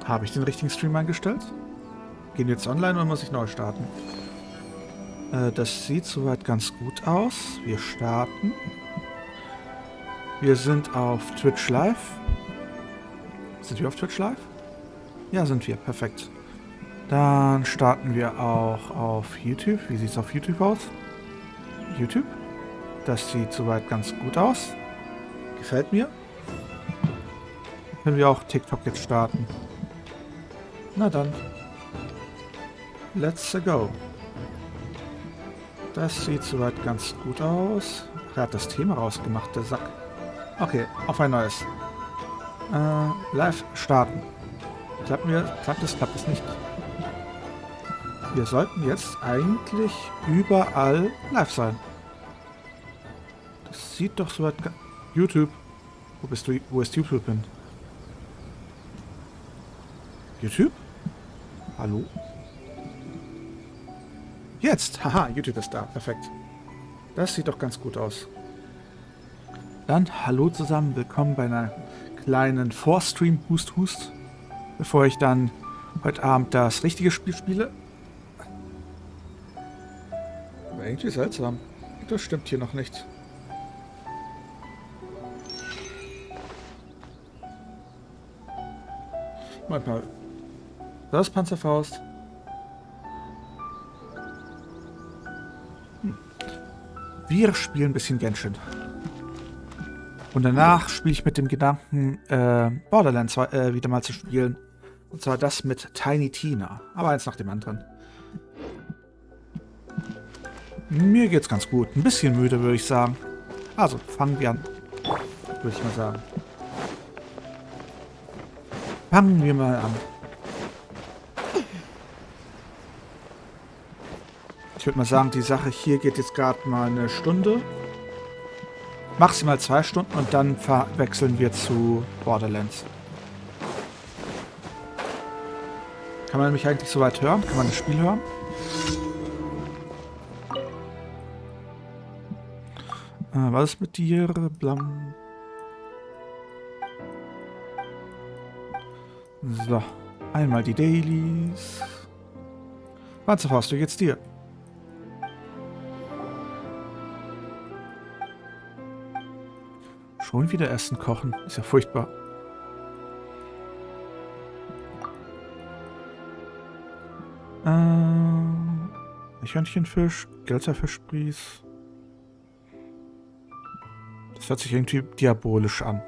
Habe ich den richtigen Stream eingestellt? Gehen wir jetzt online oder muss ich neu starten? Das sieht soweit ganz gut aus. Wir starten. Wir sind auf Twitch Live. Sind wir auf Twitch Live? Ja, sind wir. Perfekt. Dann starten wir auch auf YouTube. Wie sieht es auf YouTube aus? YouTube. Das sieht soweit ganz gut aus. Gefällt mir. Können wir auch TikTok jetzt starten. Na dann. Let's go. Das sieht soweit ganz gut aus. Er hat das Thema rausgemacht, der Sack. Okay, auf ein neues. Live starten. Klappt es nicht. Wir sollten jetzt eigentlich überall live sein. Das sieht doch soweit... YouTube. Wo bist du? Wo ist YouTube hin? YouTube? Hallo? Jetzt! Haha, YouTube ist da. Perfekt. Das sieht doch ganz gut aus. Dann hallo zusammen. Willkommen bei einer kleinen Vorstream Hust Hust. Bevor ich dann heute Abend das richtige Spiel spiele. Aber irgendwie seltsam. Das stimmt hier noch nicht. Moment mal. Das ist Panzerfaust. Wir spielen ein bisschen Genshin. Und danach spiele ich mit dem Gedanken, Borderlands wieder mal zu spielen. Und zwar das mit Tiny Tina. Aber eins nach dem anderen. Mir geht's ganz gut. Ein bisschen müde, würde ich sagen. Also, fangen wir an. Würde ich mal sagen. Fangen wir mal an. Ich würde mal sagen, die Sache hier geht jetzt gerade mal eine Stunde. Maximal 2 Stunden und dann wechseln wir zu Borderlands. Kann man mich eigentlich soweit hören? Kann man das Spiel hören? Was ist mit dir? Blam. So. Einmal die Dailies. Panzerfaust, wie geht's dir? Schon wieder Essen kochen. Ist ja furchtbar. Eichhörnchenfisch, Gelterfischspieß. Das hört sich irgendwie diabolisch an.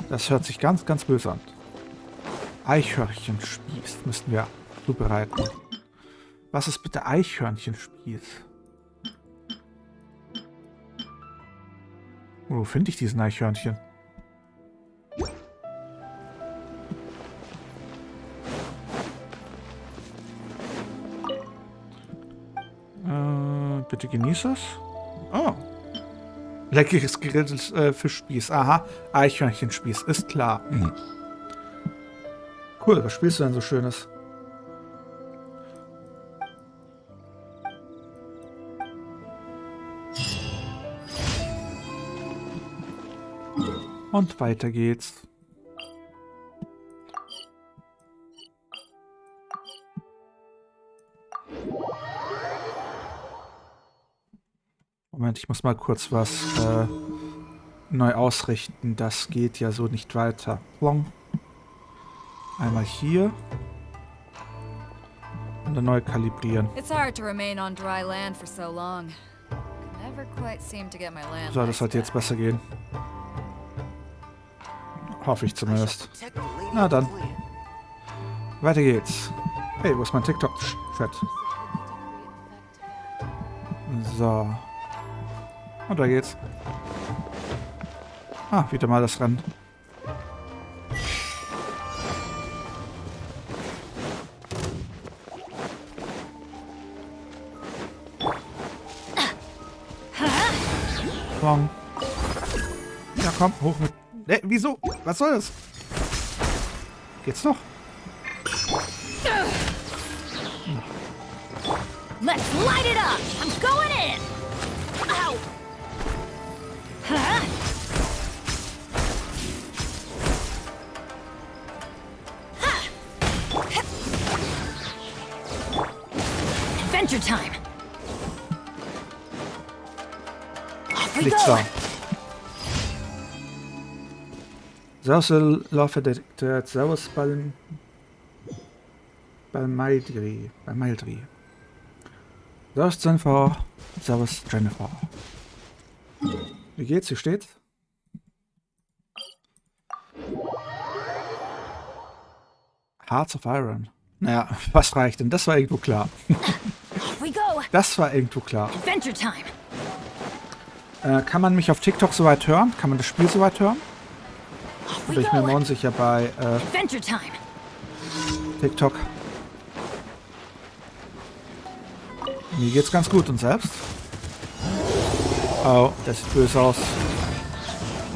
Das hört sich ganz, ganz böse an. Eichhörnchenspieß müssten wir zubereiten. Was ist bitte Eichhörnchenspieß? Wo finde ich diesen Eichhörnchen? Bitte genieße es. Oh. Leckeres gegrilltes Fischspieß. Aha. Eichhörnchenspieß. Ist klar. Mhm. Cool. Was spielst du denn so Schönes? Und weiter geht's. Moment, ich muss mal kurz was neu ausrichten. Das geht ja so nicht weiter. Plong. Einmal hier. Und dann neu kalibrieren. So, das sollte jetzt besser gehen. Hoffe ich zumindest. Na dann. Weiter geht's. Hey, wo ist mein TikTok-Chat? So. Und da geht's. Ah, wieder mal das Rennen. Komm. Ja, komm, hoch mit... wieso? Was soll das? Geht's noch? Let's light it up! I'm going in! Ow! Huh? Adventure time. Off we Nichts go. da. Servus, der Servus bei Maildri. Servus, Jennifer. Servus, Jennifer. Wie geht's? Wie steht's? Hearts of Iron. Naja, was reicht denn? Das war irgendwo klar. Off we go. Das war irgendwo klar. Adventure time. Kann man mich auf TikTok soweit hören? Kann man das Spiel soweit hören? Off Bin we ich mir go. immer unsicher bei Adventure time. TikTok. Mir geht's ganz gut. Und selbst? Oh, das sieht böse aus.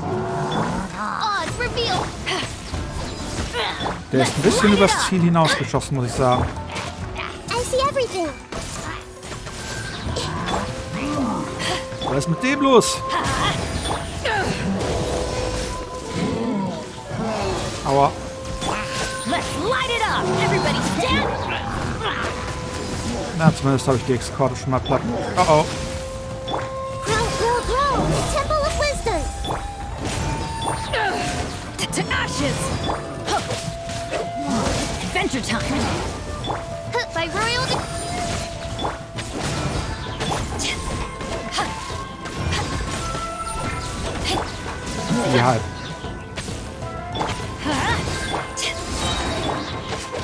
Odds reveal. Der ist ein bisschen übers Ziel hinausgeschossen, muss ich sagen. I see everything. Was ist mit dem los? Aua. Let's light it up. Everybody stand. Na, zumindest habe ich die Eskorte schon mal platt. Oh oh. Grow, grow, grow. Temple of Wisdom. To ashes. Adventure time. By royal. Ja,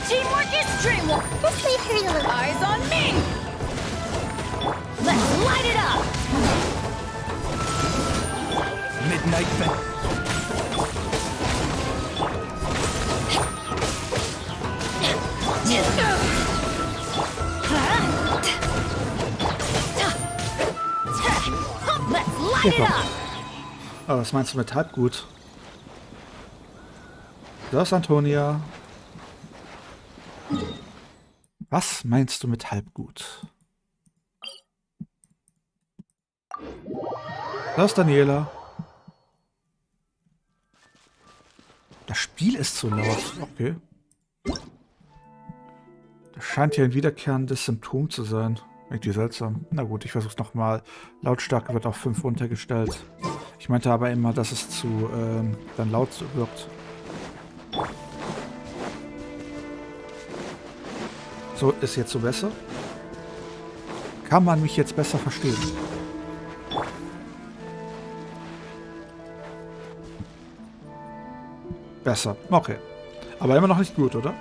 Teamwork is dreamwork. This may hurt a little. Eyes on me. Let's light it up. Midnight Vent. Let's light it up. aber was meinst du mit halb gut? Das, Antonia. Was meinst du mit halb gut? Das, Daniela. Das Spiel ist zu laut. Okay. Das scheint ja ein wiederkehrendes Symptom zu sein. Irgendwie seltsam. Na gut, ich versuch's nochmal. Lautstärke wird auf 5 runtergestellt. Ich meinte aber immer, dass es zu dann laut wirkt. So, ist jetzt so besser? Kann man mich jetzt besser verstehen? Besser, okay. Aber immer noch nicht gut, oder?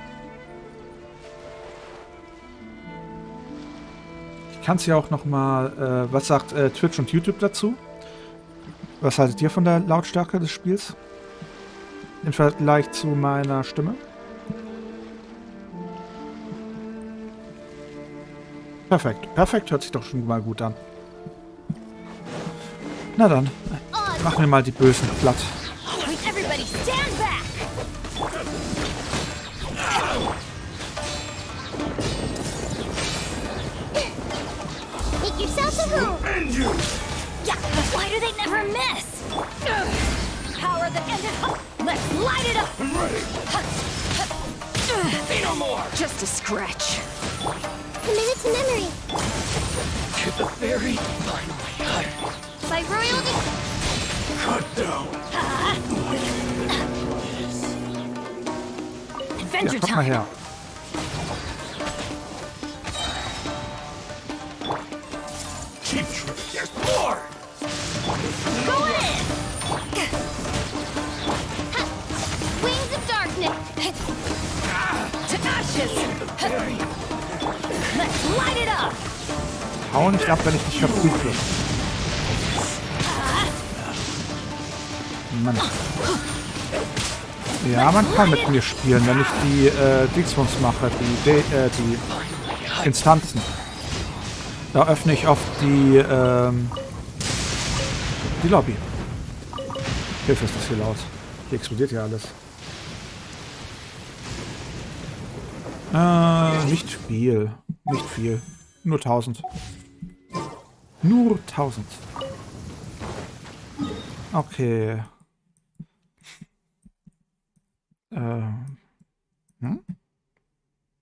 Ich kann es ja auch nochmal... was sagt Twitch und YouTube dazu? Was haltet ihr von der Lautstärke des Spiels? Im Vergleich zu meiner Stimme? Perfekt. Perfekt hört sich doch schon mal gut an. Na dann, machen wir mal die Bösen platt. Everybody stand back. Make yourself a home. And you! Yeah, why do they never miss? Power that ended. Let's light it up. I'm ready. Say no more. Just a scratch. Commit it to memory. To the very finally. By royal. Cut down. Ja, Adventure komm mal time. her. Cheap trick. There's more. Going in. Wings of darkness. To ashes. Let's light it up. Hau nicht ab, wenn ich nicht verprüft bin. Mann. Ja, man kann mit mir spielen, wenn ich die Dingsbums mache, die Instanzen. Da öffne ich oft die Lobby. Hilfe, ist das hier laut. Hier explodiert ja alles. Nicht viel. Nicht viel. Nur 1000. Nur 1000. Okay.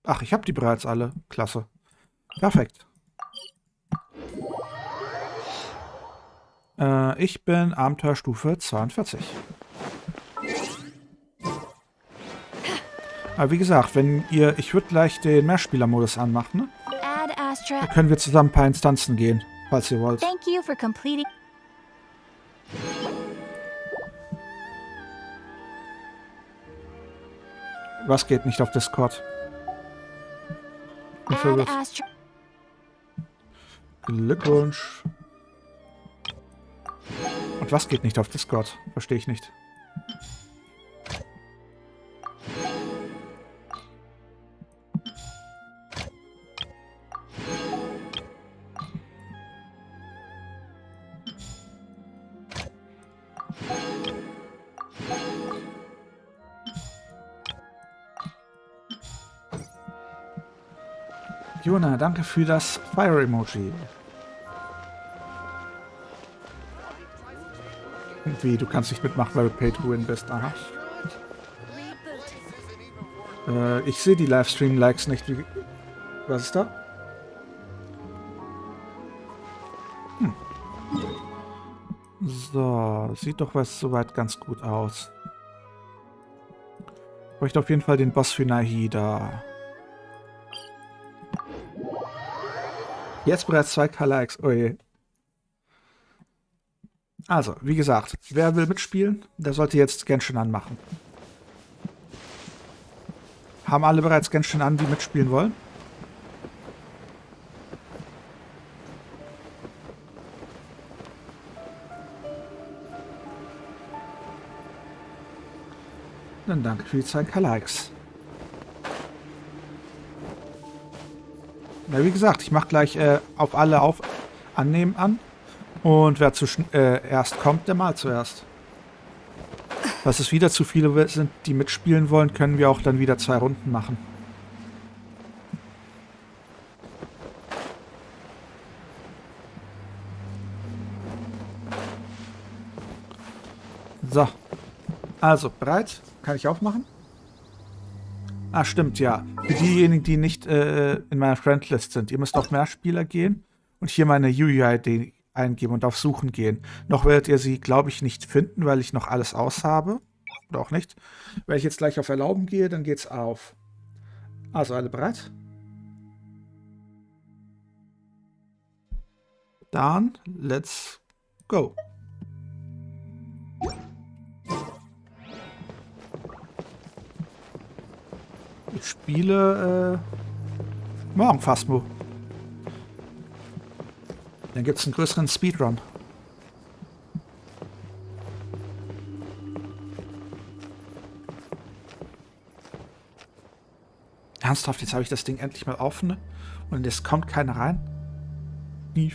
Ach, ich habe die bereits alle. Klasse. Perfekt. Ich bin Abenteuerstufe 42. Aber wie gesagt, ich würde gleich den Mehrspielermodus anmachen, ne? Add Astra. Da können wir zusammen ein paar Instanzen gehen, falls ihr wollt. Thank you for completing. Was geht nicht auf Discord? Bin Add verwirrt. Astra. Glückwunsch. Und was geht nicht auf Discord? Verstehe ich nicht. Jona, danke für das Fire-Emoji. Wie, du kannst nicht mitmachen, weil du Pay-to-Win bist. Aha. Ich sehe die Livestream-Likes nicht. Was ist da? So, sieht doch was soweit ganz gut aus. Ich bräuchte auf jeden Fall den Boss für Nahida. Jetzt bereits 2K Likes. Oh je. Also, wie gesagt, wer will mitspielen, der sollte jetzt Genshin anmachen. Haben alle bereits Genshin an, die mitspielen wollen? Dann danke für die 2K Likes. Na, wie gesagt, ich mache gleich auf alle annehmen an. Und wer erst kommt, der mal zuerst. Falls es wieder zu viele sind, die mitspielen wollen, können wir auch dann wieder 2 Runden machen. So. Also, bereit? Kann ich aufmachen? Ah, stimmt, ja. Für diejenigen, die nicht in meiner Friendlist sind. Ihr müsst auf Mehrspieler gehen und hier meine UUID eingeben und auf Suchen gehen. Noch werdet ihr sie, glaube ich, nicht finden, weil ich noch alles aus habe. Oder auch nicht. Wenn ich jetzt gleich auf Erlauben gehe, dann geht's auf. Also, alle bereit? Dann, let's go. Ich spiele morgen Phasmo. Dann gibt es einen größeren Speedrun. Ernsthaft, jetzt habe ich das Ding endlich mal offen und es kommt keiner rein. Nie.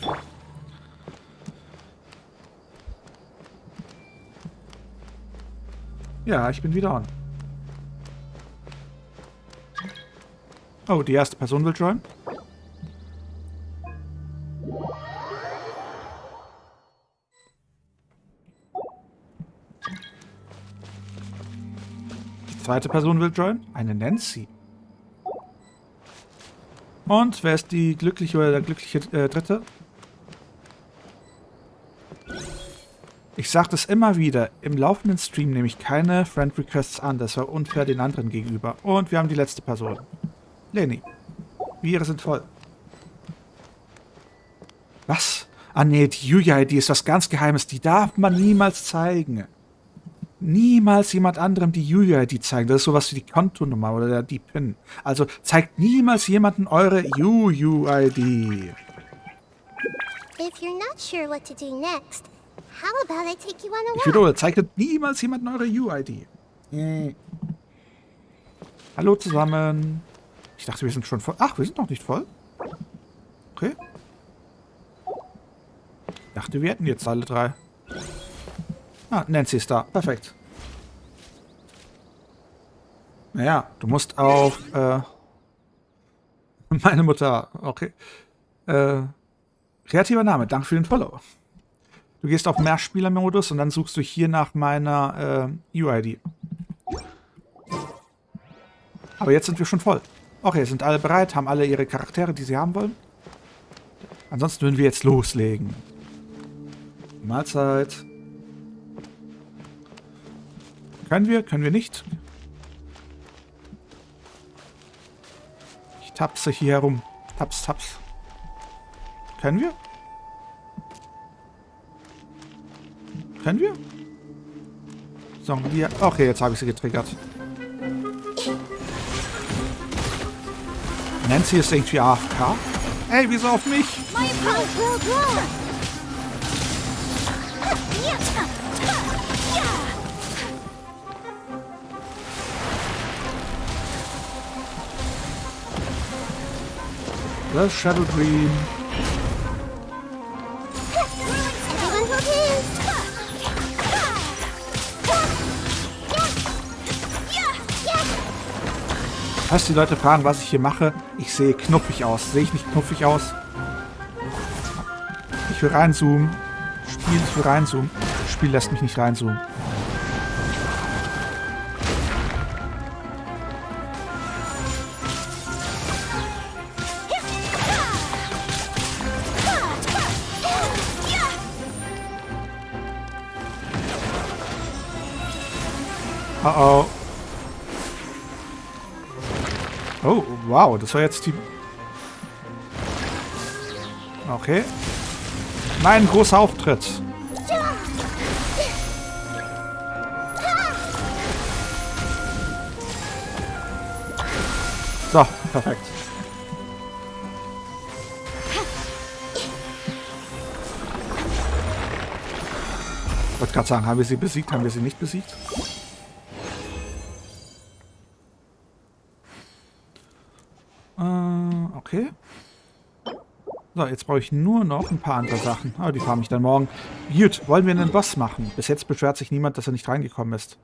Ja, ich bin wieder on. Oh, die erste Person will joinen. Die zweite Person will joinen. Eine Nancy. Und wer ist die glückliche oder der glückliche Dritte? Ich sage das immer wieder. Im laufenden Stream nehme ich keine Friend Requests an. Das war unfair den anderen gegenüber. Und wir haben die letzte Person. Leni. Wir sind voll. Was? Ah nee, die UUID ist was ganz Geheimes. Die darf man niemals zeigen. Niemals jemand anderem die UUID zeigen. Das ist sowas wie die Kontonummer oder die PIN. Also zeigt niemals jemanden eure UUID. If you're not sure what to do next, how about I take you on a Ich walk? wiederhole, zeigt niemals jemanden eure UUID. Hallo zusammen. Ich dachte, wir sind schon voll. Ach, wir sind noch nicht voll. Okay. Ich dachte, wir hätten jetzt alle 3. Ah, Nancy ist da. Perfekt. Naja, du musst auf meine Mutter. Okay. Kreativer Name. Danke für den Follow. Du gehst auf Mehrspieler-Modus und dann suchst du hier nach meiner UID. Aber jetzt sind wir schon voll. Okay, sind alle bereit? Haben alle ihre Charaktere, die sie haben wollen? Ansonsten würden wir jetzt loslegen. Mahlzeit. Können wir? Können wir nicht? Ich tapse hier herum. Taps, taps. Können wir? Können wir? Sagen wir. Okay, jetzt habe ich sie getriggert. Nancy ist irgendwie AFK. Ey, wieso auf mich? Das Shadow Dream. Falls die Leute fragen, was ich hier mache, ich sehe knuffig aus. Sehe ich nicht knuffig aus? Ich will reinzoomen. Spiel, ich will reinzoomen. Das Spiel lässt mich nicht reinzoomen. Oh oh. Oh, wow, das war jetzt die... Okay. Mein großer Auftritt. So, perfekt. Ich wollte gerade sagen, haben wir sie besiegt? Haben wir sie nicht besiegt? Okay. So, jetzt brauche ich nur noch ein paar andere Sachen. Aber die farme ich dann morgen. Gut, wollen wir einen Boss machen? Bis jetzt beschwert sich niemand, dass er nicht reingekommen ist.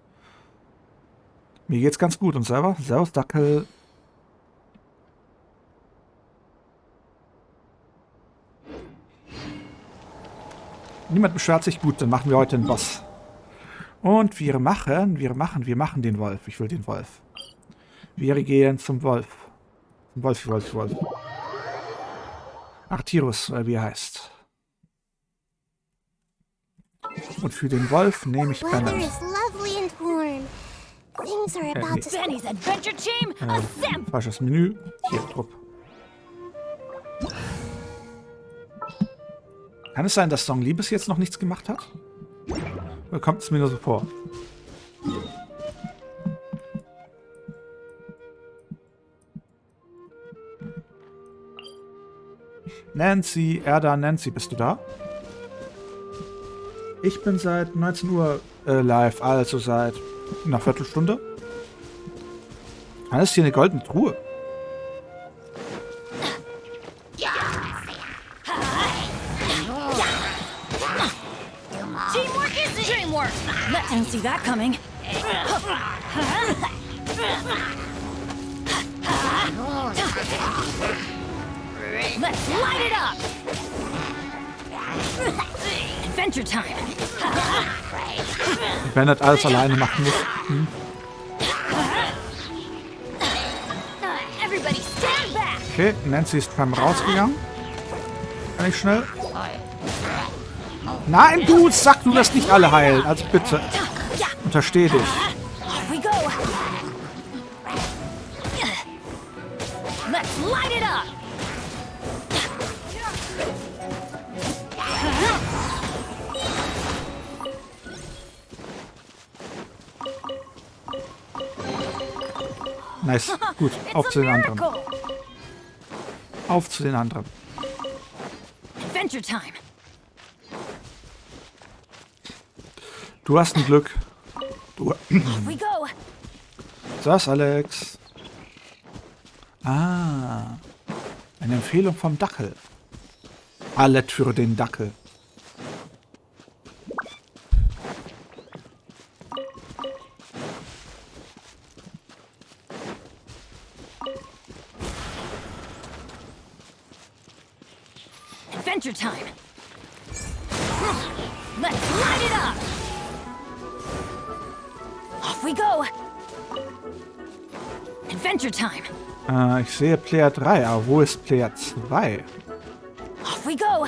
Mir geht's ganz gut. Und selber? Servus, Dackel. Niemand beschwert sich. Gut, dann machen wir heute einen Boss. Und wir machen den Wolf. Ich will den Wolf. Wir gehen zum Wolf. Wolf. Artirus, wie er heißt. Und für den Wolf nehme ich Bennett. Falsches Menü. Hier, Trupp. Kann es sein, dass Song Liebes jetzt noch nichts gemacht hat? Oder kommt es mir nur so vor? Nancy, Erda, Nancy, bist du da? Ich bin seit 19 Uhr live, also seit einer Viertelstunde. Alles hier eine goldene Truhe. Teamwork is dreamwork. Didn't see that coming. Let's light it up! Adventure time! Wenn das alles alleine machen muss. Everybody stand back! Okay, Nancy ist beim rausgegangen. Kann ich schnell? Nein, du Sack, du lässt nicht alle heilen. Also bitte. Untersteh dich. Off we go! Let's light it up! Nice. Gut, auf zu den anderen. Auf zu den anderen. Adventure time! Du hast ein Glück. Du. Off we go! Das, Alex. Ah. Eine Empfehlung vom Dackel. Alles für den Dackel. Adventure time! Let's light it up! Off we go! Adventure time! Ich sehe Player 3, aber wo ist Player 2? Off we go!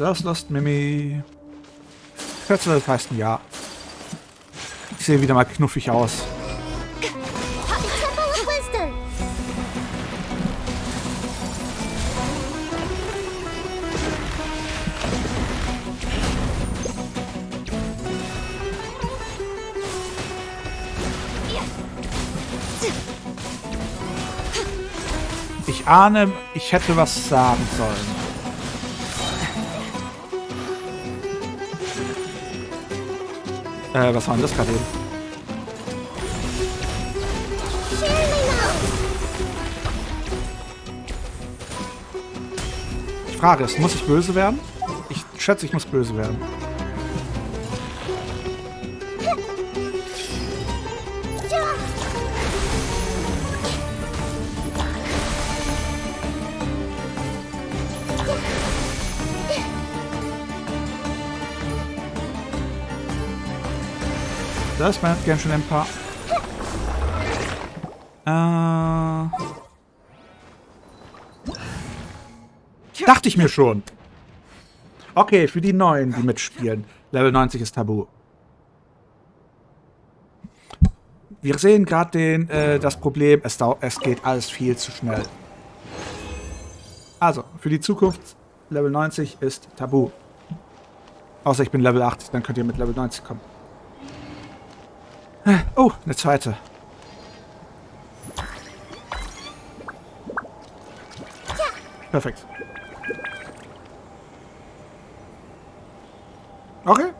das Lost Mimi. Ich schätze, das heißt ein Ja. Ich sehe wieder mal knuffig aus. Temple of Wisdom. Ich ahne, ich hätte was sagen sollen. Was war denn das gerade eben? Die Frage ist, muss ich böse werden? Ich schätze, ich muss böse werden. Das ist mein Genshin Impact. Dachte ich mir schon. Okay, für die Neuen, die mitspielen. Level 90 ist tabu. Wir sehen gerade das Problem, es geht alles viel zu schnell. Also, für die Zukunft, Level 90 ist tabu. Außer ich bin Level 80, dann könnt ihr mit Level 90 kommen. Oh, eine zweite. Perfekt. Okay.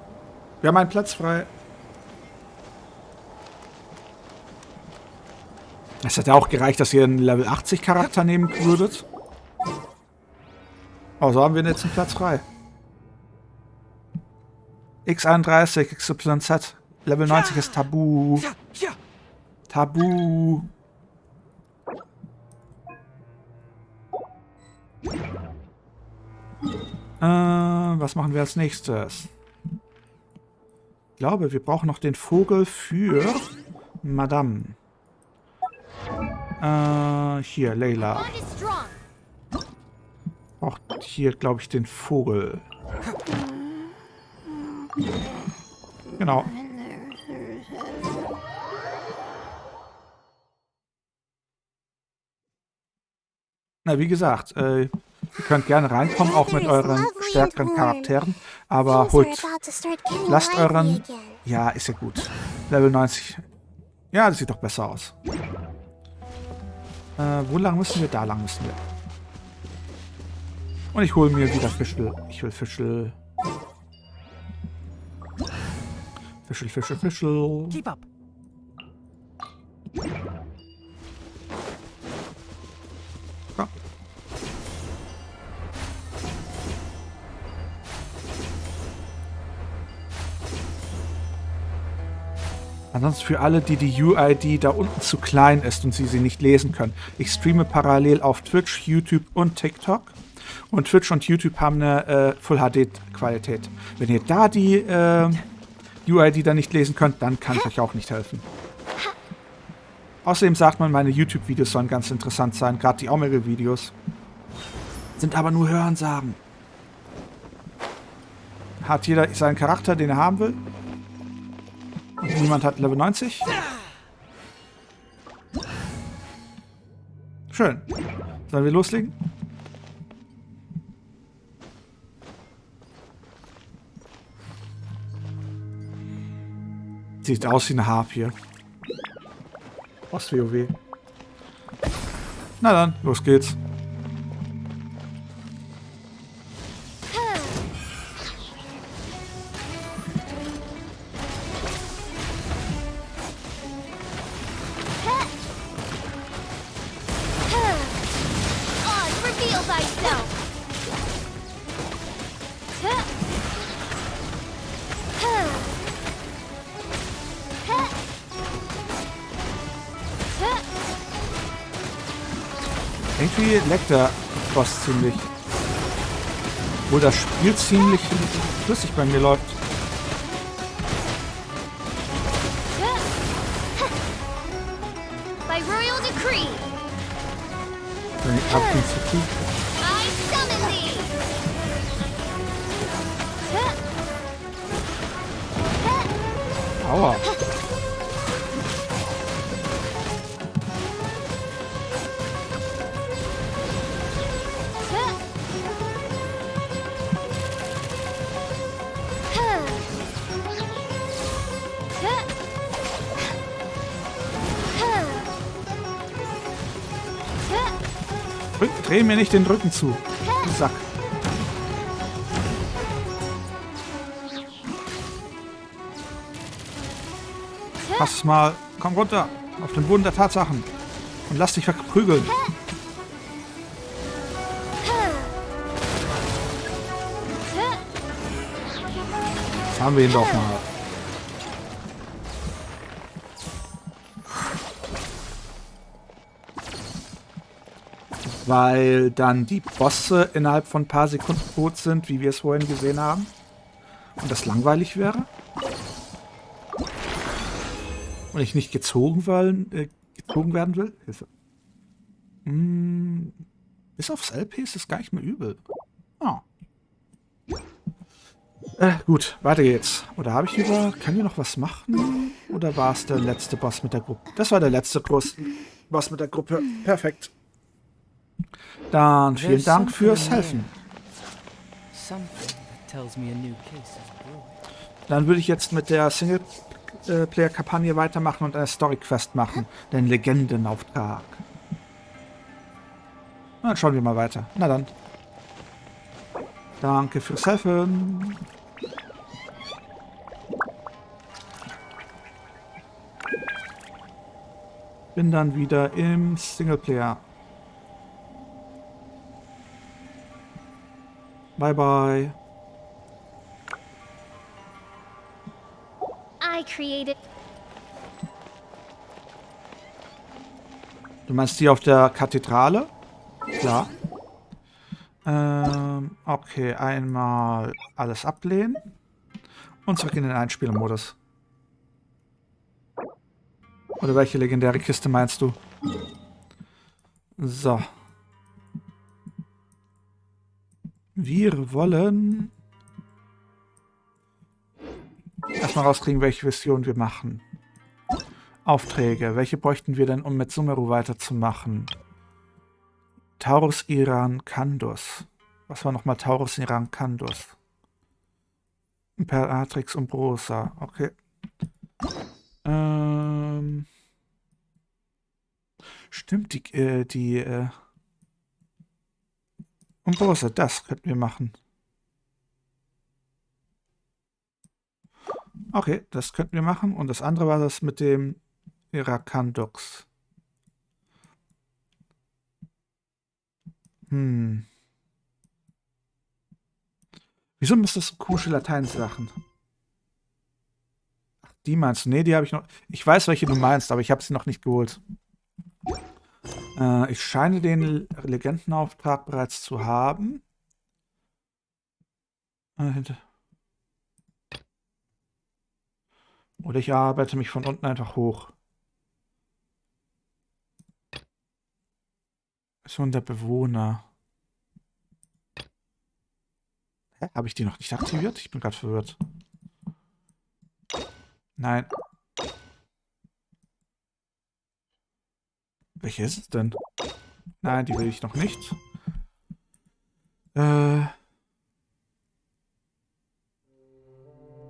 Wir haben einen Platz frei. Es hätte auch gereicht, dass ihr einen Level 80 Charakter nehmen würdet. Also haben wir jetzt einen Platz frei. X31, XYZ. Level 90 ist tabu. Tabu. Was machen wir als nächstes? Ich glaube, wir brauchen noch den Vogel für Madame. Hier, Layla. Braucht hier, glaube ich, den Vogel. Genau. Na, wie gesagt, ihr könnt gerne reinkommen, auch mit euren stärkeren Charakteren, aber lasst euren... Ja, ist ja gut. Level 90. Ja, das sieht doch besser aus. Wo lang müssen wir? Da lang müssen wir. Und ich hole mir wieder Fischl. Ich will Fischl. Fischl. Keep up. Ja. Ansonsten für alle, die UID da unten zu klein ist und sie nicht lesen können. Ich streame parallel auf Twitch, YouTube und TikTok. Und Twitch und YouTube haben eine Full-HD-Qualität. Wenn ihr da die UID dann nicht lesen könnt, dann kann ich euch auch nicht helfen. Außerdem sagt man, meine YouTube-Videos sollen ganz interessant sein, gerade die Omega-Videos. Sind aber nur Hörensagen. Hat jeder seinen Charakter, den er haben will? Und niemand hat Level 90? Schön. Sollen wir loslegen? Sieht aus wie eine Harpie. Aus WoW. Na dann, los geht's. Irgendwie leckt der Boss ziemlich. Obwohl das Spiel ziemlich flüssig bei mir läuft. By royal decree, Wenn ich ab und zu tue. I summon thee. Aua. Dreh mir nicht den Rücken zu. Du Sack. Pass mal. Komm runter. Auf den Boden der Tatsachen. Und lass dich verprügeln. Jetzt haben wir ihn doch mal. Weil dann die Bosse innerhalb von ein paar Sekunden tot sind, wie wir es vorhin gesehen haben. Und das langweilig wäre. Und ich nicht gezogen werden will. Hilfe. Bis aufs LP ist es gar nicht mehr übel. Oh. Gut, weiter geht's. Oder habe ich über... Kann ich noch was machen? Oder war es der letzte Boss mit der Gruppe? Das war der letzte Boss mit der Gruppe. Perfekt. Dann vielen Dank fürs Helfen. Dann würde ich jetzt mit der Singleplayer-Kampagne weitermachen und eine Story-Quest machen. Den Legendenauftrag. Dann schauen wir mal weiter. Na dann. Danke fürs Helfen. Bin dann wieder im Singleplayer. Bye bye. I created. Du meinst die auf der Kathedrale? Klar. Okay, einmal alles ablehnen. Und zurück in den Einspielermodus. Oder welche legendäre Kiste meinst du? So. Wir wollen erstmal rauskriegen, welche Mission wir machen. Aufträge. Welche bräuchten wir denn, um mit Sumeru weiterzumachen? Taurus Iran Kandus. Was war nochmal Taurus Iran Kandus? Imperatrix Umbrosa. Okay. Stimmt, die Umbrosa, das könnten wir machen. Okay, das könnten wir machen. Und das andere war das mit dem Irakandux. Wieso müsste das so komische Lateinsachen? Ach, die meinst du? Nee, die habe ich noch. Ich weiß, welche du meinst, aber ich habe sie noch nicht geholt. Ich scheine den Legendenauftrag bereits zu haben. Oder ich arbeite mich von unten einfach hoch. Mission der Bewohner. Hä? Habe ich die noch nicht aktiviert? Ich bin gerade verwirrt. Nein. Welche ist es denn? Nein, die will ich noch nicht. Nein,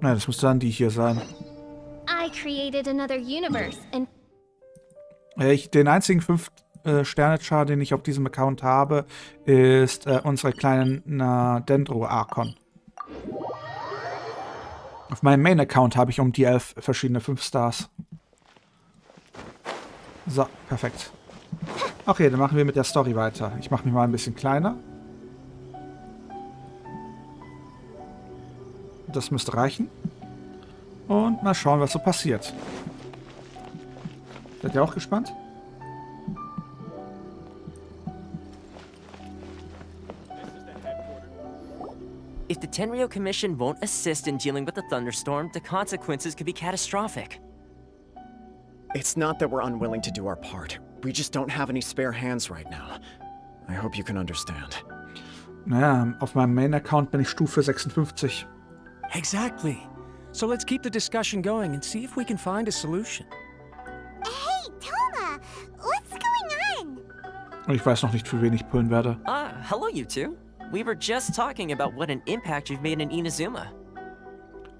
das müsste dann die hier sein. I created another universe and Den einzigen 5-Sterne-Char, den ich auf diesem Account habe, ist unsere kleinen Dendro-Arkon. Auf meinem Main-Account habe ich um die 11 verschiedene 5-Stars. So, perfekt. Okay, dann machen wir mit der Story weiter. Ich mache mich mal ein bisschen kleiner. Das müsste reichen. Und mal schauen, was so passiert. Seid ihr auch gespannt? If the Tenryo Commission won't assist in dealing with the thunderstorm, the consequences could be catastrophic. It's not that we're unwilling to do our part. We just don't have any spare hands right now. I hope you can understand. Naja, auf meinem Main-Account bin ich Stufe 56. Exactly. So let's keep the discussion going and see if we can find a solution. Hey, Toma! What's going on? Und ich weiß noch nicht, für wen ich pullen werde. Hello you two. We were just talking about what an impact you've made in Inazuma.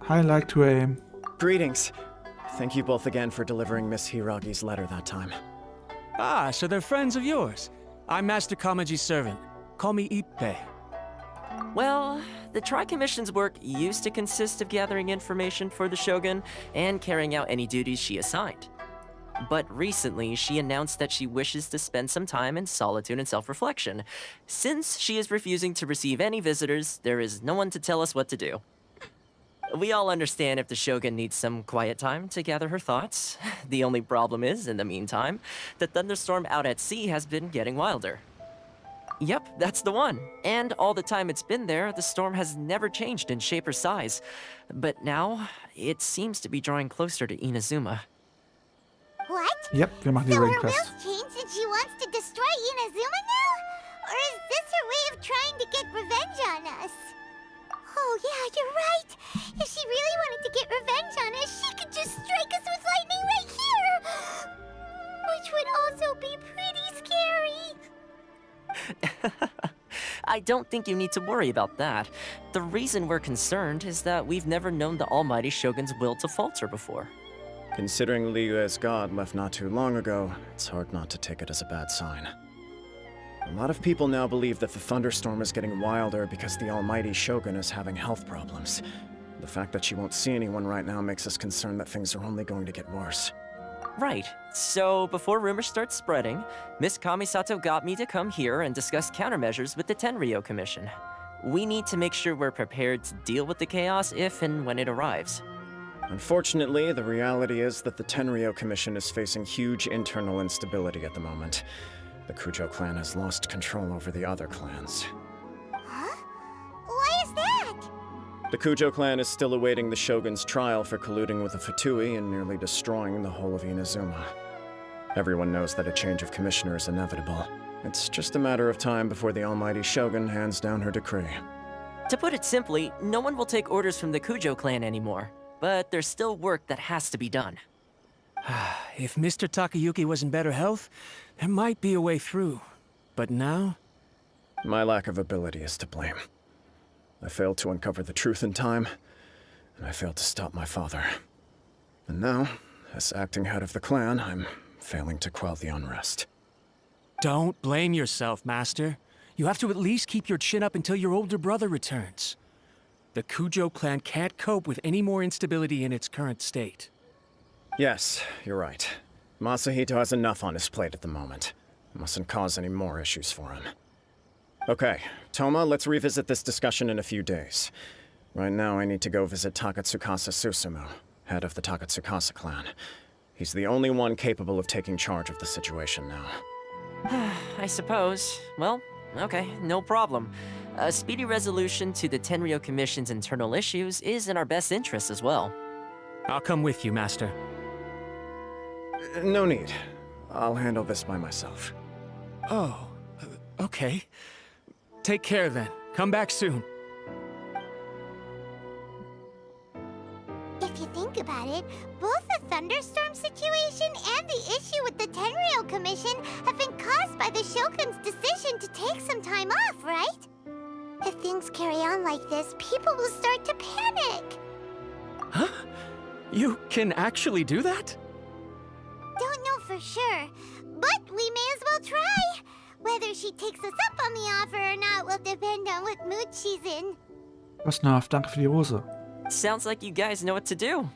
I like to aim. Greetings. Thank you both again for delivering Miss Hiragi's letter that time. Ah, so they're friends of yours. I'm Master Kamaji's servant. Call me Ippei. Well, the Tri-Commission's work used to consist of gathering information for the Shogun and carrying out any duties she assigned. But recently, she announced that she wishes to spend some time in solitude and self-reflection. Since she is refusing to receive any visitors, there is no one to tell us what to do. We all understand if the Shogun needs some quiet time to gather her thoughts. The only problem is, in the meantime, the thunderstorm out at sea has been getting wilder. Yep, that's the one. And all the time it's been there, the storm has never changed in shape or size. But now, it seems to be drawing closer to Inazuma. What? Yep, wir machen die So Raid her Quest. will's changed and she wants to destroy Inazuma now? Or is this her way of trying to get revenge on us? Oh yeah, you're right. If she really wanted to get revenge on us, she could just strike us with lightning right here! Which would also be pretty scary. I don't think you need to worry about that. The reason we're concerned is that we've never known the Almighty Shogun's will to falter before. Considering Liyue's god left not too long ago, it's hard not to take it as a bad sign. A lot of people now believe that the thunderstorm is getting wilder because the almighty Shogun is having health problems. The fact that she won't see anyone right now makes us concerned that things are only going to get worse. Right. So, before rumors start spreading, Miss Kamisato got me to come here and discuss countermeasures with the Tenryou Commission. We need to make sure we're prepared to deal with the chaos if and when it arrives. Unfortunately, the reality is that the Tenryou Commission is facing huge internal instability at the moment. The Kujo clan has lost control over the other clans. Huh? Why is that? The Kujo clan is still awaiting the Shogun's trial for colluding with the Fatui and nearly destroying the whole of Inazuma. Everyone knows that a change of commissioner is inevitable. It's just a matter of time before the almighty Shogun hands down her decree. To put it simply, no one will take orders from the Kujo clan anymore. But there's still work that has to be done. If Mr. Takayuki was in better health, there might be a way through. But now? My lack of ability is to blame. I failed to uncover the truth in time, and I failed to stop my father. And now, as acting head of the clan, I'm failing to quell the unrest. Don't blame yourself, Master. You have to at least keep your chin up until your older brother returns. The Kujo clan can't cope with any more instability in its current state. Yes, you're right. Masahito has enough on his plate at the moment. Mustn't cause any more issues for him. Okay, Toma, let's revisit this discussion in a few days. Right now, I need to go visit Takatsukasa Susumu, head of the Takatsukasa clan. He's the only one capable of taking charge of the situation now. I suppose. Well, okay, no problem. A speedy resolution to the Tenryou Commission's internal issues is in our best interest as well. I'll come with you, Master. No need. I'll handle this by myself. Oh, okay. Take care then. Come back soon. If you think about it, both the thunderstorm situation and the issue with the Tenryou Commission have been caused by the Shogun's decision to take some time off, right? If things carry on like this, people will start to panic. Huh? You can actually do that? Don't know for sure, but we may as well try. Whether she takes us up on the offer or not will depend on what mood she's in. Was nervt, danke für die Hose. Sounds like you guys know what to do.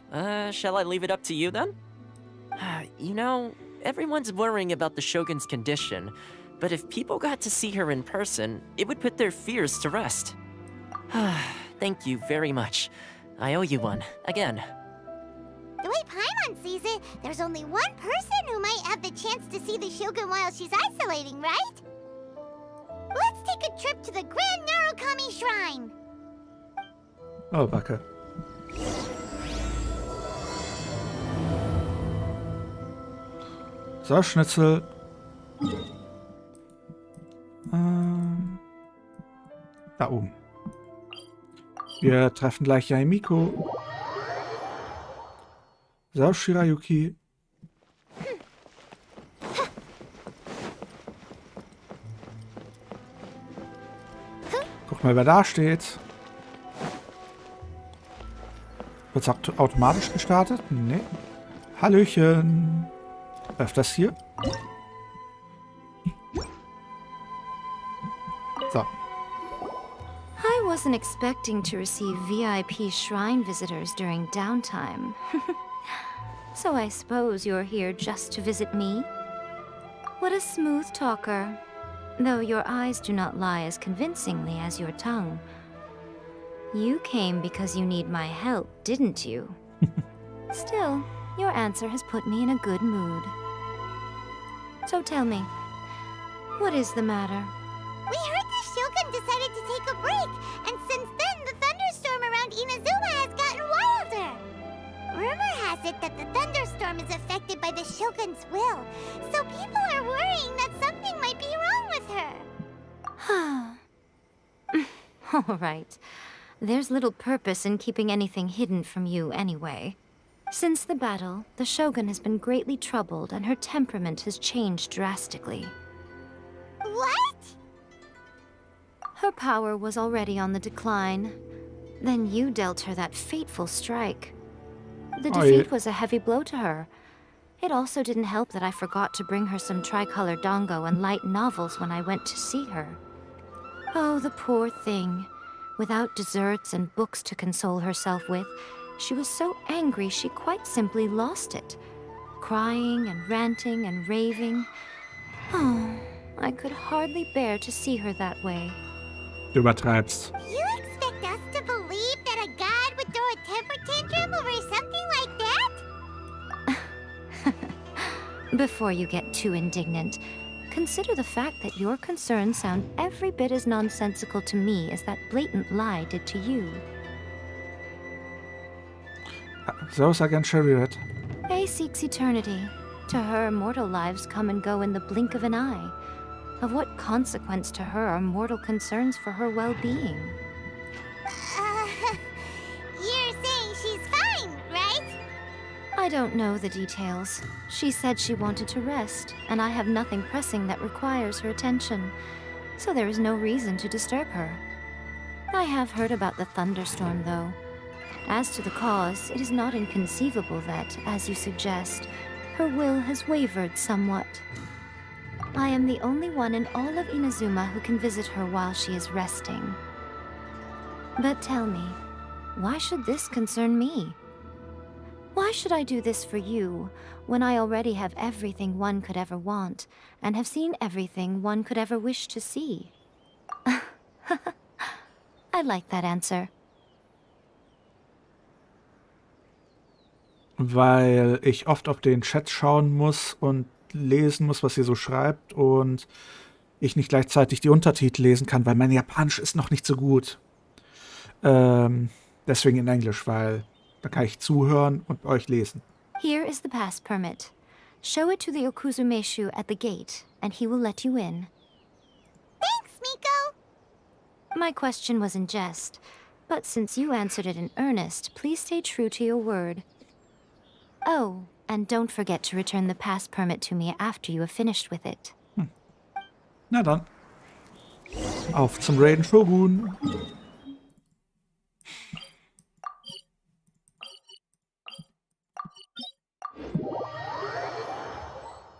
Shall I leave it up to you then? You know, everyone's worrying about the Shogun's condition, but if people got to see her in person, it would put their fears to rest. Thank you very much. I owe you one, again. The way Paimon sees it, there's only one person who might have the chance to see the Shogun while she's isolating, right? Let's take a trip to the Grand Narukami Shrine. Oh, Backe. So, Schnitzel. Da oben. Wir treffen gleich Yaemiko. So, Shirayuki. Guck mal, wer da steht. Wird's automatisch gestartet? Nee. Hallöchen. Öfters hier. So. I wasn't expecting to receive VIP shrine visitors during downtime. So I suppose you're here just to visit me? What a smooth talker. Though your eyes do not lie as convincingly as your tongue. You came because you need my help, didn't you? Still, your answer has put me in a good mood. So tell me, what is the matter? We heard the Shogun decided to take a break, and since then the thunderstorm around Inazuma has gotten wilder. Rumor has it that the thunderstorm is affected by the Shogun's will, so people are worrying that something might be wrong with her. All right. There's little purpose in keeping anything hidden from you anyway. Since the battle, the Shogun has been greatly troubled and her temperament has changed drastically. What? Her power was already on the decline. Then you dealt her that fateful strike. The defeat was a heavy blow to her. It also didn't help that I forgot to bring her some tricolor dango and light novels when I went to see her. Oh, the poor thing. Without desserts and books to console herself with, she was so angry she quite simply lost it. Crying and ranting and raving. Oh, I could hardly bear to see her that way. Du übertreibst. You expect us to believe that a god would throw a temper tantrum over something like that? Before you get too indignant, consider the fact that your concerns sound every bit as nonsensical to me as that blatant lie did to you. So ist Agent Chariot. Ei seeks eternity. To her, mortal lives come and go in the blink of an eye. Of what consequence to her are mortal concerns for her well-being? You're saying she's fine, right? I don't know the details. She said she wanted to rest, and I have nothing pressing that requires her attention, so there is no reason to disturb her. I have heard about the thunderstorm, though. As to the cause, it is not inconceivable that, as you suggest, her will has wavered somewhat. I am the only one in all of Inazuma who can visit her while she is resting. But tell me, why should this concern me? Why should I do this for you, when I already have everything one could ever want, and have seen everything one could ever wish to see? I like that answer. Weil ich oft auf den Chat schauen muss und lesen muss, was ihr so schreibt, und ich nicht gleichzeitig die Untertitel lesen kann, weil mein Japanisch ist noch nicht so gut. Deswegen in Englisch, weil da kann ich zuhören und euch lesen. Here is the pass permit. Show it to the Okuzumeshu at the gate, and he will let you in. Thanks, Miko! My question was in jest, but since you answered it in earnest, please stay true to your word. Oh, and don't forget to return the pass permit to me after you have finished with it. Na dann. Auf zum Raiden Shogun.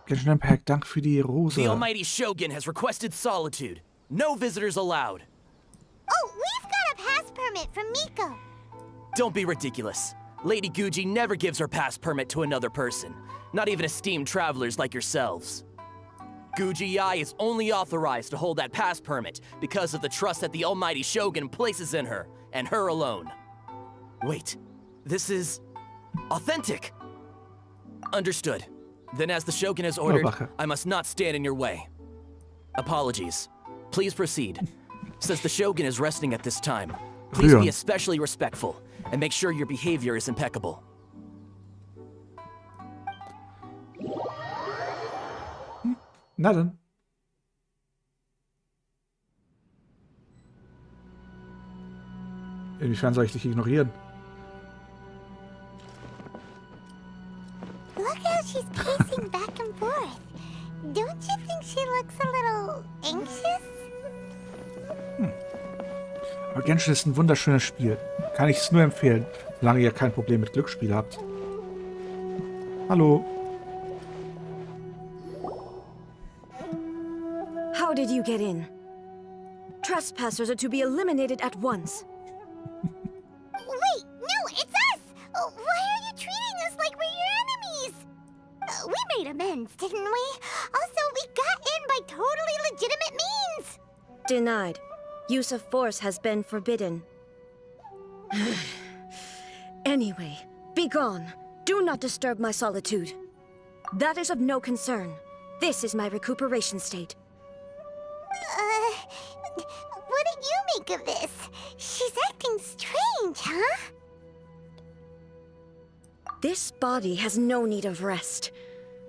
Genshin Impact, danke für die Rose. The almighty Shogun has requested solitude. No visitors allowed. Oh, we've got a pass permit from Miko. Don't be ridiculous. Lady Guji never gives her pass permit to another person, not even esteemed travelers like yourselves. Guji Ai is only authorized to hold that pass permit because of the trust that the almighty Shogun places in her, and her alone. Wait, this is authentic. Understood. Then as the Shogun has ordered, I must not stand in your way. Apologies. Please proceed. Since the Shogun is resting at this time, please be especially respectful and make sure your behavior is impeccable. Na dann. Inwiefern soll ich dich ignorieren? she's pacing back and forth. Don't you think she looks a little anxious? Aber Genshin ist ein wunderschönes Spiel. Kann ich es nur empfehlen, solange ihr kein Problem mit Glücksspiel habt. Hallo. How did you get in? Trespassers are to be eliminated at once. Wait, no, it's us! Why are you treating us like we're your enemies? We made amends, didn't we? Also, we got in by totally legitimate means! Denied. Use of force has been forbidden. Anyway, be gone. Do not disturb my solitude. That is of no concern. This is my recuperation state. What did you make of this? She's acting strange, huh? This body has no need of rest.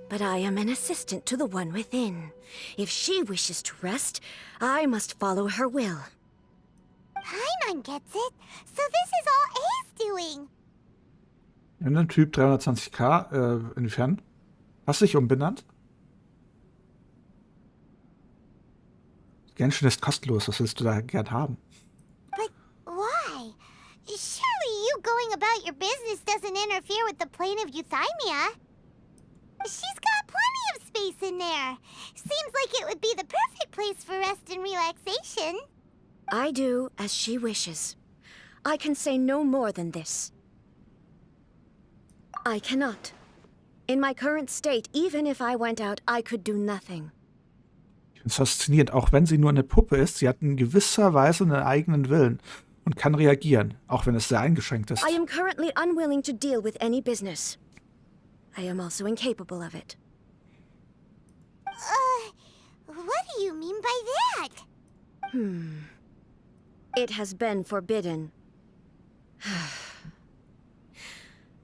But I am an assistant to the one within. If she wishes to rest, I must follow her will. Paimon gets it. So this is all A's doing. Wenn ein Typ 320k, inwiefern? Hast du dich umbenannt? Genshin ist kostenlos, was willst du da gern haben? But why? Surely you going about your business doesn't interfere with the plane of Euthymia. She's got plenty of space in there. Seems like it would be the perfect place for rest and relaxation. I do as she wishes. I can say no more than this. I cannot. In my current state, even if I went out, I could do nothing. Ich finde es faszinierend, auch wenn sie nur eine Puppe ist, sie hat in gewisser Weise einen eigenen Willen und kann reagieren, auch wenn es sehr eingeschränkt ist. I am currently unwilling to deal with any business. I am also incapable of it. What do you mean by that? It has been forbidden.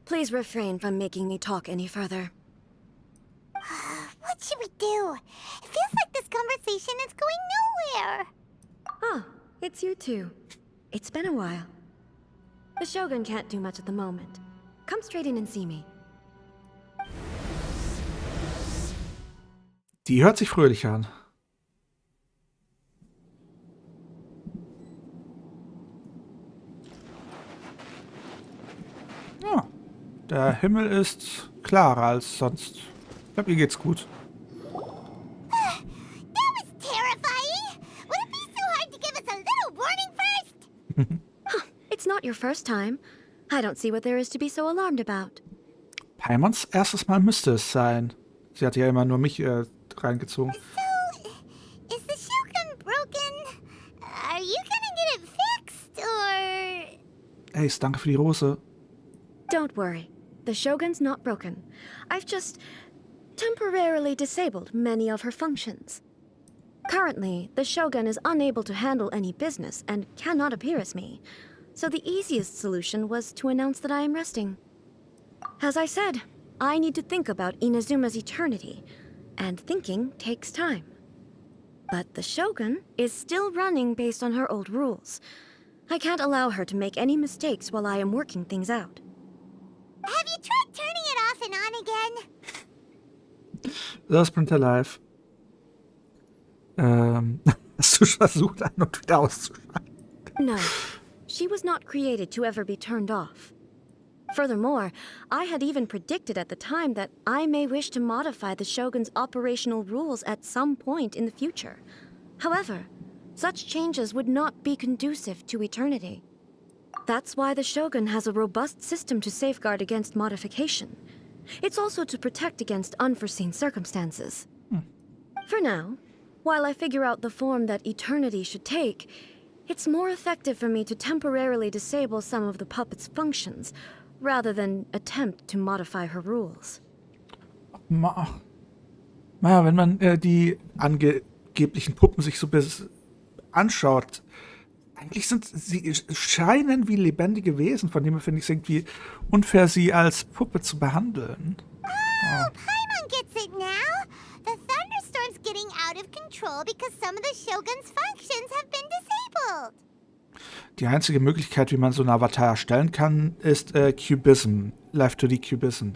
Please refrain from making me talk any further. What should we do? It feels like this conversation is going nowhere. Ah, it's you two. It's been a while. The Shogun can't do much at the moment. Come straight in and see me. Die hört sich fröhlich an. Ja, der Himmel ist klarer als sonst. Ich glaube, ihr geht's gut. That was terrifying! Would it be so hard to give us a little warning first? It's not your first time. I don't see what there is to be so alarmed about. Paimons erstes Mal müsste es sein. Sie hat ja immer nur mich reingezogen. So, is the Shogun broken? Are you gonna get it fixed, or...? Ace, danke für die Rose. Don't worry. The Shogun's not broken. I've just temporarily disabled many of her functions. Currently, the Shogun is unable to handle any business and cannot appear as me. So the easiest solution was to announce that I am resting. As I said, I need to think about Inazuma's eternity, and thinking takes time. But the Shogun is still running based on her old rules. I can't allow her to make any mistakes while I am working things out. Have you tried turning it off and on again? Das Sprinter Live. Hast du versucht, an- und wieder auszuschalten? No, she was not created to ever be turned off. Furthermore, I had even predicted at the time that I may wish to modify the Shogun's operational rules at some point in the future. However, such changes would not be conducive to eternity. That's why the Shogun has a robust system to safeguard against modification. It's also to protect against unforeseen circumstances. For now, while I figure out the form that eternity should take, it's more effective for me to temporarily disable some of the puppet's functions, rather than attempt to modify her rules. Naja, wenn man die angeblichen Puppen sich so anschaut, eigentlich sind sie scheinen wie lebendige Wesen, von dem her finde ich es irgendwie unfair, sie als Puppe zu behandeln. Oh, Paimon gets it now. The thunderstorm's getting out of control because some of the Shogun's functions have been disabled. Die einzige Möglichkeit, wie man so einen Avatar erstellen kann, ist Cubism, Live 2D Cubism.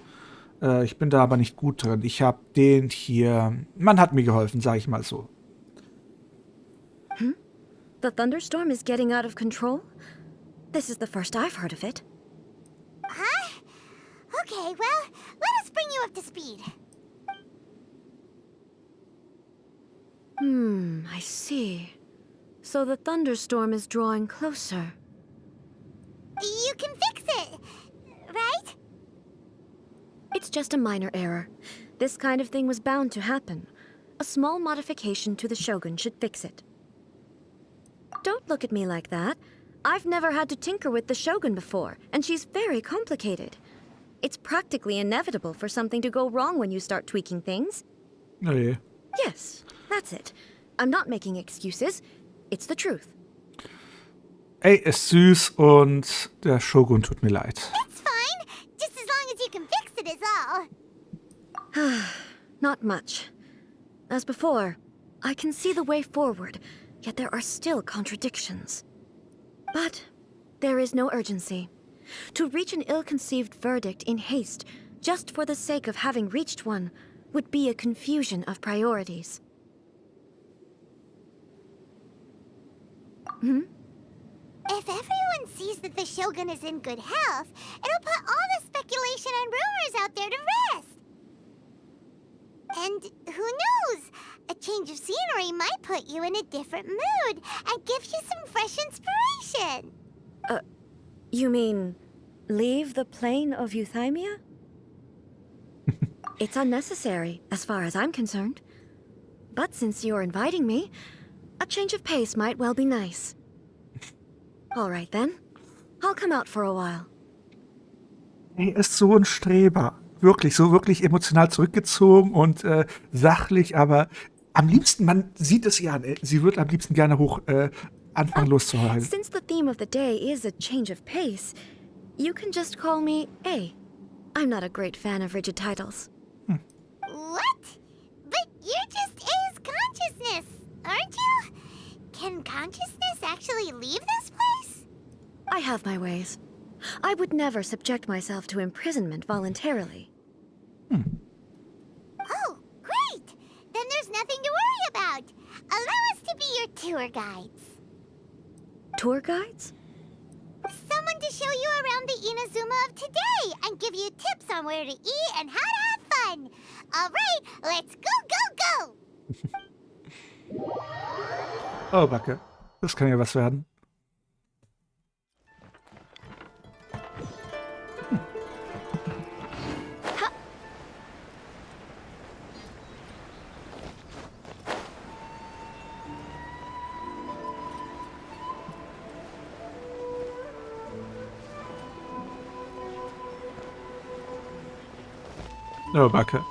Ich bin da aber nicht gut drin. Ich habe den hier... Man hat mir geholfen, sage ich mal so. The thunderstorm is getting out of control? This is the first I've heard of it. Huh? Okay, well, let us bring you up to speed. I see. So the thunderstorm is drawing closer. You can fix it, right? It's just a minor error. This kind of thing was bound to happen. A small modification to the Shogun should fix it. Don't look at me like that. I've never had to tinker with the Shogun before, and she's very complicated. It's practically inevitable for something to go wrong when you start tweaking things. Oh yeah. Yes, that's it. I'm not making excuses. It's the truth. Ey, ist süß und der Shogun tut mir leid. It's fine, just as long as you can fix it is all. Not much. As before, I can see the way forward, yet there are still contradictions. But there is no urgency. To reach an ill-conceived verdict in haste, just for the sake of having reached one, would be a confusion of priorities. If everyone sees that the Shogun is in good health, it'll put all the speculation and rumors out there to rest. And who knows? A change of scenery might put you in a different mood and give you some fresh inspiration. You mean, leave the plane of euthymia? It's unnecessary, as far as I'm concerned. But since you're inviting me, a change of pace might well be nice. All right then. I'll come out for a while. Er ist so ein Streber. Wirklich, so wirklich emotional zurückgezogen und sachlich, aber am liebsten, man sieht es ihr an, sie wird am liebsten gerne anfangen loszuheulen. Since the theme of the day is a change of pace, you can just call me A. I'm not a great fan of rigid titles. What? But you're just A's consciousness, aren't you? Can consciousness actually leave this place? I have my ways. I would never subject myself to imprisonment voluntarily. Oh, great! Then there's nothing to worry about. Allow us to be your tour guides. Tour guides? Someone to show you around the Inazuma of today and give you tips on where to eat and how to have fun. All right, let's go! Oh, Backe. Das kann ja was werden. Oh, Backe.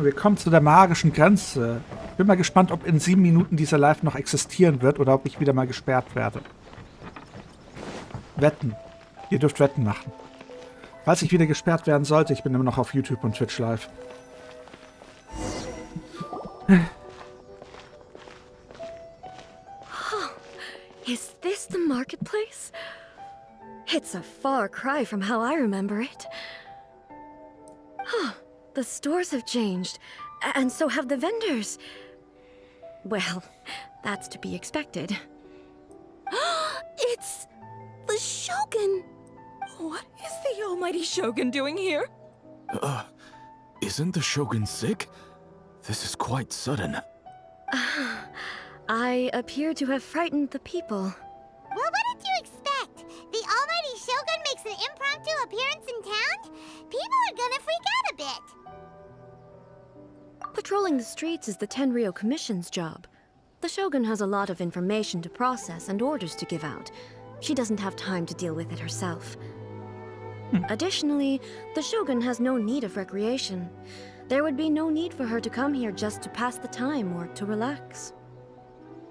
Wir kommen zu der magischen Grenze. Ich bin mal gespannt, ob in 7 Minuten dieser Live noch existieren wird oder ob ich wieder mal gesperrt werde. Wetten. Ihr dürft Wetten machen. Falls ich wieder gesperrt werden sollte, ich bin immer noch auf YouTube und Twitch live. Is this the marketplace? It's a far cry from how I remember it. Huh. The stores have changed, and so have the vendors. Well, that's to be expected. It's the Shogun! What is the almighty Shogun doing here? Isn't the Shogun sick? This is quite sudden. I appear to have frightened the people. Well, what did you expect? The almighty Shogun makes an impromptu appearance in town? People are gonna freak out a bit. Patrolling the streets is the Tenryou Commission's job. The Shogun has a lot of information to process and orders to give out. She doesn't have time to deal with it herself. Additionally, the Shogun has no need of recreation. There would be no need for her to come here just to pass the time or to relax.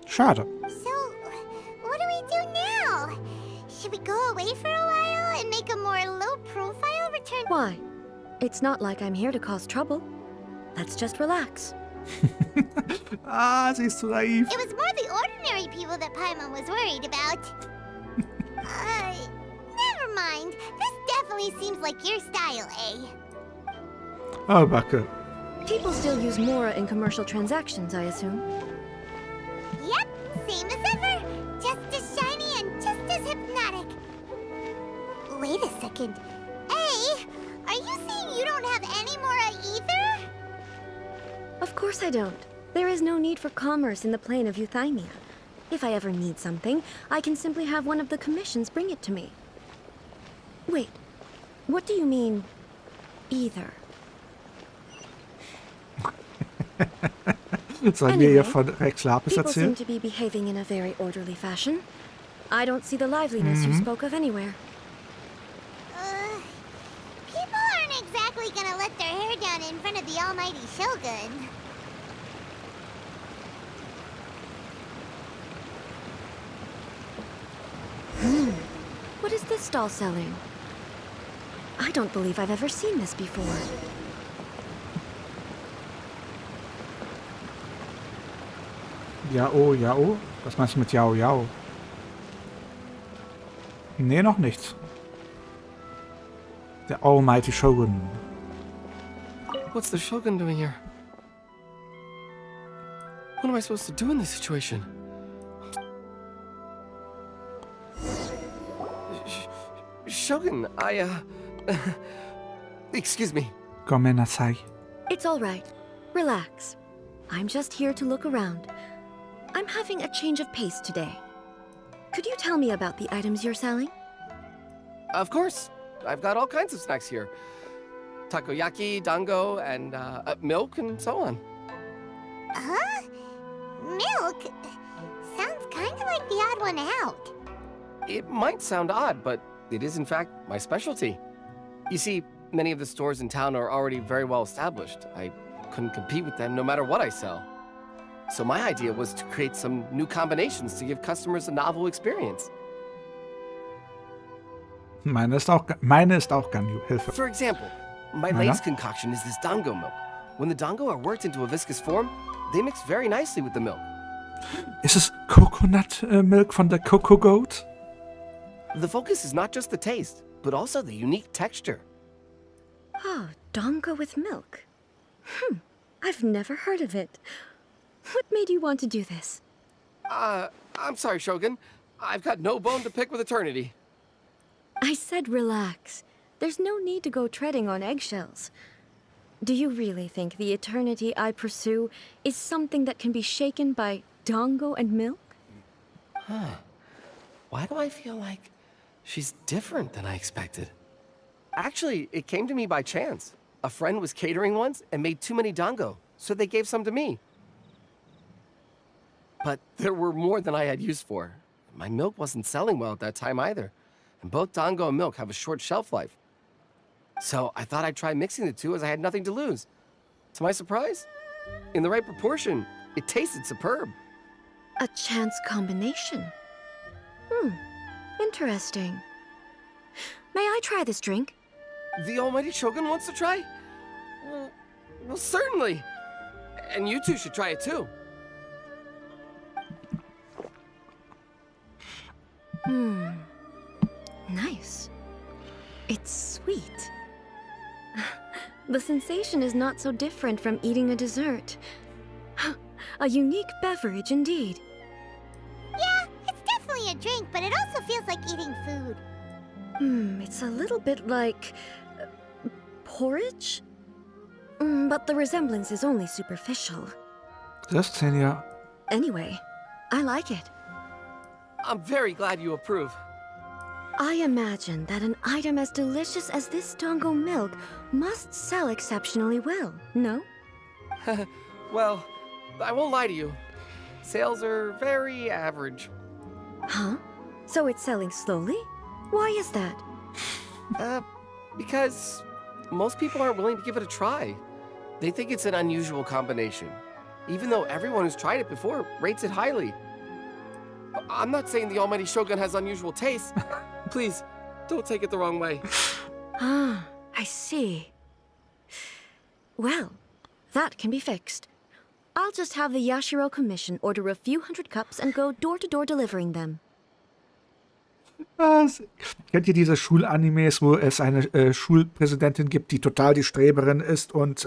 Schade. So, what do we do now? Should we go away for a while and make a more low-profile return? Why? It's not like I'm here to cause trouble. Let's just relax. Ah, sie ist zu naiv. It was more the ordinary people that Paimon was worried about. Never mind. This definitely seems like your style, eh? Oh, Backe. People still use Mora in commercial transactions, I assume. Yep, same as ever. Just as shiny and just as hypnotic. Wait a second. Hey, are you saying you don't have any Mora either? Of course I don't. There is no need for commerce in the plane of Euthymia. If I ever need something, I can simply have one of the commissions bring it to me. Wait, what do you mean, either? Sollen wir ihr von Rex Lapis people seem erzählen? to be behaving in a very orderly fashion. I don't see the liveliness you spoke of anywhere. People aren't exactly gonna let their hair down in front of the almighty Shogun. What is this doll selling? I don't believe I've ever seen this before. Jao, Jao? Was meinst du mit Jao, Jao? Nee, noch nichts. Der Almighty Shogun. What's the Shogun doing here? What am I supposed to do in this situation? Shogun, excuse me. Gomenasai. It's all right. Relax. I'm just here to look around. I'm having a change of pace today. Could you tell me about the items you're selling? Of course. I've got all kinds of snacks here. Takoyaki, dango, and milk, and so on. Huh? Milk? Sounds kind of like the odd one out. It might sound odd, but it is in fact my specialty. You see, many of the stores in town are already very well established. I couldn't compete with them no matter what I sell. So my idea was to create some new combinations to give customers a novel experience. Meine ist auch Ganyu. Hilfe. For example, my Meiner? latest concoction is this dango milk. When the dango are worked into a viscous form, they mix very nicely with the milk. Ist es Coconut Milk von der Coco Goat? The focus is not just the taste, but also the unique texture. Oh, dango with milk. I've never heard of it. What made you want to do this? I'm sorry, Shogun. I've got no bone to pick with eternity. I said relax. There's no need to go treading on eggshells. Do you really think the eternity I pursue is something that can be shaken by dango and milk? Why do I feel like she's different than I expected? Actually, it came to me by chance. A friend was catering once and made too many dango, so they gave some to me. But there were more than I had use for. My milk wasn't selling well at that time either, and both dango and milk have a short shelf life. So I thought I'd try mixing the two as I had nothing to lose. To my surprise, in the right proportion, it tasted superb. A chance combination. Interesting. May I try this drink? The almighty Shogun wants to try? Well, certainly. And you two should try it too. Nice. It's sweet. The sensation is not so different from eating a dessert. A unique beverage indeed. Yeah, it's definitely a drink, but it also feels like eating food. It's a little bit like porridge? But the resemblance is only superficial. Das Xenia. Anyway, I like it. I'm very glad you approve. I imagine that an item as delicious as this dango milk must sell exceptionally well, no? Well, I won't lie to you. Sales are very average. Huh? So it's selling slowly? Why is that? Because most people aren't willing to give it a try. They think it's an unusual combination, even though everyone who's tried it before rates it highly. I'm not saying the almighty Shogun has unusual taste. Please, don't take it the wrong way. I see. Well, that can be fixed. I'll just have the Yashiro Commission order a few hundred cups and go door to door delivering them. Kennt ihr diese Schulanimes, wo es eine Schulpräsidentin gibt, die total die Streberin ist und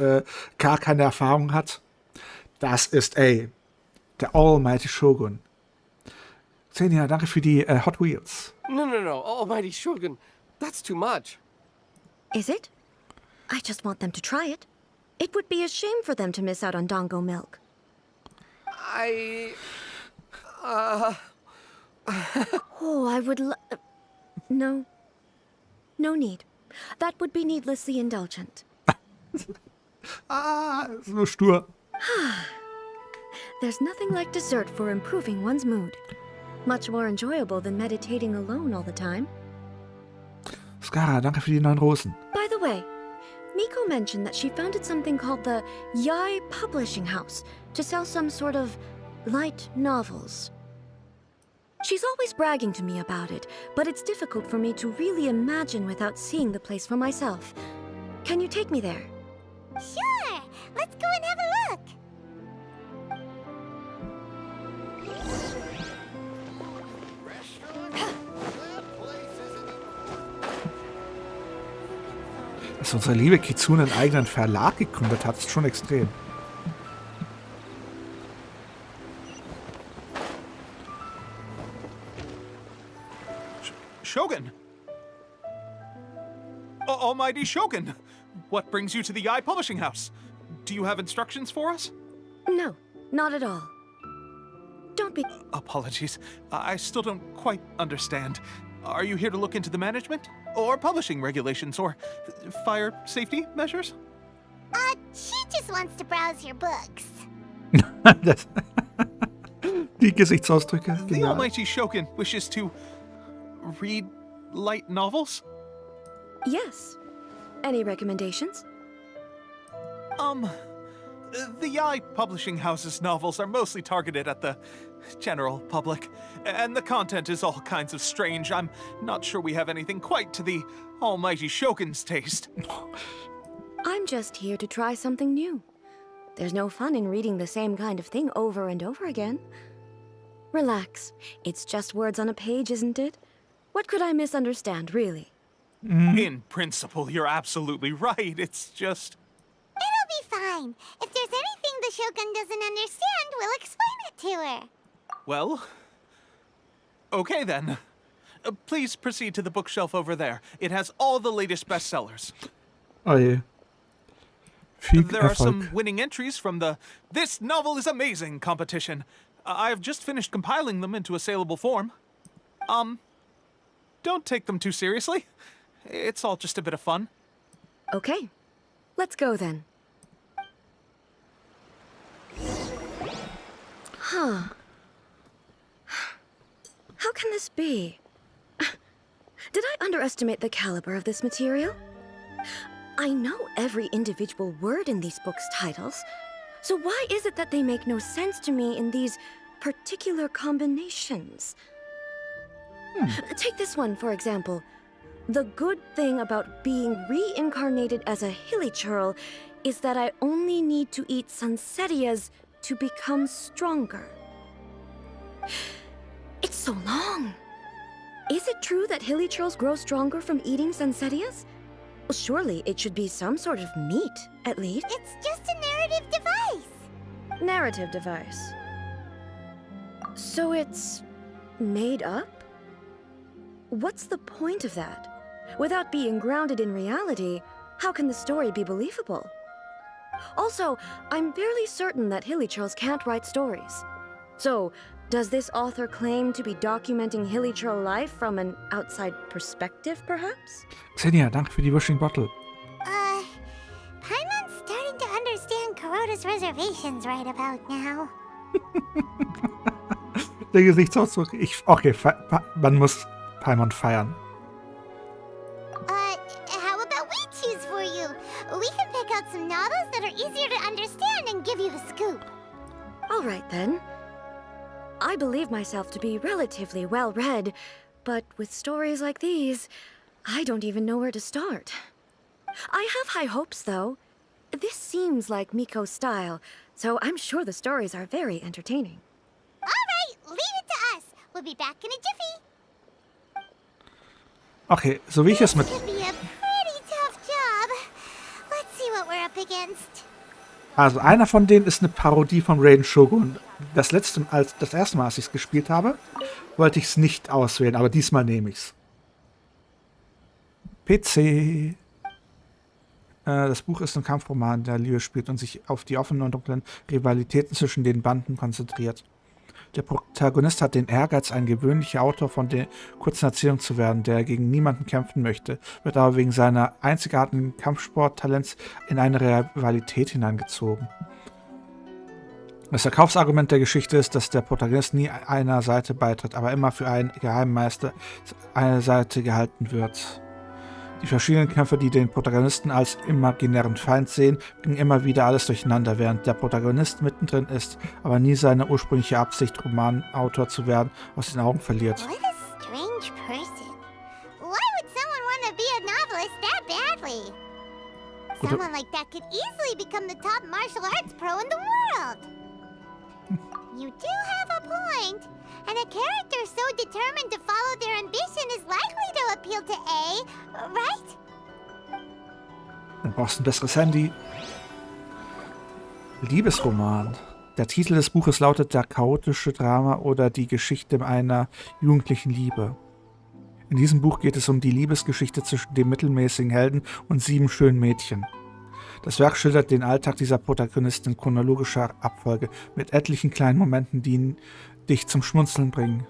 gar keine Erfahrung hat? Das ist, der Almighty Shogun. Xenia, danke für die Hot Wheels. No. Almighty Shogun. That's too much. Is it? I just want them to try it. It would be a shame for them to miss out on Dango milk. Oh, I would No. No need. That would be needlessly indulgent. So stur. There's nothing like dessert for improving one's mood. Much more enjoyable than meditating alone all the time. Skara, danke für die 9 Rosen. By the way, Miko mentioned that she founded something called the Yai Publishing House to sell some sort of light novels. She's always bragging to me about it, but it's difficult for me to really imagine without seeing the place for myself. Can you take me there? Sure! Let's go and have a look! Dass unsere liebe Kitsune einen eigenen Verlag gegründet hat, ist schon extrem. Shogun! Almighty Shogun! What brings you to the Ei Publishing House? Do you have instructions for us? No, not at all. Don't be... Apologies. I still don't quite understand. Are you here to look into the management? Or publishing regulations? Or fire safety measures? She just wants to browse your books. Die Gesichtsausdrücke. The Genial. Almighty Shogun wishes to read light novels? Yes. Any recommendations? The Ei Publishing House's novels are mostly targeted at the general public, and the content is all kinds of strange. I'm not sure we have anything quite to the Almighty Shogun's taste. I'm just here to try something new. There's no fun in reading the same kind of thing over and over again. Relax. It's just words on a page, isn't it? What could I misunderstand, really? In principle, you're absolutely right. It's just... It'll be fine. If there's anything the Shogun doesn't understand, we'll explain it to her. Well... Okay, then. Please proceed to the bookshelf over there. It has all the latest bestsellers. Oh je. Viel There are Erfolg. some winning entries from the This Novel is Amazing competition. I've just finished compiling them into a saleable form. Don't take them too seriously. It's all just a bit of fun. Okay. Let's go then. Huh. How can this be? Did I underestimate the caliber of this material? I know every individual word in these books' titles, so why is it that they make no sense to me in these particular combinations? Take this one, for example. The good thing about being reincarnated as a hilly churl is that I only need to eat sunsetias to become stronger. It's so long. Is it true that hilly churls grow stronger from eating sunsetias? Well, surely it should be some sort of meat, at least. It's just a narrative device. Narrative device. So it's made up? What's the point of that? Without being grounded in reality, how can the story be believable? Also, I'm fairly certain that hilly churls can't write stories. So, does this author claim to be documenting hilly churl life from an outside perspective, perhaps? Xenia, danke für die Wishing Bottle. Paimon's starting to understand Kuroda's reservations right about now. Der Gesichtsausdruck. Okay, man muss Paimon feiern. How about we choose for you? We can pick out some novels that are easier to understand and give you the scoop. All right, then. I believe myself to be relatively well-read, but with stories like these, I don't even know where to start. I have high hopes, though. This seems like Miko's style, so I'm sure the stories are very entertaining. All right, leave it to us. We'll be back in a jiffy. Okay, so wie ich es mit... Could be a pretty tough job. Let's see what we're up against. Also einer von denen ist eine Parodie von Raiden Shogun. Das erste Mal, als ich es gespielt habe, wollte ich es nicht auswählen, aber diesmal nehme ich es. PC. Das Buch ist ein Kampfroman, der Liebe spielt und sich auf die offenen und dunklen Rivalitäten zwischen den Banden konzentriert. Der Protagonist hat den Ehrgeiz, ein gewöhnlicher Autor von der kurzen Erzählung zu werden, der gegen niemanden kämpfen möchte, wird aber wegen seiner einzigartigen Kampfsporttalents in eine Rivalität hineingezogen. Das Verkaufsargument der Geschichte ist, dass der Protagonist nie einer Seite beitritt, aber immer für einen Geheimmeister eine Seite gehalten wird. Die verschiedenen Kämpfer, die den Protagonisten als imaginären Feind sehen, bringen immer wieder alles durcheinander, während der Protagonist mittendrin ist, aber nie seine ursprüngliche Absicht, Romanautor zu werden, aus den Augen verliert. What a strange person. Why would someone want to be a novelist that badly? Someone like that could easily become the top martial arts pro in the world. You do have a point. And a character so determined to follow their ambition is likely to appeal to A, right? Dann brauchst du ein besseres Handy. Liebesroman. Der Titel des Buches lautet Der chaotische Drama oder die Geschichte einer jugendlichen Liebe. In diesem Buch geht es um die Liebesgeschichte zwischen dem mittelmäßigen Helden und 7 schönen Mädchen. Das Werk schildert den Alltag dieser Protagonisten in chronologischer Abfolge mit etlichen kleinen Momenten, die dich zum Schmunzeln bringen.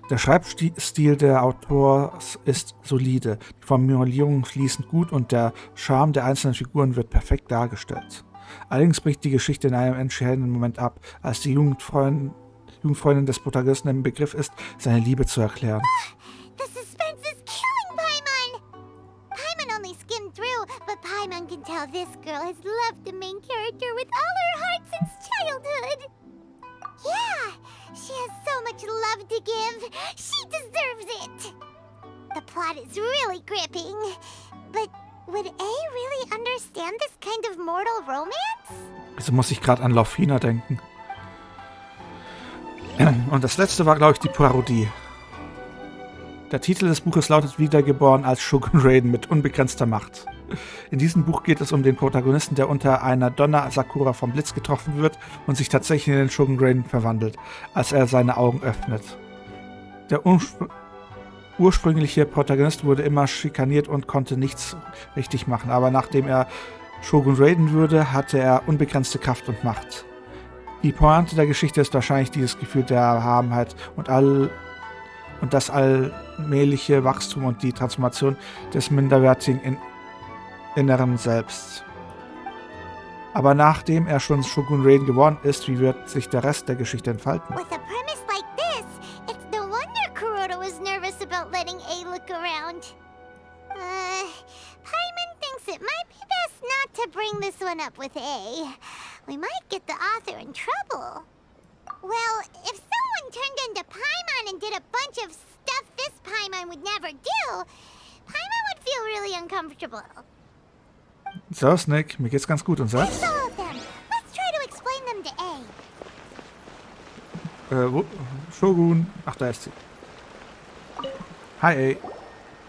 Der Schreibstil der Autors ist solide, die Formulierungen fließen gut und der Charme der einzelnen Figuren wird perfekt dargestellt. Allerdings bricht die Geschichte in einem entscheidenden Moment ab, als die Jugendfreundin des Protagonisten im Begriff ist, seine Liebe zu erklären. The suspense is killing Paimon! Paimon only skimmed through, but Paimon can tell this girl has loved the main character with all her heart since childhood. Yeah, she has so much love to give. She deserves it. The plot is really gripping. But would A really understand this kind of mortal romance? Also muss ich gerade an Laufina denken. Und das letzte war, glaube ich, die Parodie. Der Titel des Buches lautet Wiedergeboren als Shogun Raiden mit unbegrenzter Macht. In diesem Buch geht es um den Protagonisten, der unter einer Donner-Sakura vom Blitz getroffen wird und sich tatsächlich in den Shogun Raiden verwandelt, als er seine Augen öffnet. Der ursprüngliche Protagonist wurde immer schikaniert und konnte nichts richtig machen, aber nachdem er Shogun Raiden wurde, hatte er unbegrenzte Kraft und Macht. Die Pointe der Geschichte ist wahrscheinlich dieses Gefühl der Erhabenheit und das allmähliche Wachstum und die Transformation des minderwertigen inneren Selbst. Aber nachdem er schon Shogun Raiden geworden ist, wie wird sich der Rest der Geschichte entfalten? With a premise like this, it's no wonder Kuroda was nervous about letting A look around. Paimon thinks it might be best not to bring this one up with A. We might get the author in trouble. Well, if someone turned into Paimon and did a bunch of stuff this Paimon would never do, Paimon would feel really uncomfortable. So, Snake, mir geht's ganz gut und selbst? All of them. Let's try to explain them to A. Shogun. Ach, da ist sie. Hi, A.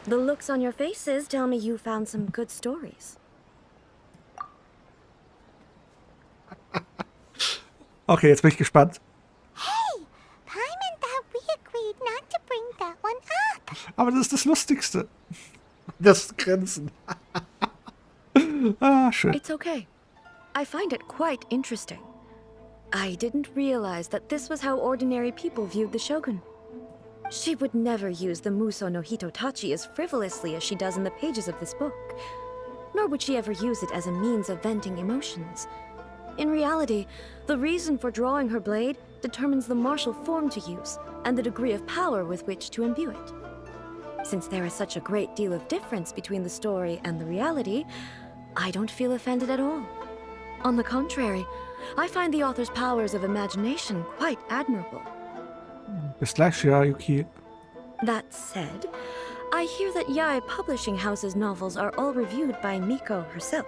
The looks on your faces tell me you found some good stories. Okay, jetzt bin ich gespannt. Hey, Paimon thought we agreed not to bring that one up. Aber das ist das Lustigste. Das Grenzen. Ah, schön. It's okay. I find it quite interesting. I didn't realize that this was how ordinary people viewed the Shogun. She would never use the Muso no Hitotachi as frivolously as she does in the pages of this book. Nor would she ever use it as a means of venting emotions. In reality, the reason for drawing her blade determines the martial form to use and the degree of power with which to imbue it. Since there is such a great deal of difference between the story and the reality, I don't feel offended at all. On the contrary, I find the author's powers of imagination quite admirable. Bis gleich, Shirayuki. That said, I hear that Yae Publishing House's novels are all reviewed by Miko herself.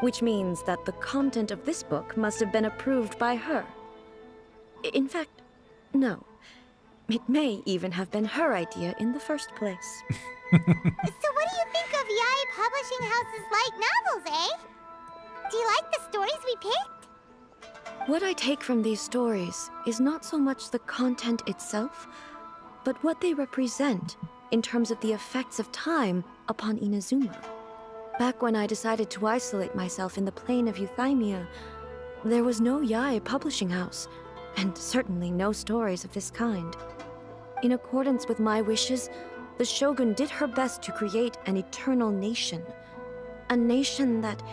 which means that the content of this book must have been approved by her. In fact, no. It may even have been her idea in the first place. So what do you think of Yae Publishing House's light novels, eh? Do you like the stories we picked? What I take from these stories is not so much the content itself, but what they represent in terms of the effects of time upon Inazuma. Back when I decided to isolate myself in the plane of Euthymia, there was no Yae Publishing House, and certainly no stories of this kind. In accordance with my wishes, the Shogun did her best to create an eternal nation. A nation that,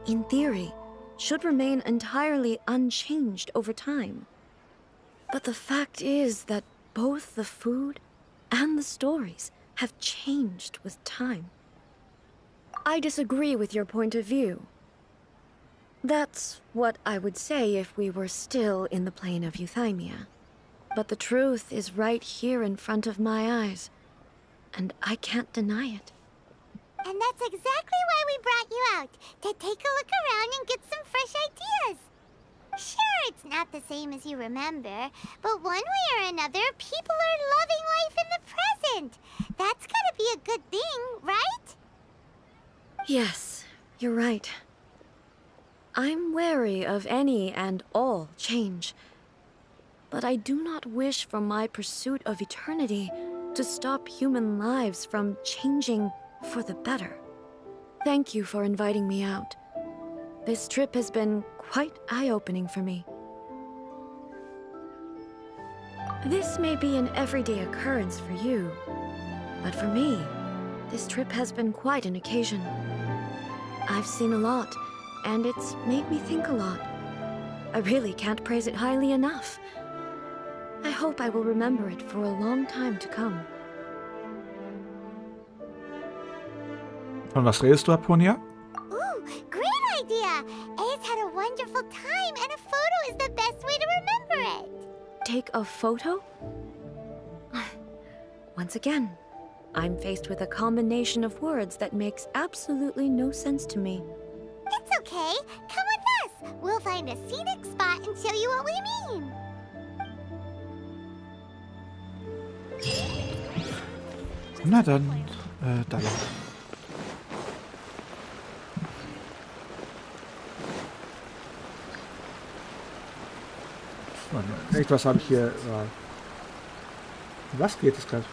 in theory, should remain entirely unchanged over time. But the fact is that both the food and the stories have changed with time. I disagree with your point of view. That's what I would say if we were still in the plane of Euthymia. But the truth is right here in front of my eyes, and I can't deny it. And that's exactly why we brought you out, to take a look around and get some fresh ideas. Sure, it's not the same as you remember, but one way or another, people are loving life in the present. That's gotta be a good thing, right? Yes, you're right. I'm wary of any and all change, but I do not wish for my pursuit of eternity to stop human lives from changing for the better. Thank you for inviting me out. This trip has been quite eye-opening for me. This may be an everyday occurrence for you, but for me, this trip has been quite an occasion. I've seen a lot, and it's made me think a lot. I really can't praise it highly enough. I hope I will remember it for a long time to come. Von was redest du, Aponia? Ooh, great idea! Ace had a wonderful time, and a photo is the best way to remember it. Take a photo? Once again, I'm faced with a combination of words that makes absolutely no sense to me. It's okay. Come with us. We'll find a scenic spot and show you what we mean. Na dann, da lang. Irgendwas habe ich hier. Was geht es gerade?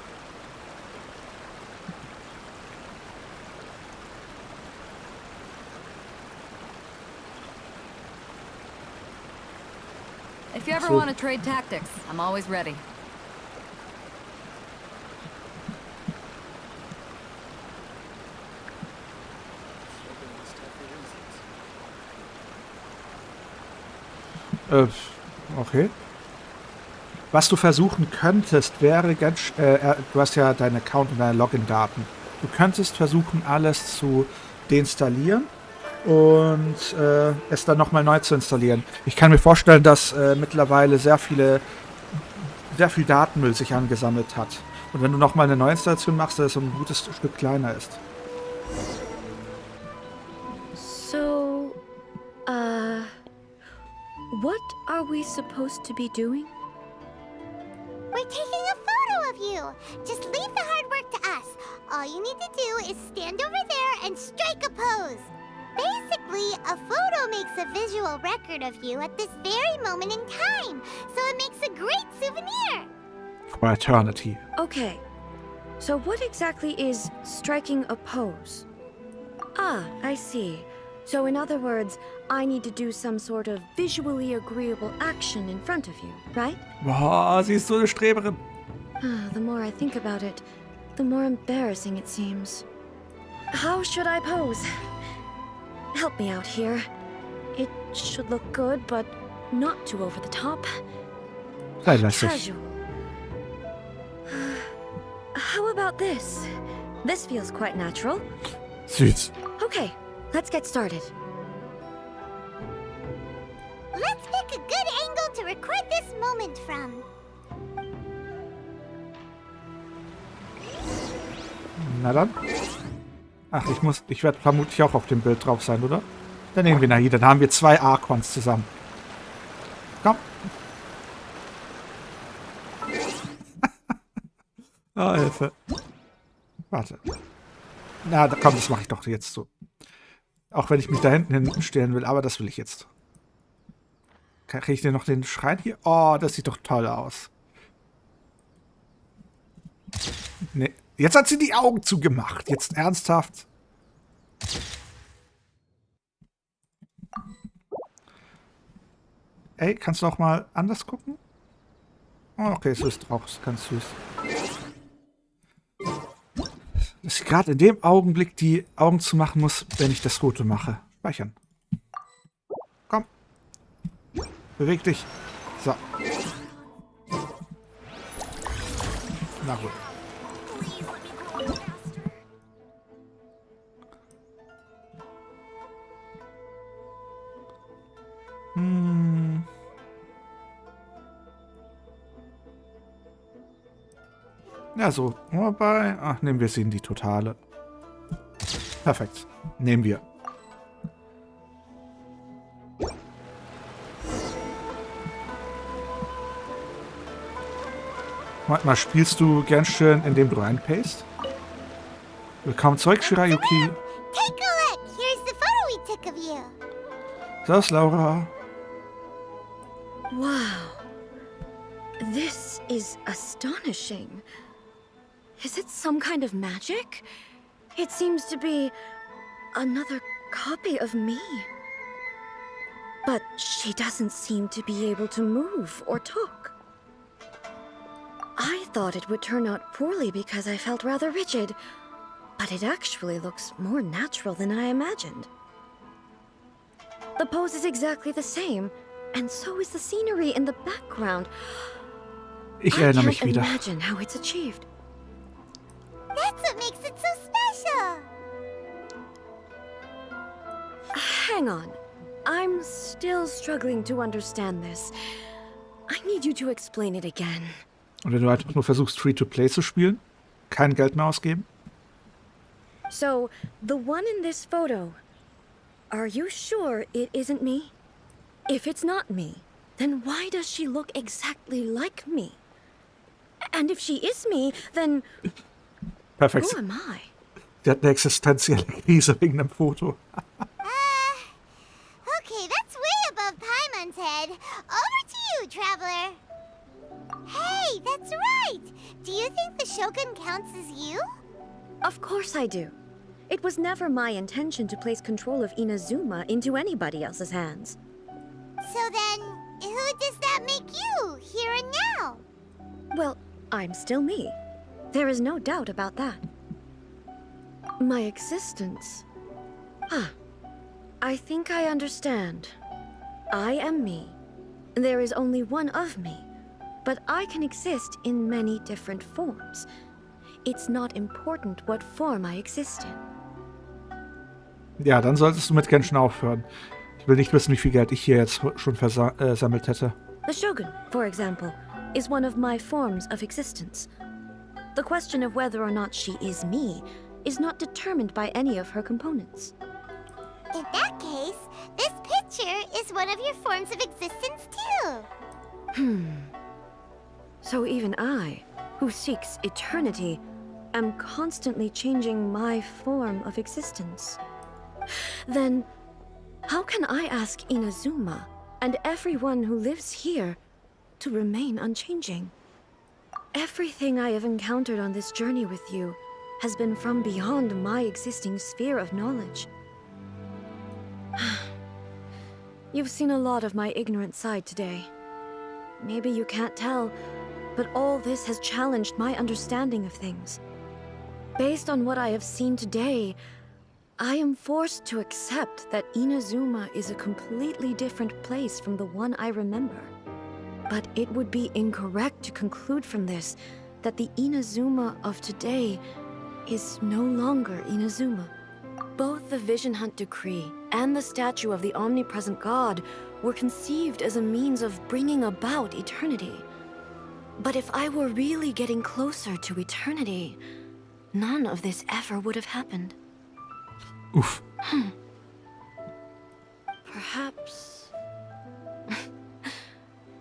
If you ever want to trade tactics, I'm always ready. Okay. Was du versuchen könntest, wäre ganz... du hast ja deinen Account und deine Login-Daten. Du könntest versuchen, alles zu deinstallieren und es dann nochmal neu zu installieren. Ich kann mir vorstellen, dass mittlerweile sehr viel Datenmüll sich angesammelt hat. Und wenn du nochmal eine Neuinstallation machst, dass es so ein gutes Stück kleiner ist. So, what are we supposed to be doing? We're taking a photo of you. Just leave the hard work to us. All you need to do is stand over there and strike a pose. Basically, a photo makes a visual record of you at this very moment in time, so it makes a great souvenir. For eternity. Okay, so what exactly is striking a pose? Ah, I see. So in other words, I need to do some sort of visually agreeable action in front of you, right? Boah, sie ist so eine Streberin. The more I think about it, the more embarrassing it seems. How should I pose? Help me out here. It should look good, but not too over the top. Sei lässig. Casual. How about this? This feels quite natural. Süß. Okay, let's get started. Let's pick a good angle to record this moment from. Na dann. Ach, ich werde vermutlich auch auf dem Bild drauf sein, oder? Dann nehmen wir Nahida. Dann haben wir 2 Archons zusammen. Komm. Oh, Hilfe. Warte. Na, komm, das mache ich doch jetzt so. Auch wenn ich mich da hinten stellen will, aber das will ich jetzt. Kriege ich denn noch den Schrein hier? Oh, das sieht doch toll aus. Nee. Jetzt hat sie die Augen zugemacht. Jetzt ernsthaft. Ey, kannst du auch mal anders gucken? Oh, okay, so ist drauf. Ist ganz süß. Dass ich gerade in dem Augenblick die Augen zumachen muss, wenn ich das Rote mache. Speichern. Komm. Beweg dich. So. Na gut. Ja, so. Wobei. Ach, nehmen wir sie in die Totale. Perfekt. Nehmen wir. Warte mal, spielst du Genshin, indem du reinpayst? Willkommen zurück, Shirayuki. Take a look! Here's the photo we took of you. So ist Laura. Wow. This is astonishing. Is it some kind of magic? It seems to be another copy of me. But she doesn't seem to be able to move or talk. I thought it would turn out poorly because I felt rather rigid, but it actually looks more natural than I imagined. The pose is exactly the same, and so is the scenery in the background. Ich erinnere mich I can't wieder. imagine how it's achieved. That's what makes it so special. Hang on. I'm still struggling to understand this. I need you to explain it again. Und wenn du einfach nur versuchst, Free-to-Play zu spielen, kein Geld mehr ausgeben. So, the one in this photo, are you sure it isn't me? If it's not me, then why does she look exactly like me? And if she is me, then Perfekt. who am I? Die hat eine existenzielle Krise wegen dem Foto. Okay, that's way above Paimon's head. Over to you, traveler. Hey, that's right! Do you think the Shogun counts as you? Of course I do. It was never my intention to place control of Inazuma into anybody else's hands. So then, who does that make you, here and now? Well, I'm still me. There is no doubt about that. My existence... I think I understand. I am me. There is only one of me. But I can exist in many different forms. It's not important what form I exist in. Ja, dann solltest du mit Genshin aufhören. Ich will nicht wissen, wie viel Geld ich hier jetzt schon versammelt hätte. The Shogun, for example, is one of my forms of existence. The question of whether or not she is me is not determined by any of her components. In that case, this picture is one of your forms of existence too. So even I, who seeks eternity, am constantly changing my form of existence. Then, how can I ask Inazuma and everyone who lives here to remain unchanging? Everything I have encountered on this journey with you has been from beyond my existing sphere of knowledge. You've seen a lot of my ignorant side today. Maybe you can't tell, but all this has challenged my understanding of things. Based on what I have seen today, I am forced to accept that Inazuma is a completely different place from the one I remember. But it would be incorrect to conclude from this that the Inazuma of today is no longer Inazuma. Both the Vision Hunt Decree and the statue of the omnipresent God were conceived as a means of bringing about eternity. But if I were really getting closer to eternity, none of this ever would have happened. Uff. Perhaps...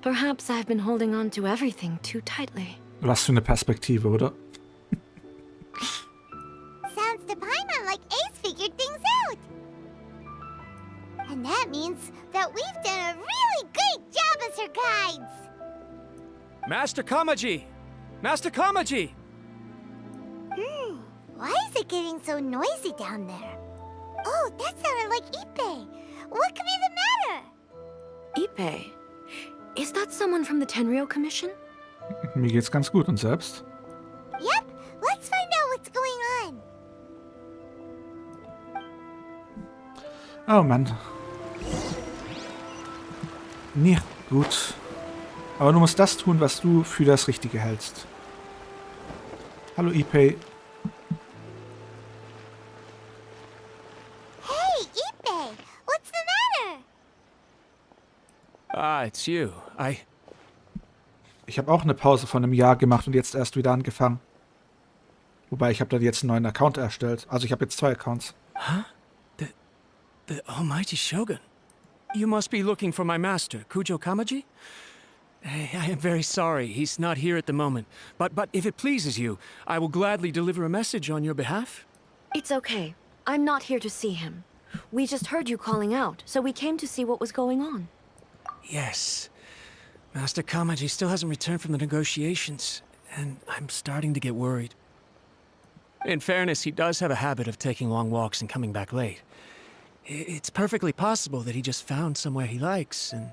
Perhaps I've been holding on to everything too tightly. Was für eine Perspektive, oder? Sounds to Paimon like Ace figured things out. And that means that we've done a really great job as her guides. Master Kamaji! Master Kamaji! Why is it getting so noisy down there? Oh, that sounded like Ippei. What could be the matter? Ippei? Is that someone from the Tenryou Commission? Mir geht's ganz gut. Und selbst? Yep, let's find out what's going on. Oh Mann. Nee, gut. Aber du musst das tun, was du für das Richtige hältst. Hallo Ippei. Hey, Ippei, what's the matter? Ah, it's you. Ich habe auch eine Pause von einem Jahr gemacht und jetzt erst wieder angefangen. Wobei, ich habe dann jetzt einen neuen Account erstellt. Also ich habe jetzt 2 Accounts. Huh? The almighty Shogun? You must be looking for my master, Kujo Kamaji? I am very sorry, he's not here at the moment. But if it pleases you, I will gladly deliver a message on your behalf. It's okay. I'm not here to see him. We just heard you calling out, so we came to see what was going on. Yes. Master Kamaji still hasn't returned from the negotiations, and I'm starting to get worried. In fairness, he does have a habit of taking long walks and coming back late. It's perfectly possible that he just found somewhere he likes and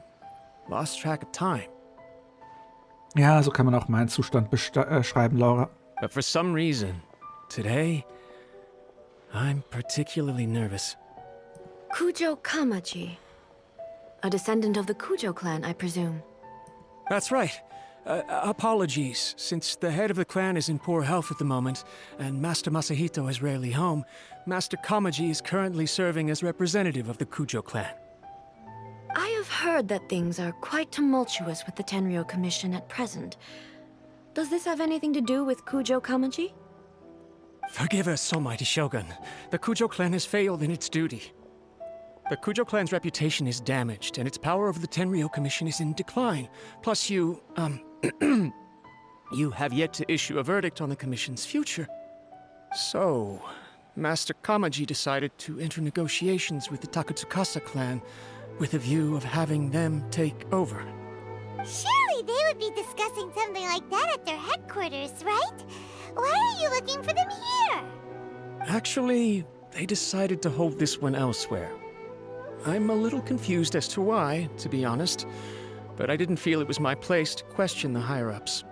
lost track of time. Ja, so kann man auch meinen Zustand beschreiben, Laura. But for some reason, today, I'm particularly nervous. Kujo Kamaji. A descendant of the Kujo clan, I presume. That's right. Apologies, since the head of the clan is in poor health at the moment, and Master Masahito is rarely home, Master Kamaji is currently serving as representative of the Kujo clan. I have heard that things are quite tumultuous with the Tenryou Commission at present. Does this have anything to do with Kujo Kamaji? Forgive us, almighty Shogun. The Kujo clan has failed in its duty. The Kujo clan's reputation is damaged, and its power over the Tenryou Commission is in decline. Plus you have yet to issue a verdict on the Commission's future. So, Master Kamaji decided to enter negotiations with the Takatsukasa clan with a view of having them take over. Surely they would be discussing something like that at their headquarters, right? Why are you looking for them here? Actually, they decided to hold this one elsewhere. I'm a little confused as to why, to be honest, but I didn't feel it was my place to question the higher-ups.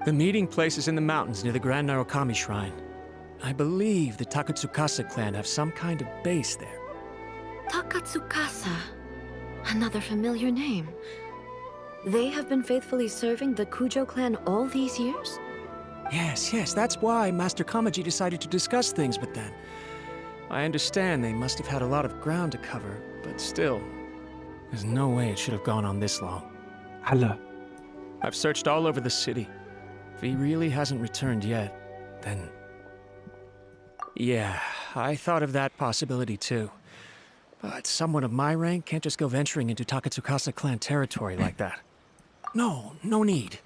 The meeting place is in the mountains near the Grand Narukami Shrine. I believe the Takatsukasa clan have some kind of base there. Takatsukasa. Another familiar name. They have been faithfully serving the Kujo clan all these years? Yes, that's why Master Kamaji decided to discuss things with them. I understand they must have had a lot of ground to cover, but still, there's no way it should have gone on this long. Alle. I've searched all over the city. If he really hasn't returned yet, then... Yeah, I thought of that possibility too. But someone of my rank can't just go venturing into Takatsukasa clan territory like that. No need.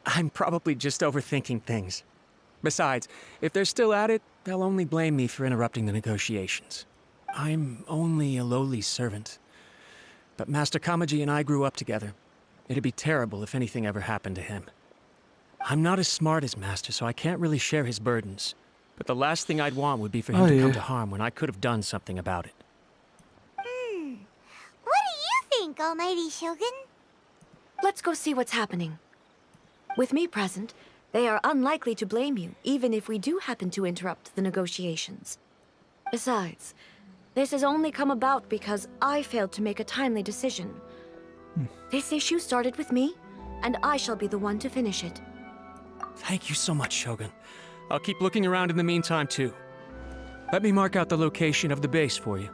I'm probably just overthinking things. Besides, if they're still at it, they'll only blame me for interrupting the negotiations. I'm only a lowly servant. But Master Kamaji and I grew up together. It'd be terrible if anything ever happened to him. I'm not as smart as Master, so I can't really share his burdens. But the last thing I'd want would be for him to come to harm when I could have done something about it. What do you think, almighty Shogun? Let's go see what's happening. With me present, they are unlikely to blame you, even if we do happen to interrupt the negotiations. Besides, this has only come about because I failed to make a timely decision. This issue started with me, and I shall be the one to finish it. Thank you so much, Shogun. I'll keep looking around in the meantime, too. Let me mark out the location of the base for you.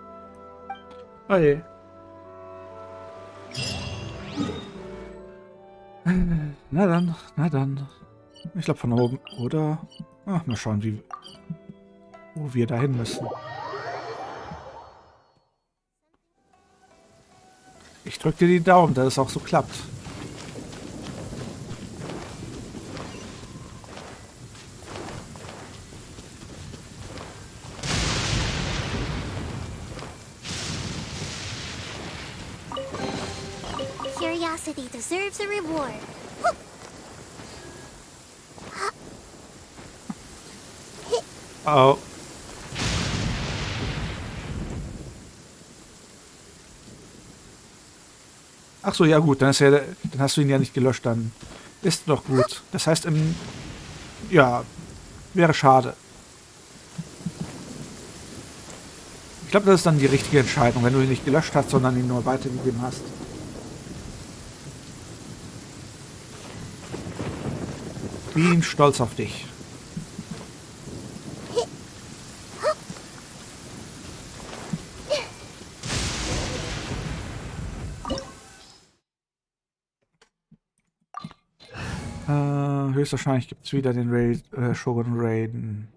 Oh je. Na dann. Ich glaube von oben, oder? Ach, mal schauen, wo wir dahin müssen. Ich drücke dir die Daumen, dass es auch so klappt. Curiosity deserves a reward. Oh. Ach so, ja gut, dann hast du ihn ja nicht gelöscht, dann ist doch gut. Das heißt, ja, wäre schade. Ich glaube, das ist dann die richtige Entscheidung, wenn du ihn nicht gelöscht hast, sondern ihn nur weitergegeben hast. Bin stolz auf dich. Höchstwahrscheinlich gibt es wieder den Shogun Raiden.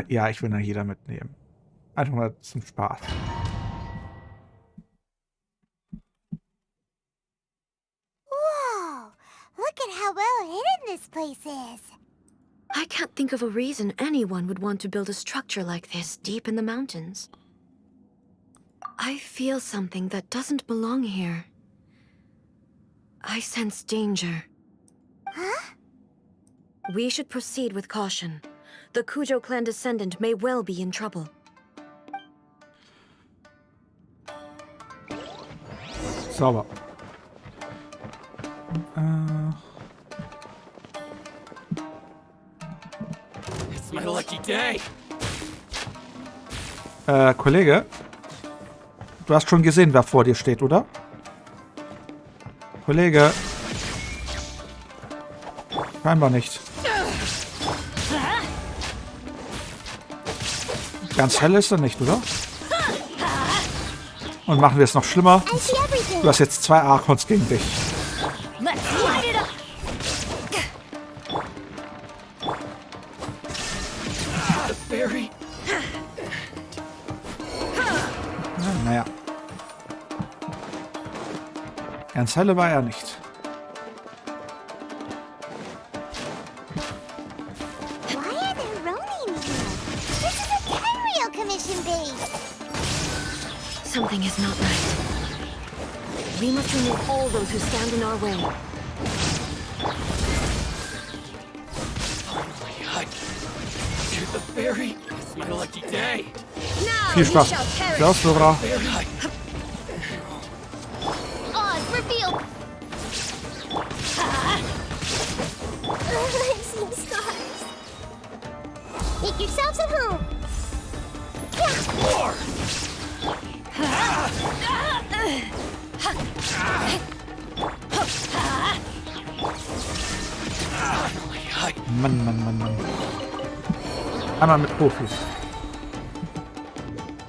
Ja, ich will nach jeder mitnehmen. Einfach mal zum Spaß. Whoa! Look at how well hidden this place is. I can't think of a reason anyone would want to build a structure like this deep in the mountains. I feel something that doesn't belong here. I sense danger. Huh? We should proceed with caution. The Kujo clan descendant may well be in trouble. Sauber. It's my lucky day. Kollege, du hast schon gesehen, wer vor dir steht, oder? Kollege. Scheinbar nicht. Ganz hell ist er nicht, oder? Und machen wir es noch schlimmer. Du hast jetzt 2 Archons gegen dich. Naja. Ganz helle war er nicht. Something is not right. We must remove all those who stand in our way. Finally, I hear the fairy. It's my lucky day. Viel Spaß. Servus, Dora. Oz, reveal! I've seen scars. Make yourselves at home. More. Mann. Einmal mit Profis.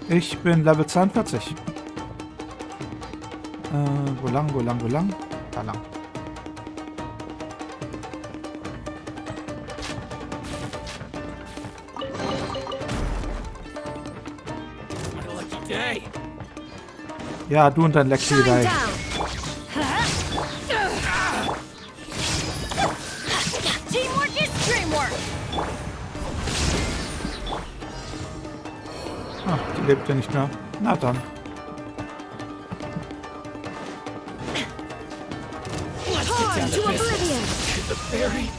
Ich bin Level 42. Wo lang? Da lang. Ja, du und dein Lexi Day. Teamwork is dreamwork. Ach, die lebt ja nicht mehr. Na dann. Torn to oblivion! The fairy.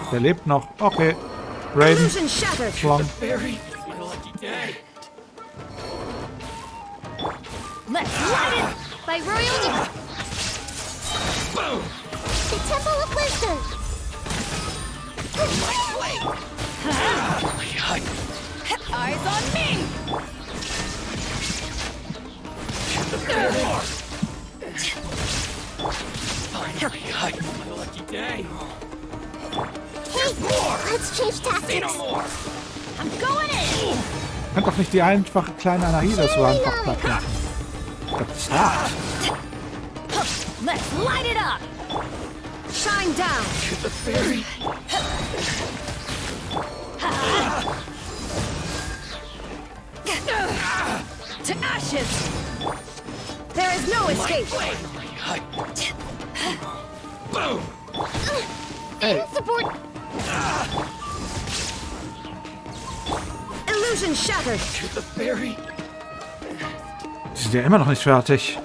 Der lebt noch. Okay. Raiden. Illusion shattered! Schlong. Fairy. It's my lucky day. Let's light it by royal. Boom. The Temple of Wisdom. Eyes on me. The fairy. Finally, it's my lucky day. Hey, let's change Say no tactics. more. I'm going in. Kann doch nicht die einfache kleine Anahida so einfach platt machen. Das ist hart. Let's light it up. Shine down! The fairy. escape! Ey, Support. Illusion shattered! die sind ja immer noch nicht fertig.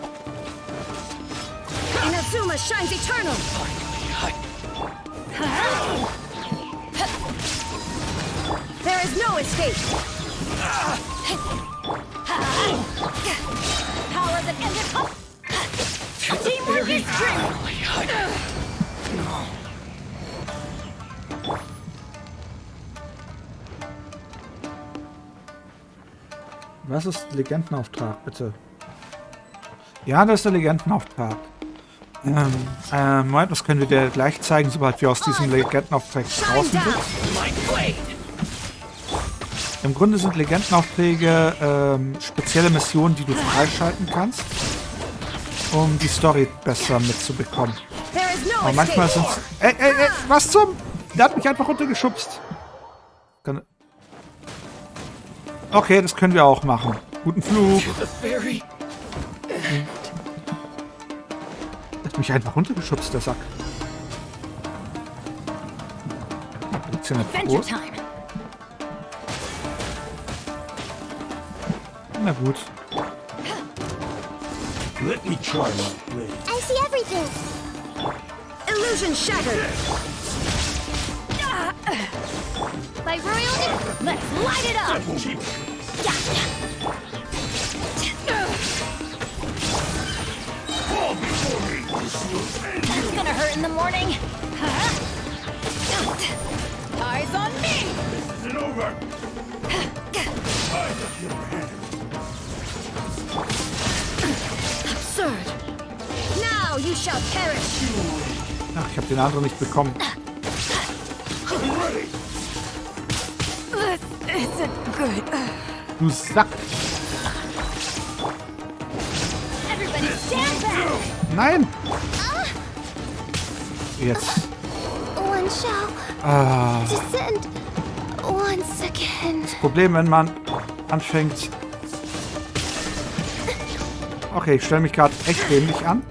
Inazuma shines eternal! There is no escape! Power that ended up. Teamwork is strength. Was ist Legendenauftrag, bitte? Ja, das ist der Legendenauftrag. Moment, das können wir dir gleich zeigen, sobald wir aus diesem Legendenauftrag draußen sind. Im Grunde sind Legendenaufträge spezielle Missionen, die du freischalten kannst, um die Story besser mitzubekommen. Aber manchmal sind es... Ey, was zum... Der hat mich einfach runtergeschubst. Okay, das können wir auch machen. Guten Flug. Hat mich einfach runtergeschubst, der Sack. Liegt's hier nicht Adventure tot? time. Na gut. Let me try my blade. I see everything. Illusion shattered! By royal, let's light it up. That's gonna hurt in the morning. Eyes on me. Isn't over. Absurd! Now you shall perish! Ach, ich habe den anderen nicht bekommen. This isn't good. Du Sack. Everybody stand back. Nein! Jetzt. One shall Ah. descend once again. Problem, wenn man anfängt... Okay, ich stelle mich gerade echt dämlich an.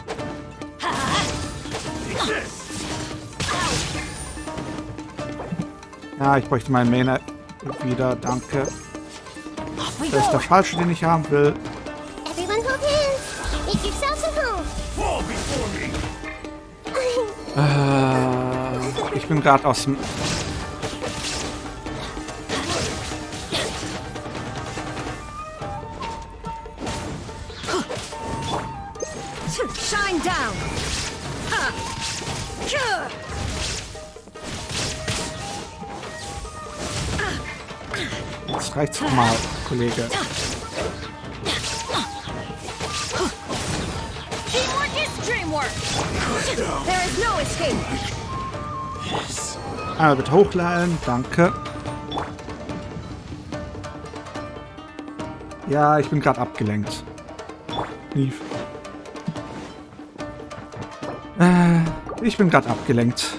Ja, ich bräuchte meinen Main wieder, danke. Das ist der falsche, den ich haben will. Everyone hold hands. Make yourselves at home. Ich bin gerade aus dem... Shine down! Ha! Jetzt reicht's doch mal, Kollege. Teamwork is dreamwork. There is no escape! Einmal bitte hochladen, danke. Ja, ich bin gerade abgelenkt. Lief. Ich bin gerade abgelenkt.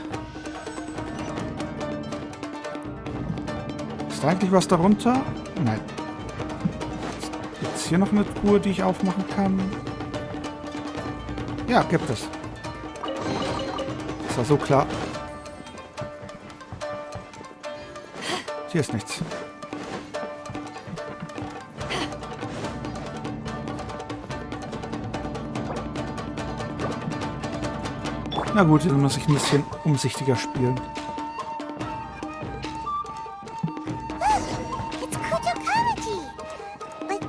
Ist da eigentlich was darunter? Nein. Gibt es hier noch eine Truhe, die ich aufmachen kann? Ja, gibt es. Das war so klar. Hier ist nichts. Na gut, dann muss ich ein bisschen umsichtiger spielen. It's Kujokawaji. Like,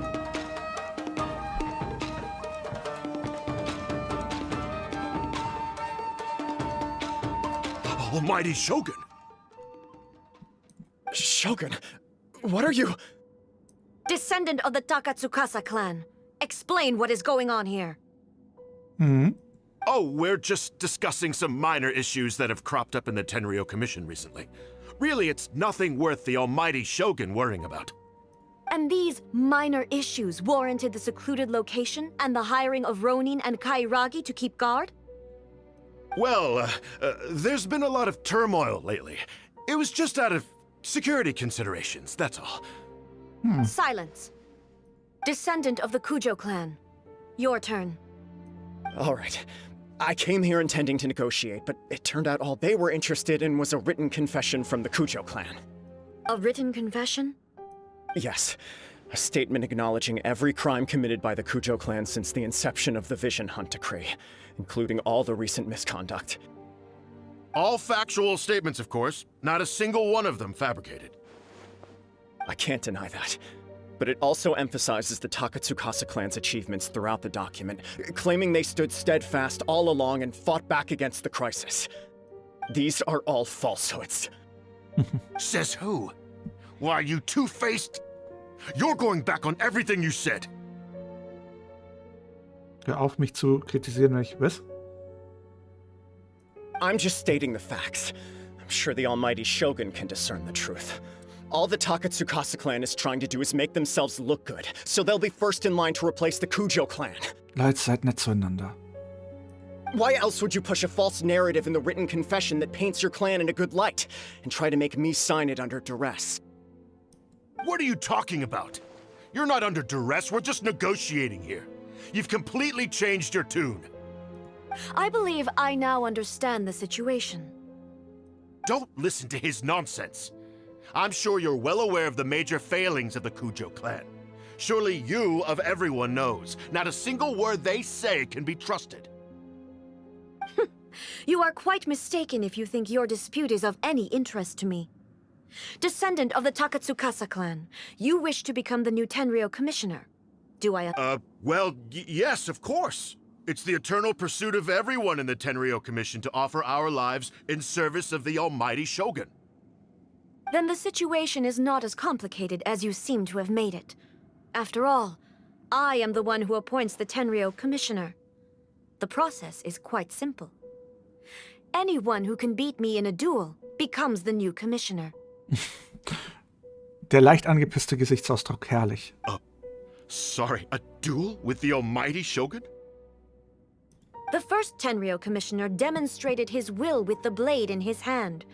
Almighty Shogun! Shogun, what are you... Descendant of the Takatsukasa clan, explain what is going on here. Oh, we're just discussing some minor issues that have cropped up in the Tenryou Commission recently. Really, it's nothing worth the almighty Shogun worrying about. And these minor issues warranted the secluded location and the hiring of Ronin and Kairagi to keep guard? Well, there's been a lot of turmoil lately. It was just out of security considerations, that's all. Silence. Descendant of the Kujo clan, your turn. All right. I came here intending to negotiate, but it turned out all they were interested in was a written confession from the Kujo clan. A written confession? Yes. A statement acknowledging every crime committed by the Kujo clan since the inception of the Vision Hunt Decree, including all the recent misconduct. All factual statements, of course. Not a single one of them fabricated. I can't deny that. But it also emphasizes the Takatsukasa clan's achievements throughout the document, claiming they stood steadfast all along and fought back against the crisis. These are all falsehoods. Says who? Why, you two-faced... You're going back on everything you said. Hör auf, mich zu kritisieren, wenn ich... Was? I'm just stating the facts. I'm sure the almighty Shogun can discern the truth. All the Takatsukasa clan is trying to do is make themselves look good, so they'll be first in line to replace the Kujo clan. Leute, seid nett zueinander. Why else would you push a false narrative in the written confession that paints your clan in a good light, and try to make me sign it under duress? What are you talking about? You're not under duress, we're just negotiating here. You've completely changed your tune. I believe I now understand the situation. Don't listen to his nonsense. I'm sure you're well aware of the major failings of the Kujo clan. Surely you, of everyone, knows. Not a single word they say can be trusted. You are quite mistaken if you think your dispute is of any interest to me. Descendant of the Takatsukasa clan, you wish to become the new Tenryou commissioner. Do I... Well, yes, of course. It's the eternal pursuit of everyone in the Tenryou Commission to offer our lives in service of the almighty Shogun. Then the situation is not as complicated as you seem to have made it. After all, I am the one who appoints the Tenryou commissioner. The process is quite simple. Anyone who can beat me in a duel becomes the new commissioner. Der leicht angepisste Gesichtsausdruck, herrlich. Sorry, a duel with the almighty Shogun? The first Tenryou commissioner demonstrated his will with the blade in his hand.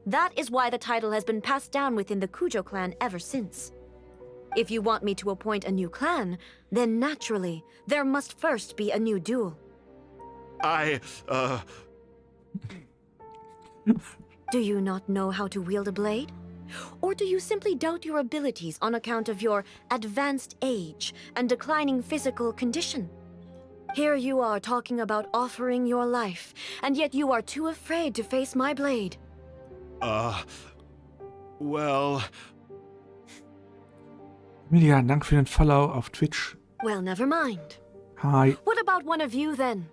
That is why the title has been passed down within the Kujo clan ever since. If you want me to appoint a new clan, then naturally, there must first be a new duel. Do you not know how to wield a blade? Or do you simply doubt your abilities on account of your advanced age and declining physical condition? Here you are talking about offering your life, and yet you are too afraid to face my blade. Well... Emilia, Dank für den Follow auf Twitch. Well, never mind. Hi. What about one of you, then?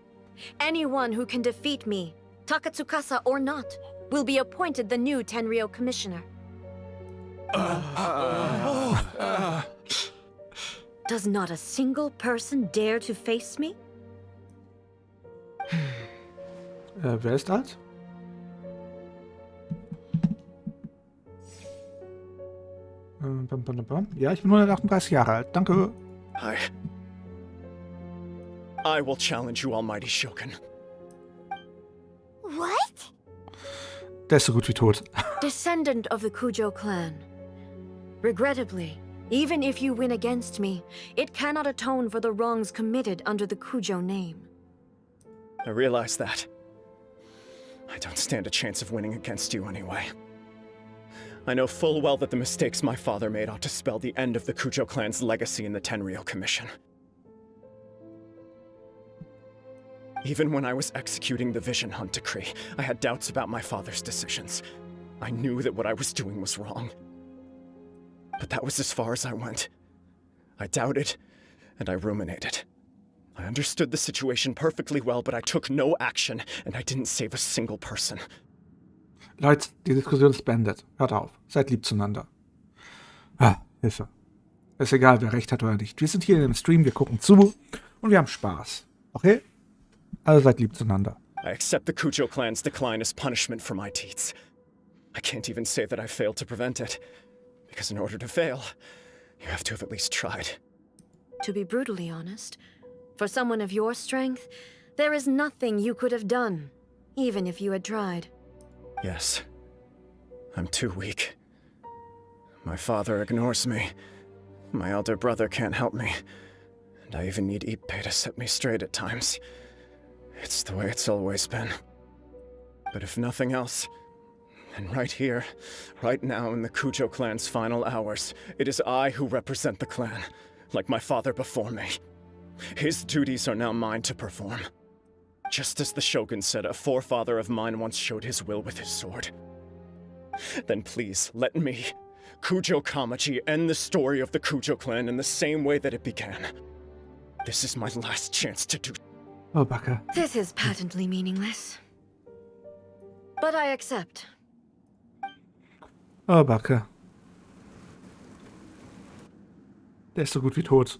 Anyone who can defeat me, Takatsukasa or not, will be appointed the new Tenryou commissioner. Does not a single person dare to face me? Wer ist alt? Ja, ich bin 138 Jahre alt. Danke. I will challenge you, almighty Shogun. What? Der ist so gut wie tot. Descendant of the Kujo clan. Regrettably, even if you win against me, it cannot atone for the wrongs committed under the Kujo name. I realize that. I don't stand a chance of winning against you anyway. I know full well that the mistakes my father made ought to spell the end of the Kujo clan's legacy in the Tenryou Commission. Even when I was executing the Vision Hunt Decree, I had doubts about my father's decisions. I knew that what I was doing was wrong. But that was as far as I went. I doubted, and I ruminated. I understood the situation perfectly well, but I took no action, and I didn't save a single person. Leute, die Diskussion ist beendet. Hört auf. Seid lieb zueinander. Hilfe. Ist egal, wer recht hat oder nicht. Wir sind hier im Stream, wir gucken zu und wir haben Spaß. Okay? Also seid lieb zueinander. I accept the Kujo clan's decline as punishment for my deeds. I can't even say that I failed to prevent it, because in order to fail, you have to have at least tried. To be brutally honest, for someone of your strength, there is nothing you could have done, even if you had tried. Yes. I'm too weak. My father ignores me. My elder brother can't help me. And I even need Ippei to set me straight at times. It's the way it's always been. But if nothing else, then right here, right now in the Kujo clan's final hours, it is I who represent the clan, like my father before me. His duties are now mine to perform. Just as the Shogun said a forefather of mine once showed his will with his sword. Then please, let me, Kujo Kamaji, end the story of the Kujo clan in the same way that it began. This is my last chance to do. Oh, Backe. This is patently meaningless. But I accept. Oh, Backe. Der ist so gut wie tot.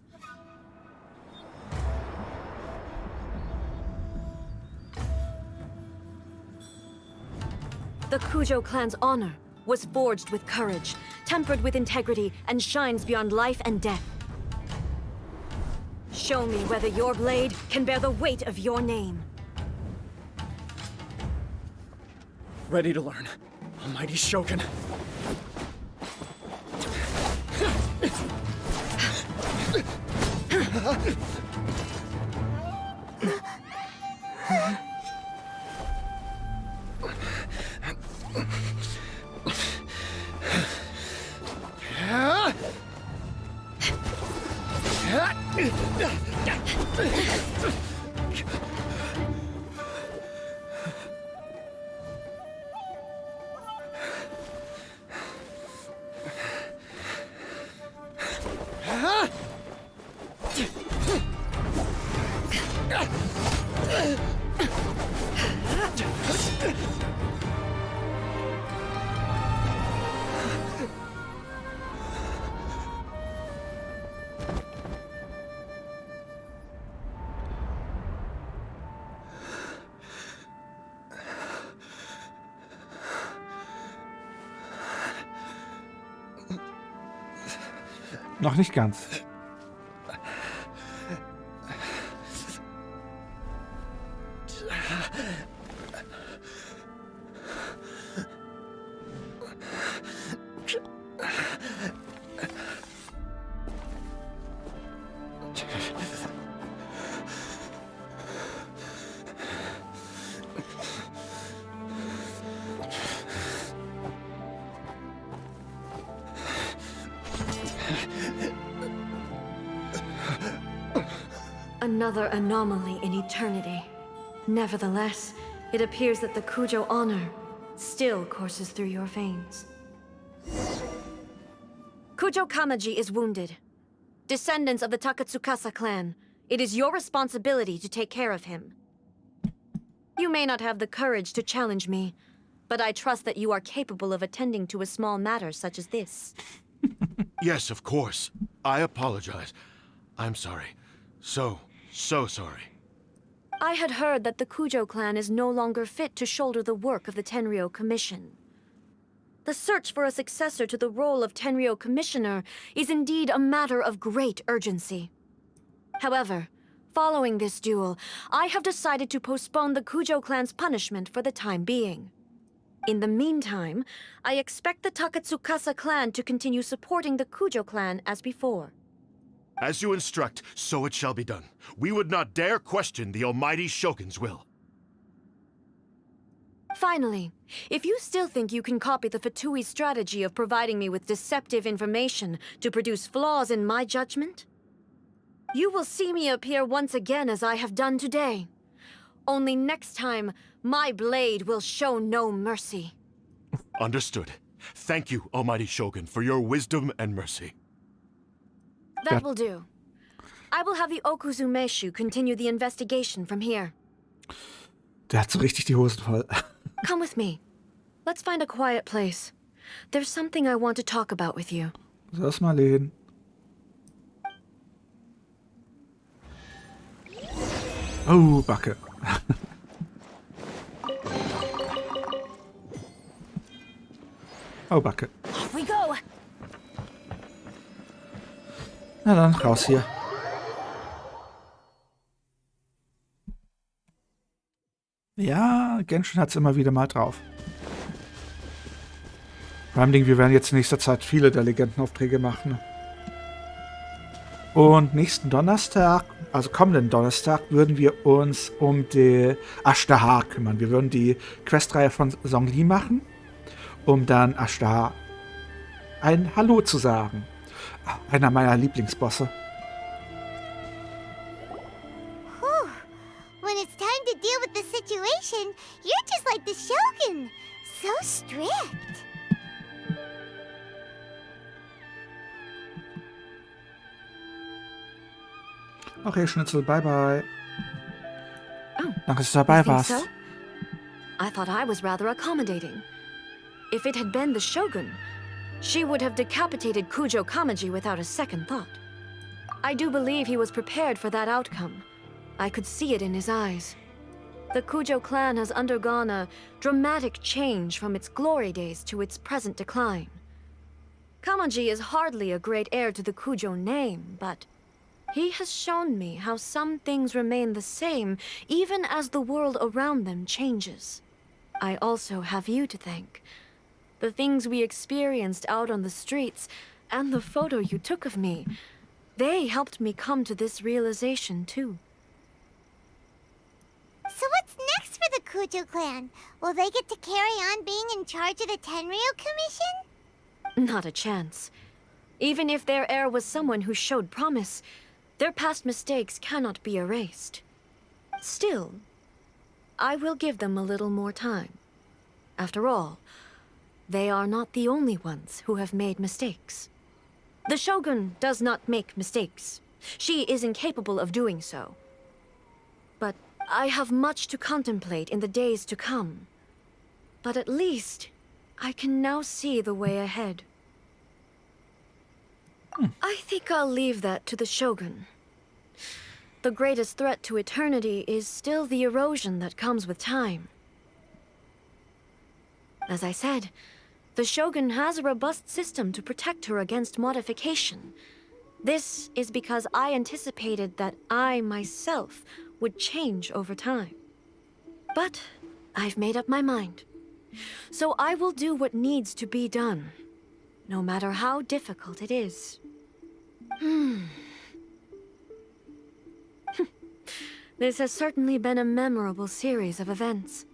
The Kujo clan's honor was forged with courage, tempered with integrity, and shines beyond life and death. Show me whether your blade can bear the weight of your name. Ready to learn, Almighty Shogun. Noch nicht ganz. Another anomaly in eternity. Nevertheless, it appears that the Kujo honor still courses through your veins. Kujo Kamaji is wounded. Descendants of the Takatsukasa clan, it is your responsibility to take care of him. You may not have the courage to challenge me, but I trust that you are capable of attending to a small matter such as this. Yes, of course. I apologize. I'm sorry. So sorry. I had heard that the Kujo clan is no longer fit to shoulder the work of the Tenryou Commission. The search for a successor to the role of Tenryou Commissioner is indeed a matter of great urgency. However, following this duel, I have decided to postpone the Kujo clan's punishment for the time being. In the meantime, I expect the Takatsukasa clan to continue supporting the Kujo clan as before. As you instruct, so it shall be done. We would not dare question the Almighty Shogun's will. Finally, if you still think you can copy the Fatui strategy of providing me with deceptive information to produce flaws in my judgment, you will see me appear once again as I have done today. Only next time, my blade will show no mercy. Understood. Thank you, Almighty Shogun, for your wisdom and mercy. That will do. I will have the Okuzumeshu continue the investigation from here. Der hat so richtig die Hosen voll. Come with me. Let's find a quiet place. There's something I want to talk about with you. Lass mal hin. Oh, Backe. Oh, Backe. Off we go. Na dann, raus hier. Ja, Genshin hat's immer wieder mal drauf. Vor allem, wir werden jetzt in nächster Zeit viele der Legendenaufträge machen. Und nächsten Donnerstag also kommenden Donnerstag, würden wir uns um die Ashtahar kümmern. Wir würden die Questreihe von Zhongli machen, um dann Ashtahar ein Hallo zu sagen. Einer meiner Lieblingsbosse. Whew. When it's time to deal with the situation, you're just like the Shogun. So strict. Okay, Schnitzel, bye bye. Oh, Danke, dass du dabei you think warst. so? I thought I was rather accommodating. If it had been the Shogun, she would have decapitated Kujo Kamaji without a second thought. I do believe he was prepared for that outcome. I could see it in his eyes. The Kujo clan has undergone a dramatic change from its glory days to its present decline. Kamaji is hardly a great heir to the Kujo name, but he has shown me how some things remain the same even as the world around them changes. I also have you to thank. The things we experienced out on the streets, and the photo you took of me, they helped me come to this realization too. So what's next for the Kujo clan? Will they get to carry on being in charge of the Tenryu Commission? Not a chance. Even if their heir was someone who showed promise, their past mistakes cannot be erased. Still, I will give them a little more time. After all, they are not the only ones who have made mistakes. The Shogun does not make mistakes. She is incapable of doing so. But I have much to contemplate in the days to come. But at least, I can now see the way ahead. I think I'll leave that to the Shogun. The greatest threat to eternity is still the erosion that comes with time. As I said, the Shogun has a robust system to protect her against modification. This is because I anticipated that I myself would change over time. But I've made up my mind. So I will do what needs to be done, no matter how difficult it is. This has certainly been a memorable series of events.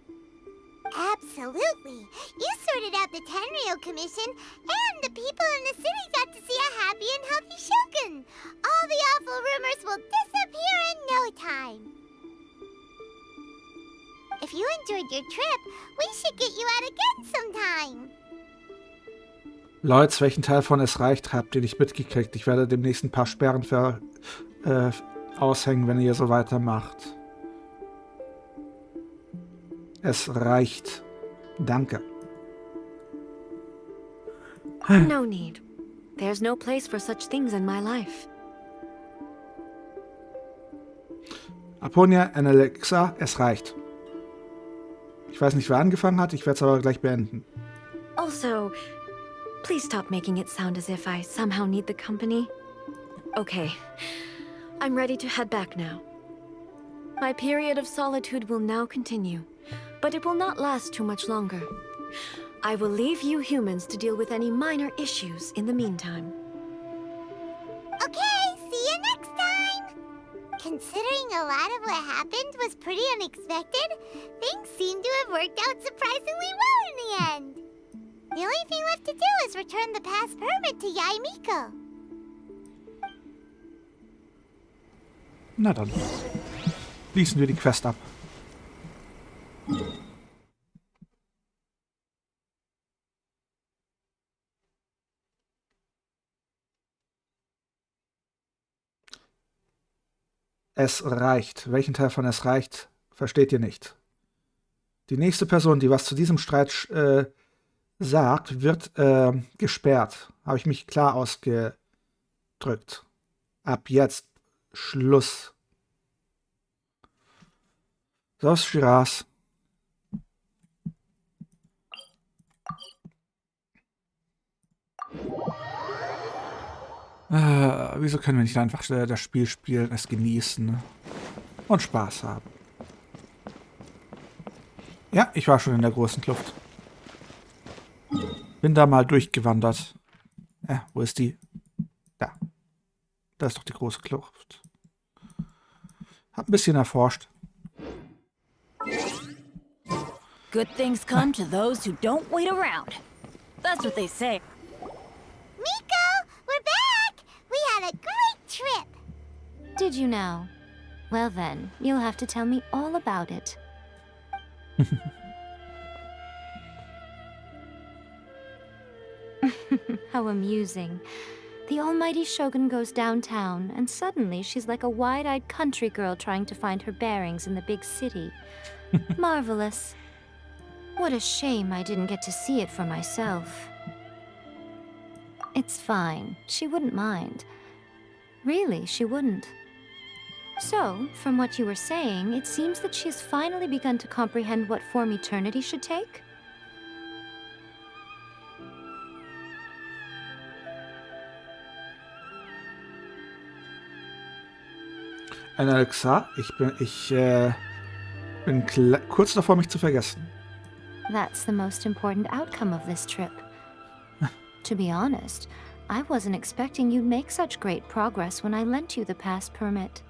Absolutely. You sorted out the Tenryu Commission, and the people in the city got to see a happy and healthy Shogun. All the awful rumors will disappear in no time. If you enjoyed your trip, we should get you out again sometime. Leute, welchen Teil von Es reicht habt ihr nicht mitgekriegt? Ich werde demnächst ein paar Sperren aushängen, wenn ihr so weitermacht. Es reicht. Danke. No need. There's no place for such things in my life. Aponia and Alexa, es reicht. Ich weiß nicht, wer angefangen hat, ich werde es aber gleich beenden. Also, please stop making it sound as if I somehow need the company. Okay, I'm ready to head back now. My period of solitude will now continue, but it will not last too much longer. I will leave you humans to deal with any minor issues in the meantime. Okay, see you next time! Considering a lot of what happened was pretty unexpected, things seem to have worked out surprisingly well in the end. The only thing left to do is return the pass permit to Yae Miko. Na dann. Schließen wir die Quest ab. Es reicht. Welchen Teil von Es reicht, versteht ihr nicht. Die nächste Person, die was zu diesem Streit sagt, wird gesperrt. Habe ich mich klar ausgedrückt. Ab jetzt Schluss. So, Shiraz. Wieso können wir nicht einfach das Spiel spielen, es genießen und Spaß haben? Ja, ich war schon in der großen Kluft. Bin da mal durchgewandert. Ja, wo ist die? Da. Da ist doch die große Kluft. Hab ein bisschen erforscht. Good things come to those who don't wait around. That's what they say. Miko, we're back! We had a great trip! Did you now? Well then, you'll have to tell me all about it. How amusing. The almighty Shogun goes downtown, and suddenly she's like a wide-eyed country girl trying to find her bearings in the big city. Marvelous. What a shame I didn't get to see it for myself. It's fine. She wouldn't mind. Really, she wouldn't. So, from what you were saying, it seems that she has finally begun to comprehend what form eternity should take? Alexa, ich bin kurz davor, mich zu vergessen. That's the most important outcome of this trip. To be honest, I wasn't expecting you'd make such great progress when I lent you the pass permit.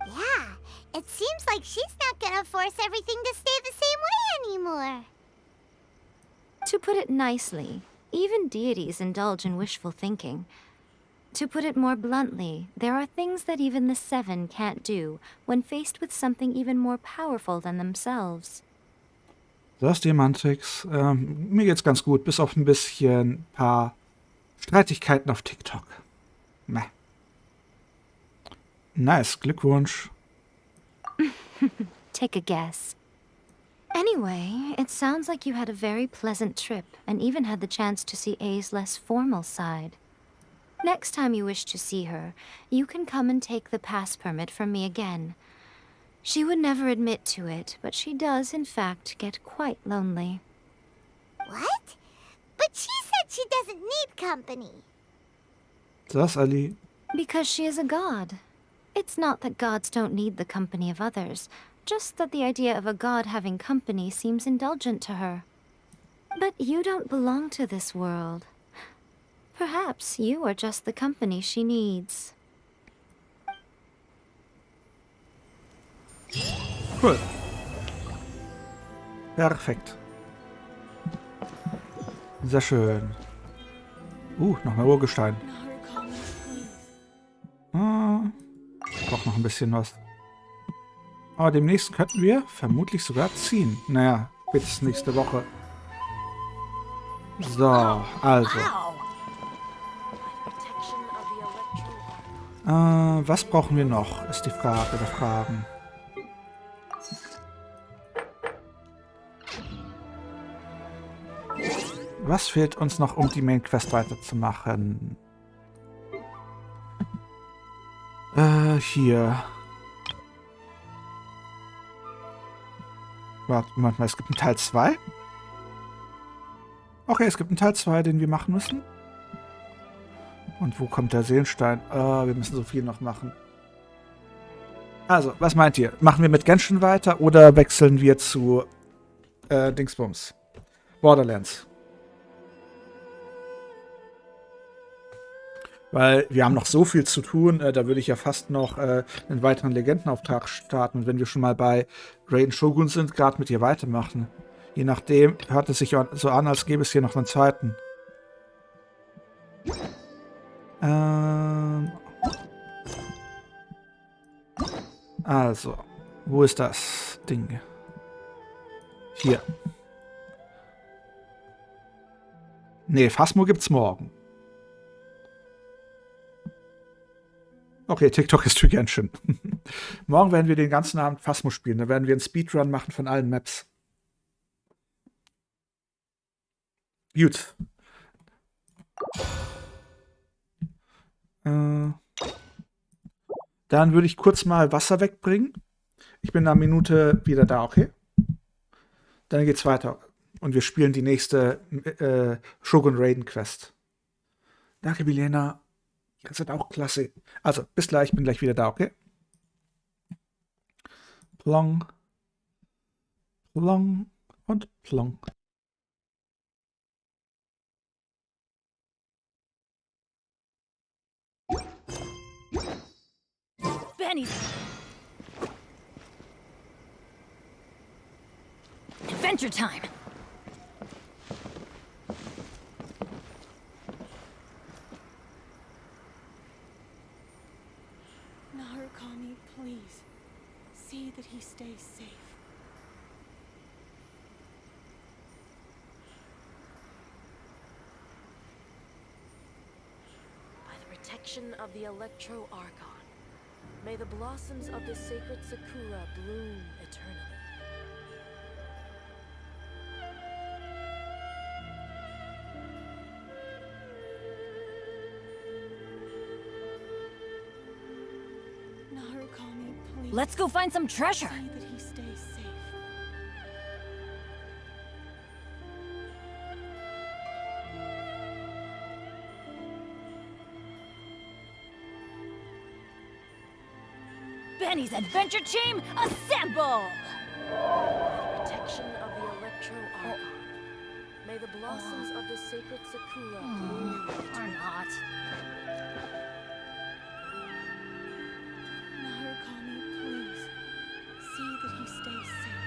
Yeah, it seems like she's not gonna force everything to stay the same way anymore. To put it nicely, even deities indulge in wishful thinking. To put it more bluntly, there are things that even the Seven can't do when faced with something even more powerful than themselves. Das ist die Mantrix. Mir geht's ganz gut, bis auf ein bisschen paar Streitigkeiten auf TikTok. Meh. Nice, Glückwunsch. Take a guess. Anyway, it sounds like you had a very pleasant trip and even had the chance to see A's less formal side. Next time you wish to see her, you can come and take the pass permit from me again. She would never admit to it, but she does, in fact, get quite lonely. What? But she said she doesn't need company. Das, Ali. Because she is a god. It's not that gods don't need the company of others, just that the idea of a god having company seems indulgent to her. But you don't belong to this world. Perhaps you are just the company she needs. Cool. Perfekt. Sehr schön. Noch mehr Urgestein. Doch noch ein bisschen was. Aber demnächst könnten wir vermutlich sogar ziehen. Naja, bis nächste Woche. So, also. Was brauchen wir noch, ist die Frage der Fragen. Was fehlt uns noch, um die Main Quest weiterzumachen? Hier. Warte mal, es gibt einen Teil 2? Okay, es gibt einen Teil 2, den wir machen müssen. Und wo kommt der Seelenstein? Wir müssen so viel noch machen. Also, was meint ihr? Machen wir mit Genshin weiter oder wechseln wir zu Dingsbums? Borderlands. Weil wir haben noch so viel zu tun, da würde ich ja fast noch einen weiteren Legendenauftrag starten. Und wenn wir schon mal bei Raiden Shogun sind, gerade mit ihr weitermachen. Je nachdem hört es sich so an, als gäbe es hier noch einen zweiten. Also, wo ist das Ding? Hier. Nee, Phasmo gibt's morgen. Okay, TikTok ist für Genshin. Morgen werden wir den ganzen Abend Phasmo spielen. Da werden wir einen Speedrun machen von allen Maps. Gut. Dann würde ich kurz mal Wasser wegbringen. Ich bin in einer Minute wieder da, okay? Dann geht's weiter. Und wir spielen die nächste Shogun Raiden Quest. Danke, Milena. Ihr seid auch klasse. Also, bis gleich. Ich bin gleich wieder da, okay? Plong. Plong und plong. Benny, adventure time! Narukami, please. See that he stays safe. By the protection of the Electro Archon, may the blossoms of the sacred Sakura bloom eternally. Narukami, please. Let's go find some treasure! See that he stays safe. Benny's adventure team, assemble! By the protection of the Electro Archon, may the blossoms of the sacred Sakura bloom Or eternally. not. Narukami, please. See that he stays safe.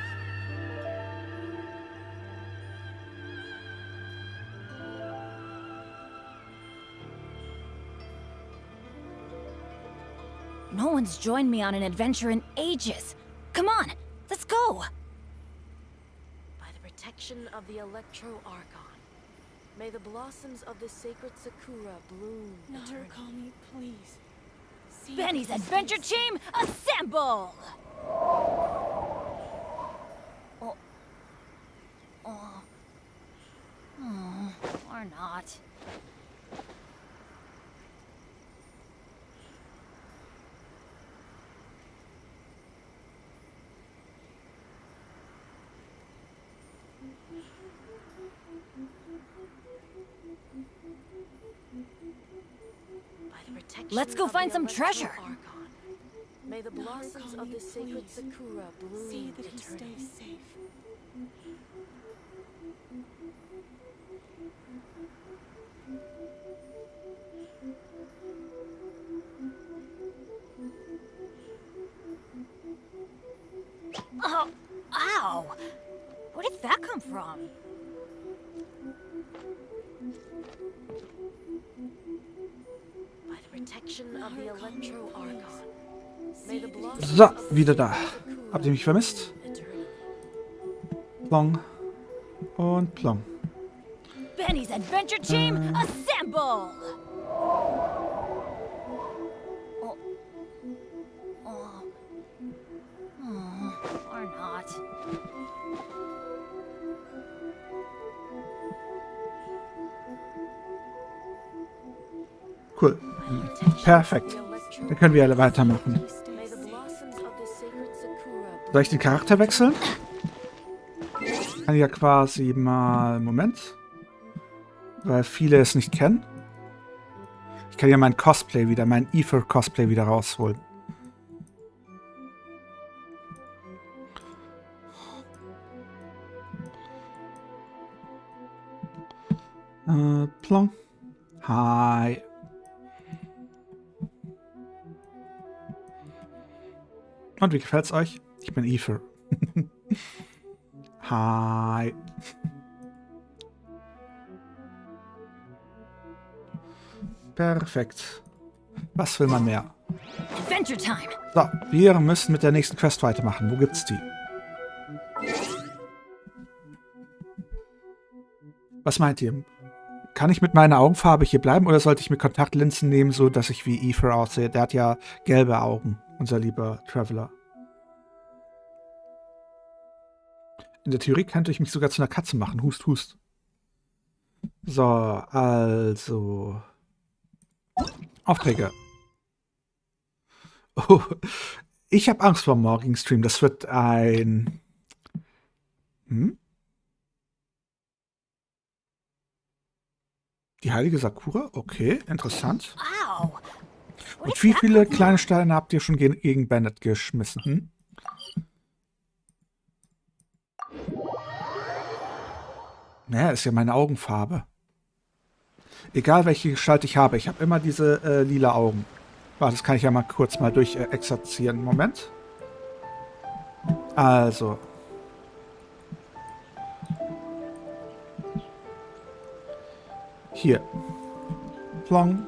No one's joined me on an adventure in ages. Come on, let's go! By the protection of the Electro Archon, may the blossoms of the sacred Sakura bloom eternally. Narukami, please. See Benny's that he adventure stays team, assemble! Or not. By the protection Let's go of find the some Electro treasure. Archon, may the blossoms of Narukami, the sacred please. Sakura bloom See that he eternally. stays safe. Oh, ow! Where did that come from? By the protection of the Electro Archon, may the blossoms So, of the wieder da. sacred Sakura Habt ihr mich vermisst? bloom eternally. Plong. Und plong. Benny's adventure team, assemble! Or not. Cool. Perfekt. Dann können wir alle weitermachen. May the blossoms of the sacred Sakura Soll ich den Charakter wechseln? Ich kann ja quasi mal... Moment. Weil viele es nicht kennen. Ich kann ja mein Cosplay wieder, mein Ether-Cosplay wieder rausholen. Plong. Hi. Und wie gefällt's euch? Ich bin Ether. Hi. Perfekt. Was will man mehr? Adventure time! So, wir müssen mit der nächsten Quest weitermachen. Wo gibt's die? Was meint ihr? Kann ich mit meiner Augenfarbe hier bleiben oder sollte ich mir Kontaktlinsen nehmen, so dass ich wie Ether aussehe? Der hat ja gelbe Augen, unser lieber Traveler. In der Theorie könnte ich mich sogar zu einer Katze machen. Hust, hust. So, also... Aufträge. Oh, ich habe Angst vor dem morgigen Stream. Das wird ein... Die heilige Sakura? Okay, interessant. Ow! Und wie viele kleine Steine habt ihr schon gegen Bennett geschmissen? Naja, ist ja meine Augenfarbe. Egal welche Gestalt ich habe, ich habe immer diese lila Augen. Warte, das kann ich ja mal kurz mal durch exerzieren. Moment. Also. Hier. Plong.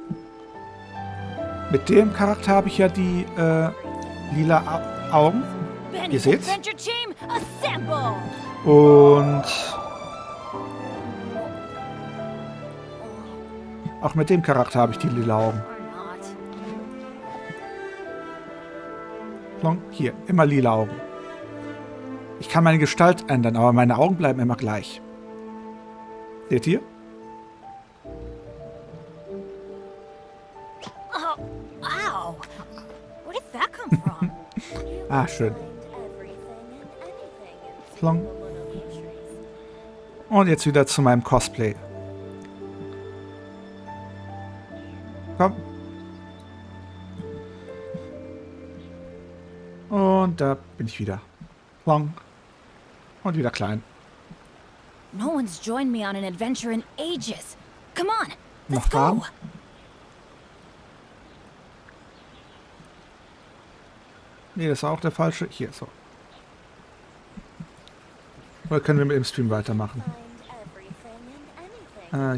Mit dem Charakter habe ich ja die lila Augen. Ihr seht's. Adventure Team, assemble! Und auch mit dem Charakter habe ich die lila Augen. Plong. Hier, immer lila Augen. Ich kann meine Gestalt ändern, aber meine Augen bleiben immer gleich. Seht ihr? Oh, ow! Where did that come from? Ah, schön. Plong. Und jetzt wieder zu meinem Cosplay. Komm. Und da bin ich wieder. Plong. Und wieder klein. No one's joined me on an adventure in ages. Come on, Noch let's warm? go. Nee, das war auch der falsche. Hier, so. Oder können wir mit dem Stream weitermachen?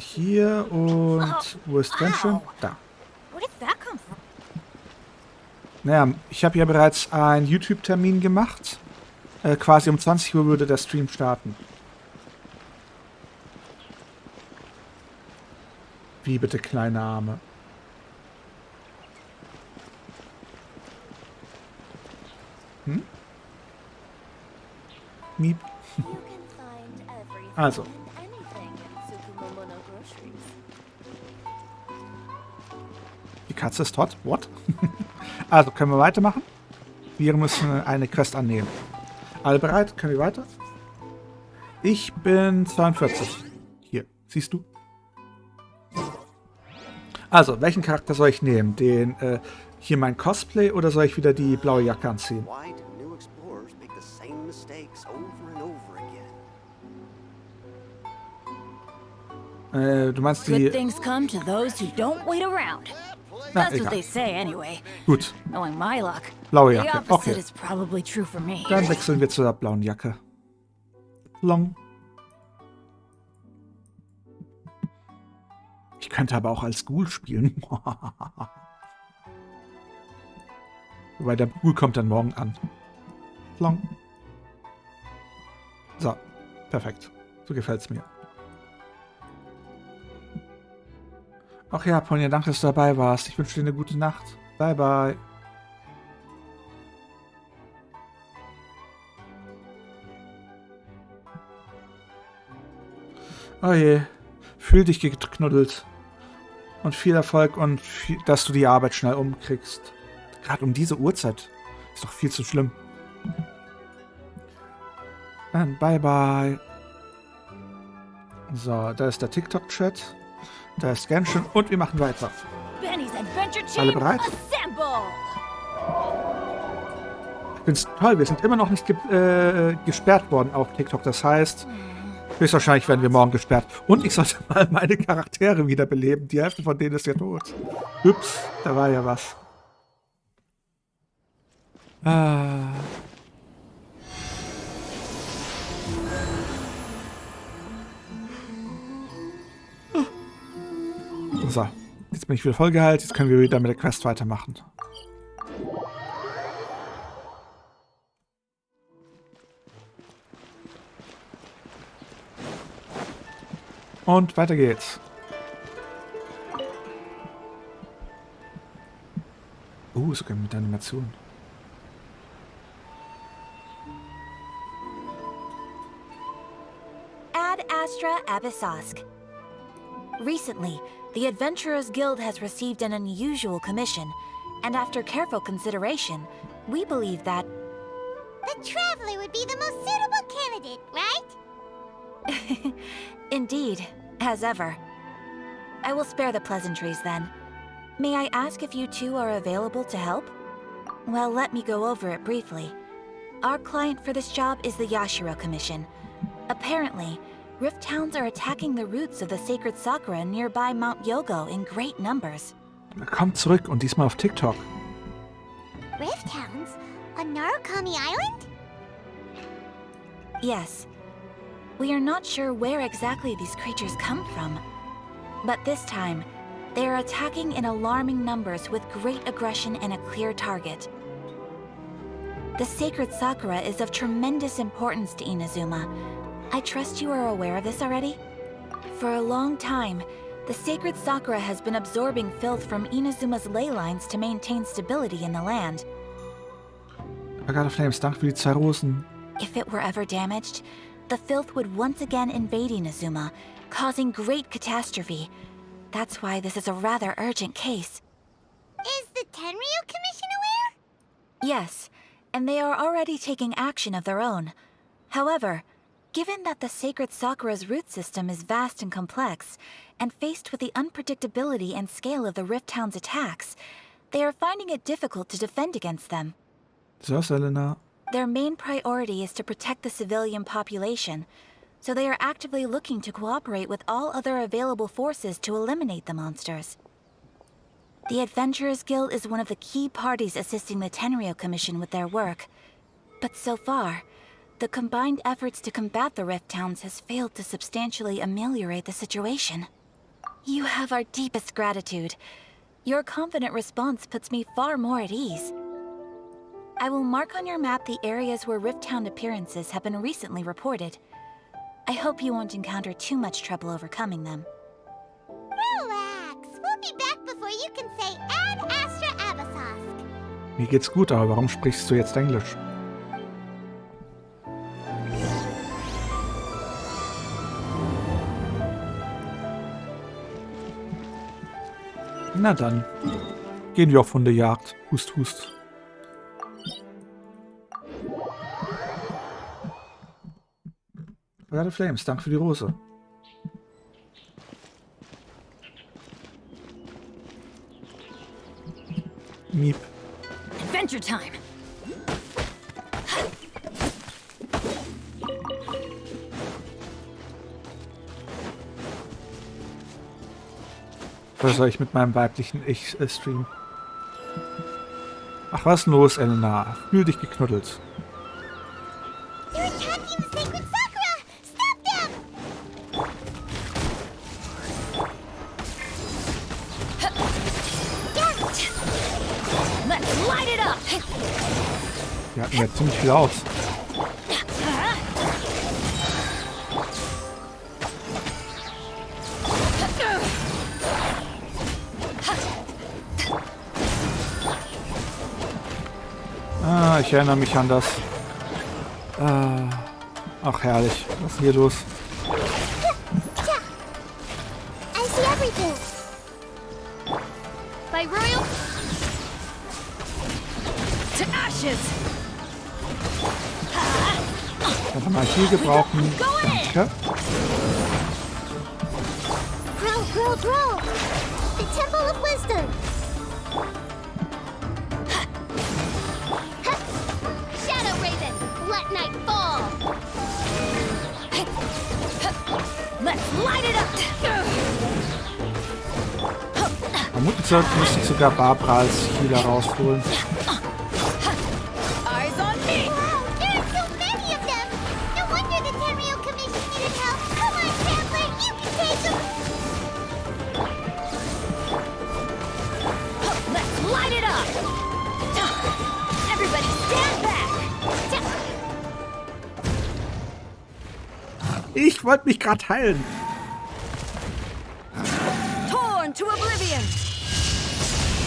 Hier und... Wo ist Genshin? Da. Where did that come from? Naja, ich habe ja bereits einen YouTube-Termin gemacht. Quasi um 20 Uhr würde der Stream starten. Wie bitte, kleine Arme? Hm? Miep. Also. Die Katze ist tot. What? Also, können wir weitermachen? Wir müssen eine Quest annehmen. Alle bereit? Können wir weiter? Ich bin 42. Hier, siehst du? Also, welchen Charakter soll ich nehmen? Den, hier mein Cosplay oder soll ich wieder die blaue Jacke anziehen? Du meinst die... Good things come to those who don't wait around. Na, That's what egal. they say anyway. Gut, Knowing my luck, blaue the Jacke. opposite Okay, is probably true for me. dann wechseln wir zu der blauen Jacke. Long. Ich könnte aber auch als Ghoul spielen. Wobei der Ghoul kommt dann morgen an. Long. So, perfekt. So gefällt's mir. Ach ja, Ponja, danke, dass du dabei warst. Ich wünsche dir eine gute Nacht. Bye, bye. Oh je. Fühl dich geknuddelt. Und viel Erfolg und dass du die Arbeit schnell umkriegst. Gerade um diese Uhrzeit. Ist doch viel zu schlimm. Dann bye, bye. So, da ist der TikTok-Chat. Da ist Genshin und wir machen weiter. Benny's Adventure Team, Alle bereit? assemble! Ich find's toll, wir sind immer noch nicht gesperrt worden auf TikTok. Das heißt, höchstwahrscheinlich werden wir morgen gesperrt. Und ich sollte mal meine Charaktere wiederbeleben. Die Hälfte von denen ist ja tot. Ups, da war ja was. So, jetzt bin ich wieder vollgeheilt. Jetzt können wir wieder mit der Quest weitermachen. Und weiter geht's. Sogar mit Animation. Ad Astra Abyssosk. Recently, the Adventurers Guild has received an unusual commission, and after careful consideration, we believe that... The Traveler would be the most suitable candidate, right? Indeed, as ever. I will spare the pleasantries then. May I ask if you two are available to help? Well, let me go over it briefly. Our client for this job is the Yashiro Commission. Apparently, Rift Hounds are attacking the roots of the sacred Sakura nearby Mount Yogo in great numbers. Er kommt zurück und diesmal auf TikTok. Rift Hounds? On Narukami Island? Yes. We are not sure where exactly these creatures come from. But this time, they are attacking in alarming numbers with great aggression and a clear target. The sacred Sakura is of tremendous importance to Inazuma. I trust you are aware of this already? For a long time, the sacred Sakura has been absorbing filth from Inazuma's ley lines to maintain stability in the land. Agata Flames, danke für die 2 Rosen. If it were ever damaged, the filth would once again invade Inazuma, causing great catastrophe. That's why this is a rather urgent case. Is the Tenryu Commission aware? Yes, and they are already taking action of their own. However, given that the sacred Sakura's root system is vast and complex, and faced with the unpredictability and scale of the Rift Town's attacks, they are finding it difficult to defend against them. So, Selena. Their main priority is to protect the civilian population, so they are actively looking to cooperate with all other available forces to eliminate the monsters. The Adventurers Guild is one of the key parties assisting the Tenryu Commission with their work. But so far, the combined efforts to combat the Rift Towns has failed to substantially ameliorate the situation. You have our deepest gratitude. Your confident response puts me far more at ease. I will mark on your map the areas where Rift Town appearances have been recently reported. I hope you won't encounter too much trouble overcoming them. Relax. We'll be back before you can say Ad Astra Abyssosque. Mir geht's gut, aber warum sprichst du jetzt Englisch? Na dann, gehen wir auf Hundejagd. Hust, hust. Agata Flames, danke für die Rose. Miep. Adventure time. Was soll ich mit meinem weiblichen Ich streamen? Ach, was ist los, Elena? Fühl dich geknuddelt. They're attacking the sacred Sakura! Stop them! Let's light it up. Die hatten ja ziemlich viel aus. Ah, ich erinnere mich an das. Ach, herrlich. Was ist hier los? I see everything. By royal to ashes. Kann mal hier gebrauchen. Danke. Grow. The Temple of Wisdom. Shadow Raiden, let night fall. Let's light it up. Vermutlich müsste ich sogar Barbara als Healer rausholen. Eyes on me. Wow, there are so many of them. No wonder the Tenryu Commission needed help. Come on, Traveler, you can take them. Let's light it up. Everybody stand back. Ich wollte mich gerade heilen. Torn to oblivion.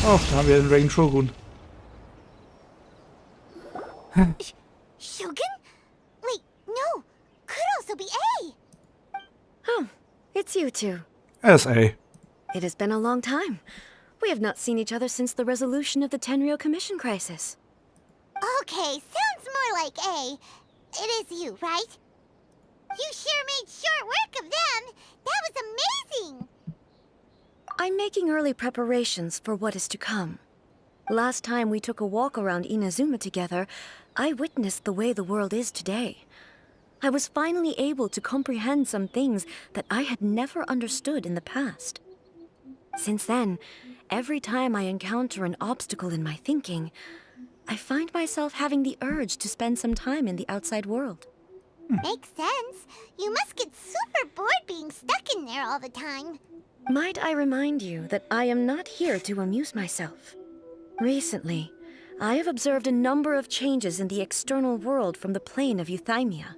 Oh, da haben wir den Raiden Shogun. Shogun? Wait, no. Could also be A. Oh, it's you two. SA. It has been a long time. We have not seen each other since the resolution of the Tenryu Commission crisis. Okay, sounds more like A. It is you, right? You sure made short work of them. That was amazing. I'm making early preparations for what is to come. Last time we took a walk around Inazuma together, I witnessed the way the world is today. I was finally able to comprehend some things that I had never understood in the past. Since then, every time I encounter an obstacle in my thinking, I find myself having the urge to spend some time in the outside world. Makes sense. You must get super bored being stuck in there all the time. Might I remind you that I am not here to amuse myself? Recently, I have observed a number of changes in the external world from the plane of Euthymia.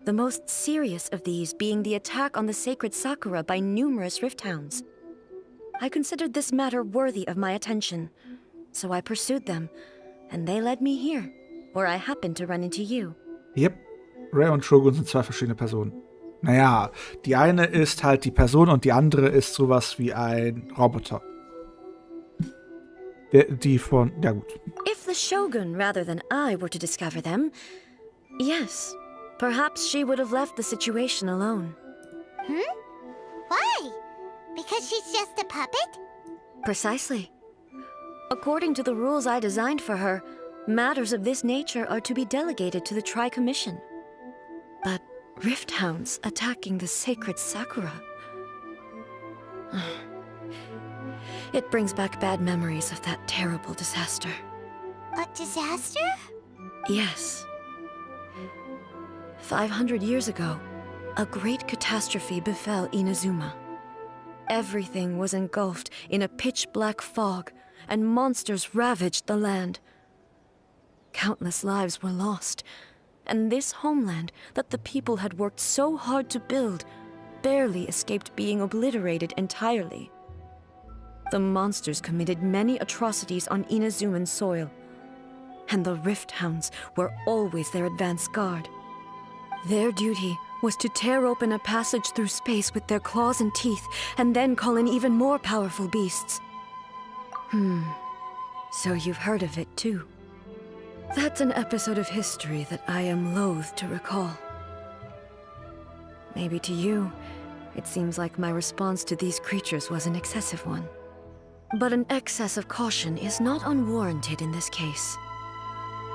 The most serious of these being the attack on the sacred Sakura by numerous rift hounds. I considered this matter worthy of my attention, so I pursued them, and they led me here, where I happened to run into you. Yep, Ray und Shogun sind zwei verschiedene Personen. Naja, die eine ist halt die Person und die andere ist sowas wie ein Roboter. Die von... Ja gut. If the Shogun rather than I were to discover them, yes, perhaps she would have left the situation alone. Why? Because she's just a puppet? Precisely. According to the rules I designed for her, matters of this nature are to be delegated to the Tri-Commission. But rift hounds attacking the sacred Sakura... It brings back bad memories of that terrible disaster. A disaster? Yes. 500 years ago, a great catastrophe befell Inazuma. Everything was engulfed in a pitch-black fog, and monsters ravaged the land. Countless lives were lost, and this homeland that the people had worked so hard to build barely escaped being obliterated entirely. The monsters committed many atrocities on Inazuman soil, and the Rift Hounds were always their advance guard. Their duty was to tear open a passage through space with their claws and teeth, and then call in even more powerful beasts. So you've heard of it too. That's an episode of history that I am loath to recall. Maybe to you, it seems like my response to these creatures was an excessive one. But an excess of caution is not unwarranted in this case.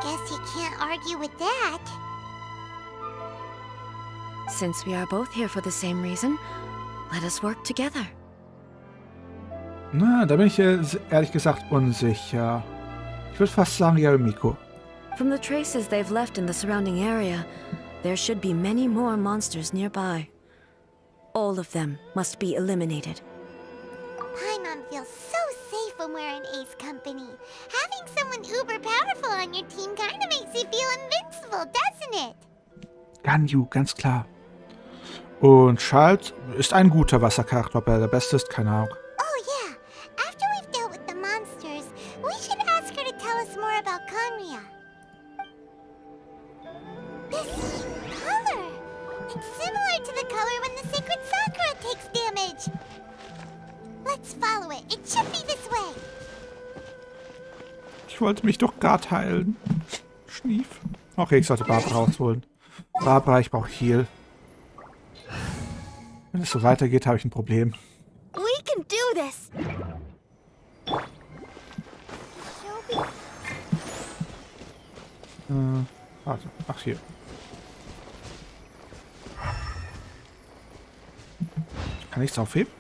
Guess you can't argue with that. Since we are both here for the same reason, let us work together. Na, da bin ich ehrlich gesagt unsicher. Ich würde fast sagen, ja, Miko. From the traces they've left in the surrounding area, there should be many more monsters nearby. All of them must be eliminated. Paimon feels so safe when we're in Ace Company. Having someone uber powerful on your team kinda makes you feel invincible, doesn't it? Ganyu, ganz klar. Und Schalt ist ein guter Wassercharakter. Ob er der Beste ist, keine Ahnung. Oh yeah, after we've dealt with the monsters, we should ask her to tell us more about Conria. This color! It's similar to the color when the sacred Sakura takes damage. Let's follow it. It should be this way. Ich wollte mich doch gerade heilen. Schnief. Okay, ich sollte Barbara rausholen. Barbara, ich brauche Heal. Wenn es so weitergeht, habe ich ein Problem. We can do this. Warte. Ach, hier. Kann ich es aufheben?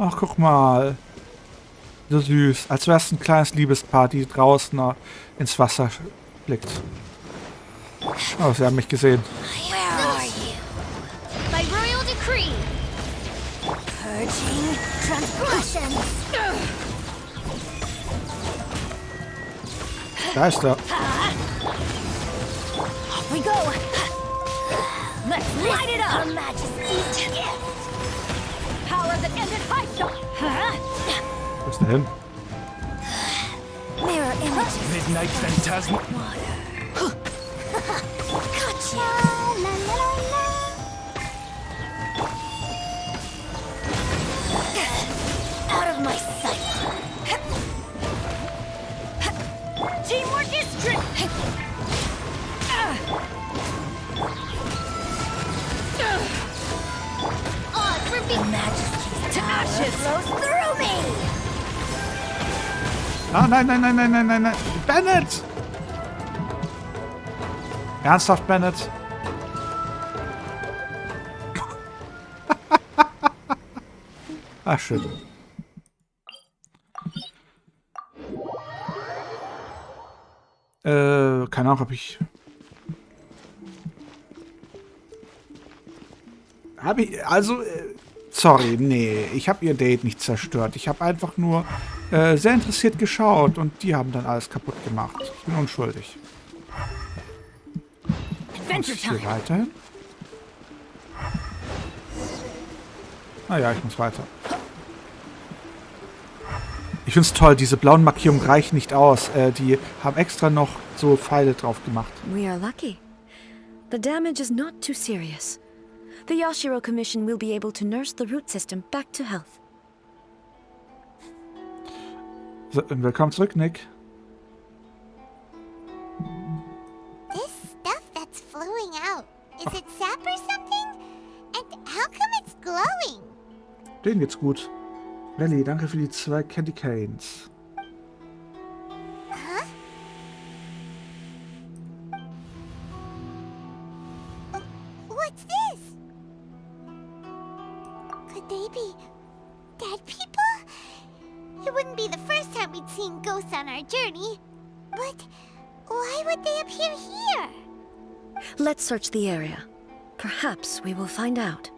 Ach, guck mal. So süß. Als wäre es ein kleines Liebespaar, die draußen ins Wasser blickt. Oh, sie haben mich gesehen. Where are you? By royal decree. Purging transgressions. Da ist er. Off we go. Let's light it up. Majesty's gift. Power that ended high shot. Wo ist er hin? Mirror images. Midnight Phantasm. Gotcha. La, la, la, la. Out of my sight. Teamwork is strict. Odds repeat. Majesty's to ashes flows through me. Ah, nein, nein, nein, nein, nein, nein, nein. Bennett! Ernsthaft, Bennett? Ach, schön. Keine Ahnung, ob ich... Sorry, nee, ich habe ihr Date nicht zerstört. Ich habe einfach nur sehr interessiert geschaut und die haben dann alles kaputt gemacht. Ich bin unschuldig. Muss ich hier weiterhin? Naja, ich muss weiter. Ich find's toll, diese blauen Markierungen reichen nicht aus. Die haben extra noch so Pfeile drauf gemacht. We are lucky. The damage is not too serious. The Yashiro Commission will be able to nurse the root system back to health. So, willkommen zurück, Nick. This stuff that's flowing out, is it sap or something? And how come it's glowing? Denen geht's gut. Melly, danke für die 2 Candy Canes. Huh? What's this? Could they be dead people? It wouldn't be the first time we'd seen ghosts on our journey. But why would they appear here? Let's search the area. Perhaps we will find out.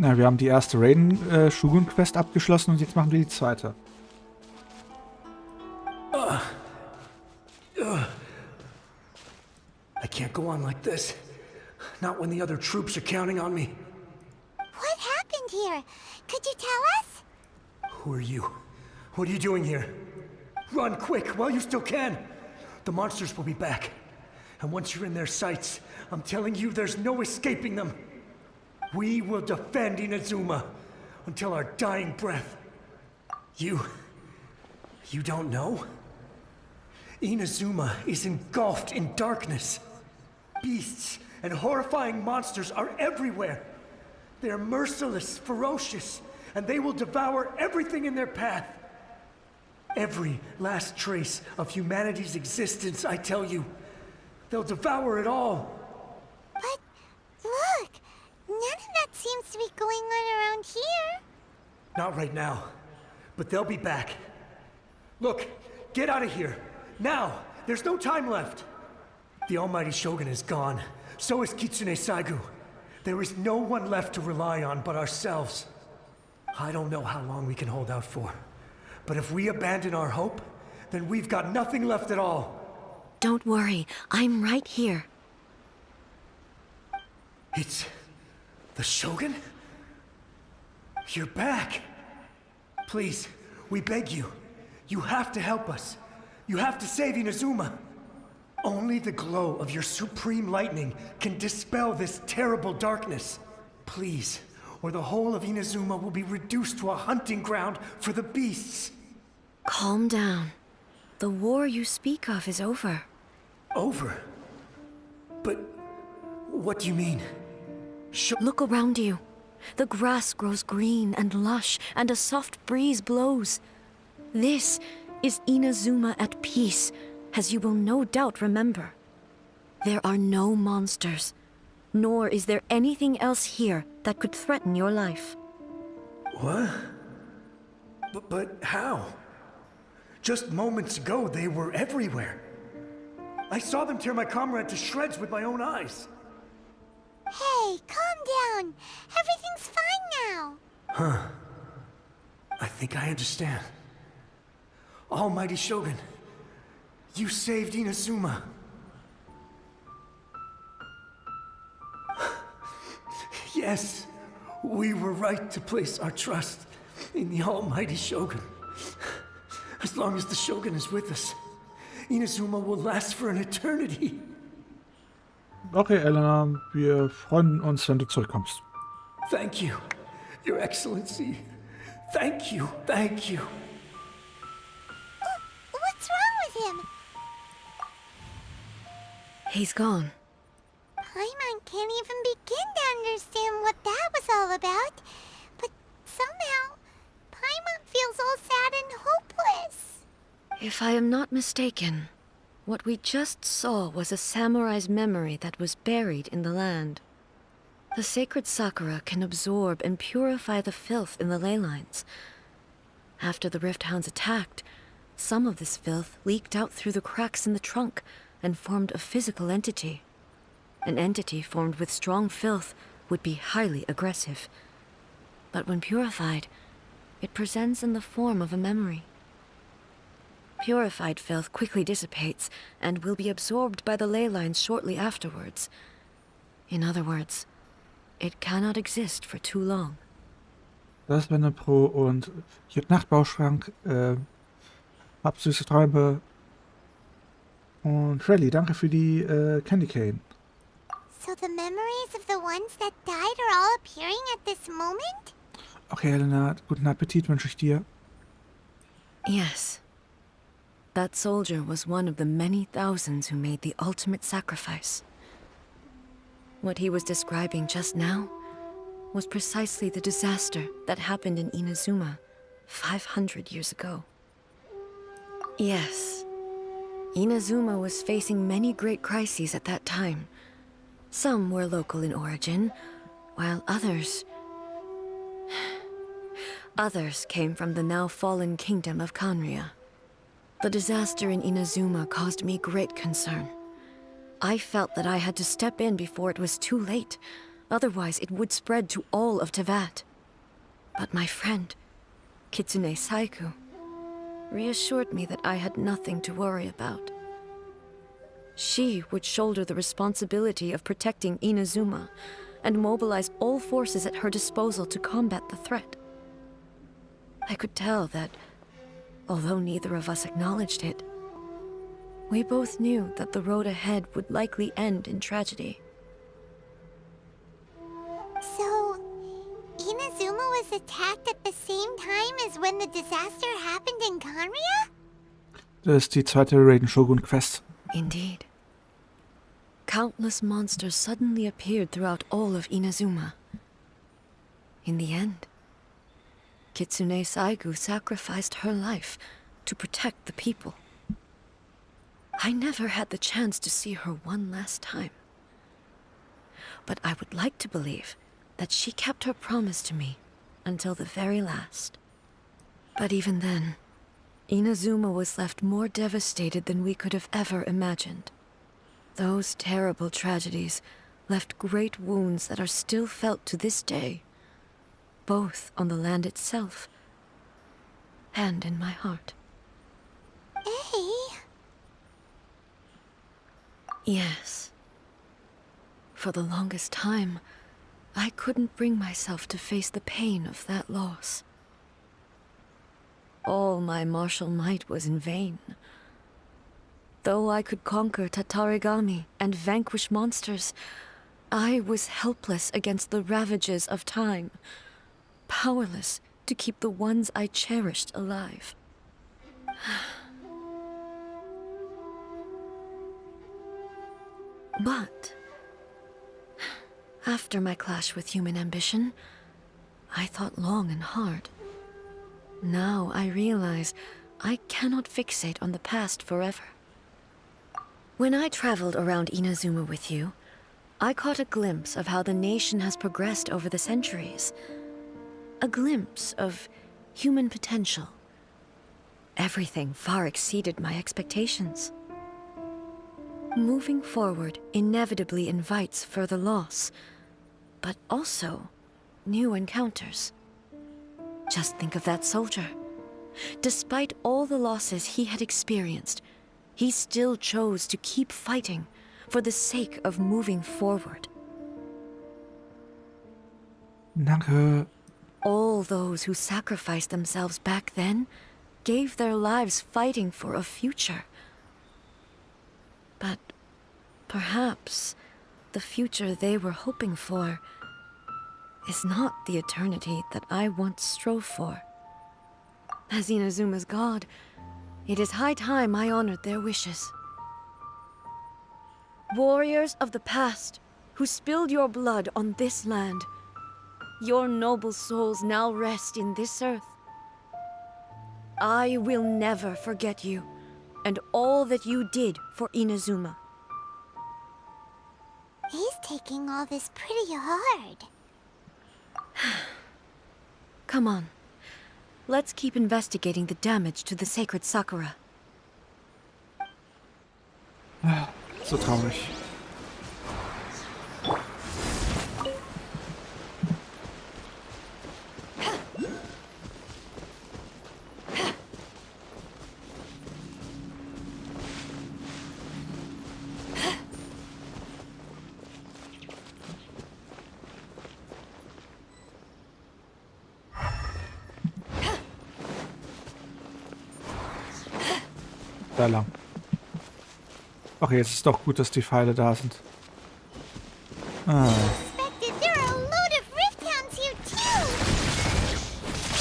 Na, wir haben die erste Raiden Shogun Quest abgeschlossen und jetzt machen wir die zweite. I can't go on like this. Not when the other troops are counting on me. What happened here? Could you tell us? Who are you? What are you doing here? Run quick while you still can. The monsters will be back. And once you're in their sights, I'm telling you there's no escaping them. We will defend Inazuma until our dying breath. You don't know? Inazuma is engulfed in darkness. Beasts and horrifying monsters are everywhere. They are merciless, ferocious, and they will devour everything in their path. Every last trace of humanity's existence, I tell you. They'll devour it all. But look, none of that seems to be going on around here. Not right now, but they'll be back. Look, get out of here. Now! There's no time left! The almighty Shogun is gone. So is Kitsune Saigu. There is no one left to rely on but ourselves. I don't know how long we can hold out for. But if we abandon our hope, then we've got nothing left at all. Don't worry, I'm right here. It's... the Shogun? You're back! Please, we beg you. You have to help us. You have to save Inazuma. Only the glow of your supreme lightning can dispel this terrible darkness. Please, or the whole of Inazuma will be reduced to a hunting ground for the beasts. Calm down. The war you speak of is over. Over? But what do you mean? Look around you. The grass grows green and lush, and a soft breeze blows. This is Inazuma at peace, as you will no doubt remember. There are no monsters, nor is there anything else here that could threaten your life. What? But how? Just moments ago, they were everywhere. I saw them tear my comrade to shreds with my own eyes. Hey, calm down. Everything's fine now. Huh. I think I understand. Almighty Shogun, you saved Inazuma. Yes, we were right to place our trust in the Almighty Shogun. As long as the Shogun is with us, Inazuma will last for an eternity. Okay, Elena, wir freuen uns, wenn du zurückkommst. Thank you, Your Excellency. Thank you, thank you. What's wrong with him? He's gone. Paimon can't even begin to understand what that was all about. But somehow, Paimon feels all sad and hopeless. If I am not mistaken, what we just saw was a samurai's memory that was buried in the land. The sacred sakura can absorb and purify the filth in the ley lines. After the Rift Hounds attacked, Some of this filth leaked out through the cracks in the trunk and formed a physical entity. An entity formed with strong filth would be highly aggressive. But when purified, it presents in the form of a memory. Purified filth quickly dissipates and will be absorbed by the ley lines shortly afterwards. In other words, it cannot exist for too long. Das wäre eine Pro und hier Nachtbauschrank, hab süße Träume und Shelly, danke für die Candy Cane. So the memories of the ones that died are all appearing at this moment? Okay, Helena, guten Appetit wünsche ich dir. Yes. That soldier was one of the many thousands who made the ultimate sacrifice. What he was describing just now was precisely the disaster that happened in Inazuma 500 years ago. Yes, Inazuma was facing many great crises at that time. Some were local in origin, while others came from the now fallen kingdom of Kanria. The disaster in Inazuma caused me great concern. I felt that I had to step in before it was too late, otherwise it would spread to all of Tevat. But my friend, Kitsune Saiku, reassured me that I had nothing to worry about. She would shoulder the responsibility of protecting Inazuma and mobilize all forces at her disposal to combat the threat. I could tell that, although neither of us acknowledged it, we both knew that the road ahead would likely end in tragedy. So, Inazuma was attacked at the same time as when the disaster happened in Kanria? Das ist die zweite Raiden Shogun Quest. Indeed. Countless monsters suddenly appeared throughout all of Inazuma. In the end, Kitsune Saigu sacrificed her life to protect the people. I never had the chance to see her one last time. But I would like to believe that she kept her promise to me until the very last. But even then, Inazuma was left more devastated than we could have ever imagined. Those terrible tragedies left great wounds that are still felt to this day, both on the land itself and in my heart. Hey. Yes. For the longest time, I couldn't bring myself to face the pain of that loss. All my martial might was in vain. Though I could conquer Tatarigami and vanquish monsters, I was helpless against the ravages of time, powerless to keep the ones I cherished alive. But after my clash with human ambition, I thought long and hard. Now I realize I cannot fixate on the past forever. When I traveled around Inazuma with you, I caught a glimpse of how the nation has progressed over the centuries. A glimpse of human potential. Everything far exceeded my expectations. Moving forward inevitably invites further loss, but also new encounters. Just think of that soldier. Despite all the losses he had experienced, he still chose to keep fighting for the sake of moving forward. Danke. All those who sacrificed themselves back then gave their lives fighting for a future. But perhaps the future they were hoping for is not the eternity that I once strove for. As Inazuma's god, it is high time I honored their wishes. Warriors of the past, who spilled your blood on this land, your noble souls now rest in this earth. I will never forget you, and all that you did for Inazuma. He's taking all this pretty hard. Come on. Let's keep investigating the damage to the sacred Sakura. So traurig. Da lang. Ach, jetzt ist doch gut, dass die Pfeile da sind. Ah. There are a load of rift hounds here too.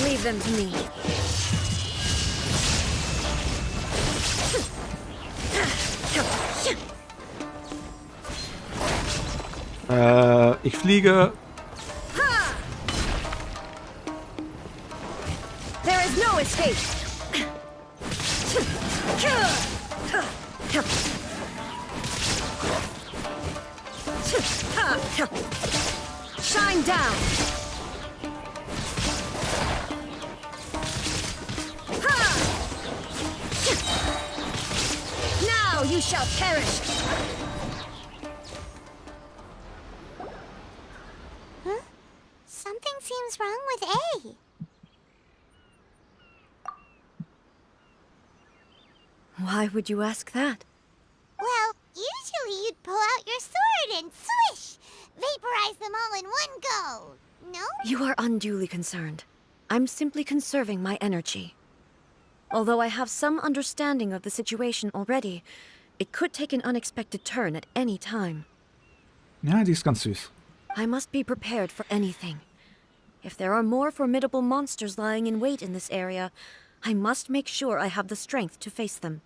Leave them to me. Ich fliege. There is no escape. Shine down. Now you shall perish. Huh? Something seems wrong with A. Why would you ask that? Well, usually you'd pull out your sword and swish! Vaporize them all in one go! No? You are unduly concerned. I'm simply conserving my energy. Although I have some understanding of the situation already, it could take an unexpected turn at any time. Ja, die ist ganz süß. I must be prepared for anything. If there are more formidable monsters lying in wait in this area, I must make sure I have the strength to face them.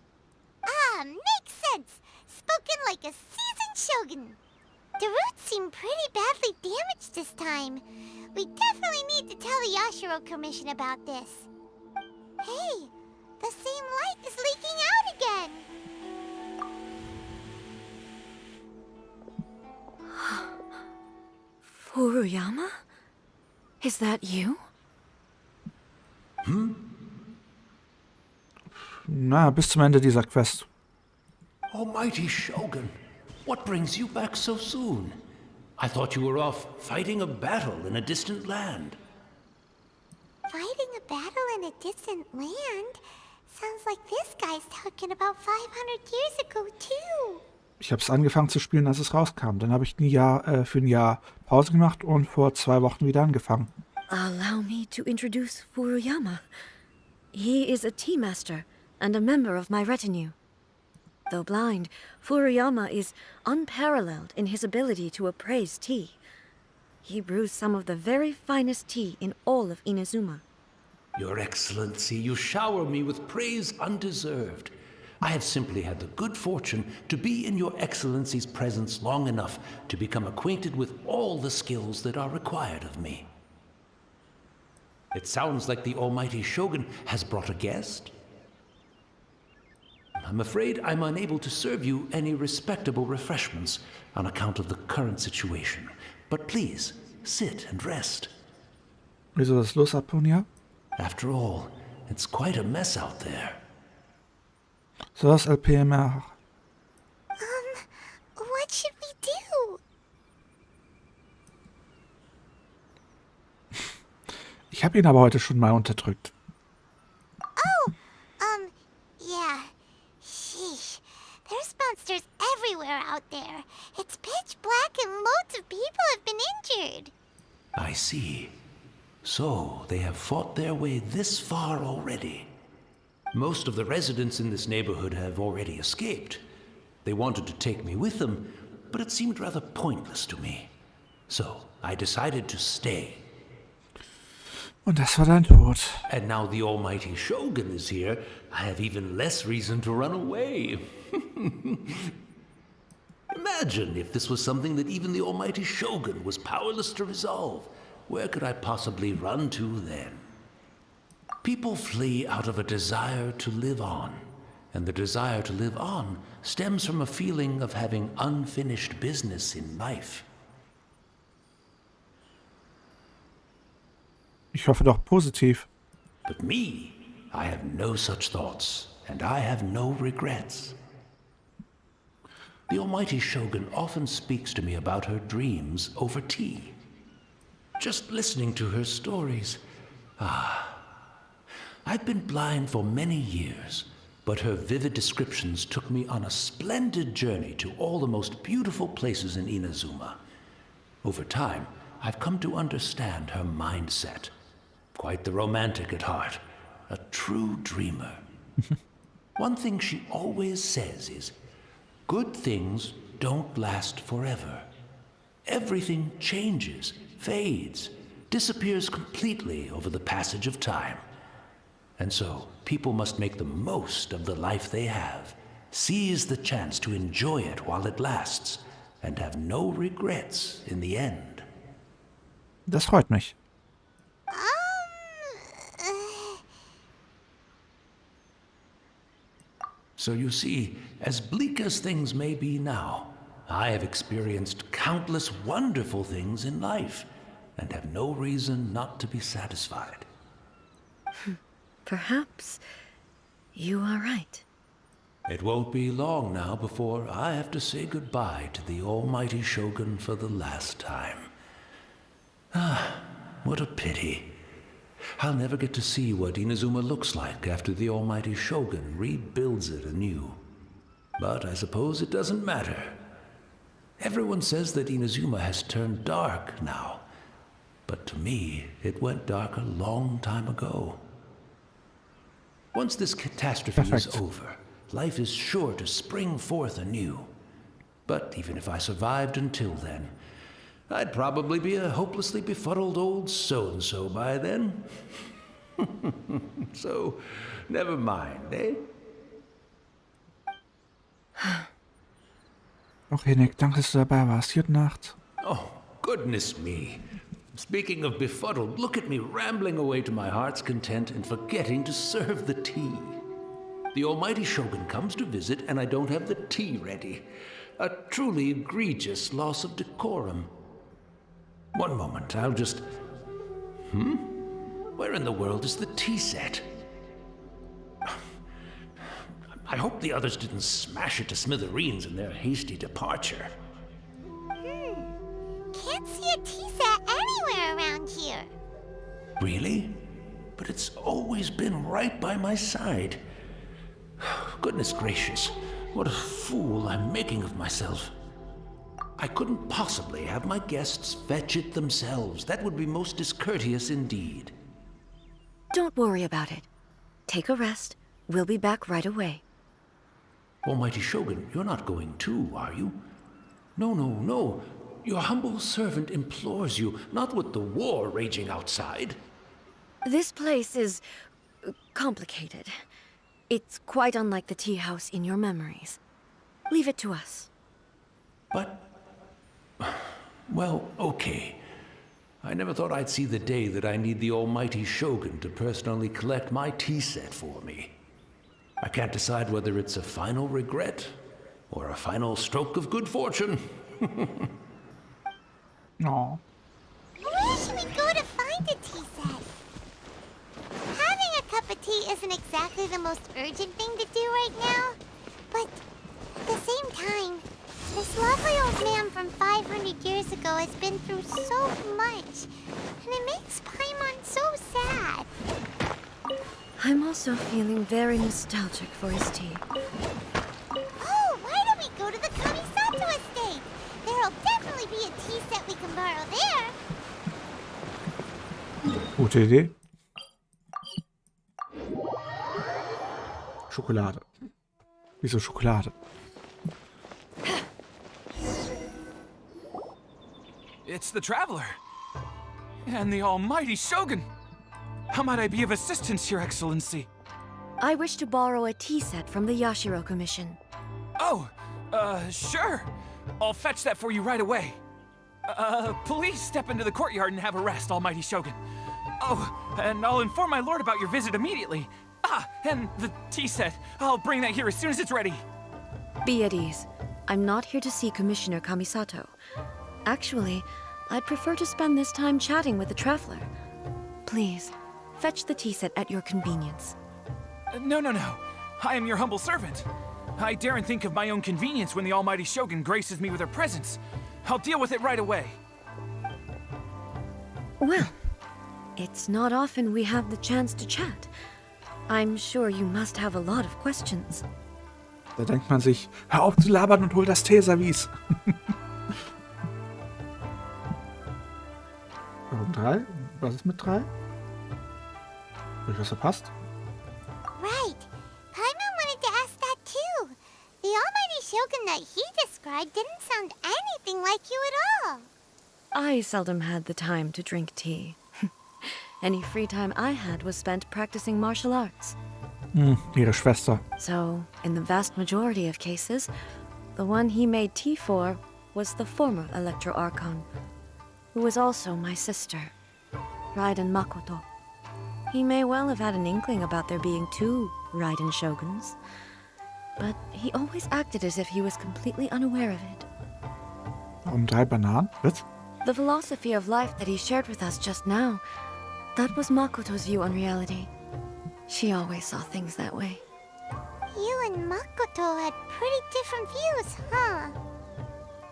Ah, makes sense! Spoken like a seasoned shogun. The roots seem pretty badly damaged this time. We definitely need to tell the Yashiro Commission about this. Hey, the same light is leaking out again! Furuyama? Is that you? Na, bis zum Ende dieser Quest. Almighty Shogun, what brings you back so soon? I thought you were off fighting a battle in a distant land. Fighting a battle in a distant land? Sounds like this guy's talking about 500 years ago, too. Ich habe es angefangen zu spielen, als es rauskam. Dann habe ich für ein Jahr Pause gemacht und vor 2 Wochen wieder angefangen. Allow me to introduce Furuyama. He is a tea master and a member of my retinue. Though blind, Furuyama is unparalleled in his ability to appraise tea. He brews some of the very finest tea in all of Inazuma. Your Excellency, you shower me with praise undeserved. I have simply had the good fortune to be in Your Excellency's presence long enough to become acquainted with all the skills that are required of me. It sounds like the Almighty Shogun has brought a guest. I'm afraid I'm unable to serve you any respectable refreshments on account of the current situation. But please, sit and rest. Wieso das los, Aponia? After all, it's quite a mess out there. So das LPMR. What should we do? Ich habe ihn aber heute schon mal unterdrückt. Oh, yeah. Sheesh. There's monsters everywhere out there. It's pitch black and loads of people have been injured. I see. So, they have fought their way this far already. Most of the residents in this neighborhood have already escaped. They wanted to take me with them, but it seemed rather pointless to me. So, I decided to stay. Und das war dein Tod. And now the Almighty Shogun is here, I have even less reason to run away. Imagine if this was something that even the Almighty Shogun was powerless to resolve. Where could I possibly run to then? People flee out of a desire to live on, and the desire to live on stems from a feeling of having unfinished business in life. Ich hoffe doch positiv. But me, I have no such thoughts, and I have no regrets. The almighty Shogun often speaks to me about her dreams over tea. Just listening to her stories. I've been blind for many years, but her vivid descriptions took me on a splendid journey to all the most beautiful places in Inazuma. Over time, I've come to understand her mindset. Quite the romantic at heart, a true dreamer. One thing she always says is, good things don't last forever. Everything changes, fades, disappears completely over the passage of time. And so, people must make the most of the life they have, seize the chance to enjoy it while it lasts, and have no regrets in the end. Das freut mich. So you see, as bleak as things may be now, I have experienced countless wonderful things in life, and have no reason not to be satisfied. Perhaps you are right. It won't be long now before I have to say goodbye to the almighty Shogun for the last time. What a pity. I'll never get to see what Inazuma looks like after the almighty Shogun rebuilds it anew. But I suppose it doesn't matter. Everyone says that Inazuma has turned dark now. But to me, it went dark a long time ago. Once this catastrophe is over, life is sure to spring forth anew. But even if I survived until then, I'd probably be a hopelessly befuddled old so-and-so by then. So, never mind, eh? Okay, Nick, danke, dass du dabei warst. Gute Nacht. Oh, goodness me. Speaking of befuddled, look at me rambling away to my heart's content and forgetting to serve the tea. The almighty Shogun comes to visit and I don't have the tea ready. A truly egregious loss of decorum. One moment, I'll just... Where in the world is the tea set? I hope the others didn't smash it to smithereens in their hasty departure. Can't see a tea set anywhere around here. Really? But it's always been right by my side. Goodness gracious, what a fool I'm making of myself. I couldn't possibly have my guests fetch it themselves. That would be most discourteous indeed. Don't worry about it. Take a rest. We'll be back right away. Almighty Shogun, you're not going too, are you? No. Your humble servant implores you, not with the war raging outside. This place is complicated. It's quite unlike the tea house in your memories. Leave it to us. But... well, okay. I never thought I'd see the day that I need the almighty Shogun to personally collect my tea set for me. I can't decide whether it's a final regret or a final stroke of good fortune. No. Where should we go to find a tea set? Having a cup of tea isn't exactly the most urgent thing to do right now, but at the same time, this lovely old man from 500 years ago has been through so much, and it makes Paimon so sad. I'm also feeling very nostalgic for his tea. Oh, why don't we go to the Kamisato estate? There'll definitely be a tea set we can borrow there. Gute Idee. Schokolade. Wieso Schokolade? It's the Traveler. And the almighty Shogun. How might I be of assistance, Your Excellency? I wish to borrow a tea set from the Yashiro Commission. Oh, sure. I'll fetch that for you right away. Please step into the courtyard and have a rest, almighty Shogun. Oh, and I'll inform my lord about your visit immediately. Ah, and the tea set. I'll bring that here as soon as it's ready. Be at ease. I'm not here to see Commissioner Kamisato. Actually, I'd prefer to spend this time chatting with the Traveler. Please, fetch the tea set at your convenience. No. I am your humble servant. I daren't think of my own convenience when the almighty Shogun graces me with her presence. I'll deal with it right away. Well, it's not often we have the chance to chat. I'm sure you must have a lot of questions. Da denkt man sich, hör auf zu labern und hol das Teeservice. Warum 3? Was ist mit 3? Habe ich was verpasst? Right. Paimon wanted to ask that too. The almighty Shogun that he described didn't sound anything like you at all. I seldom had the time to drink tea. Any free time I had was spent practicing martial arts. Ihre Schwester. So, in the vast majority of cases, the one he made tea for was the former Electro Archon, who was also my sister, Raiden Makoto. He may well have had an inkling about there being 2 Raiden Shoguns, but he always acted as if he was completely unaware of it. Warum 3 Bananen? Was? The philosophy of life that he shared with us just now, that was Makoto's view on reality. She always saw things that way. You and Makoto had pretty different views, huh?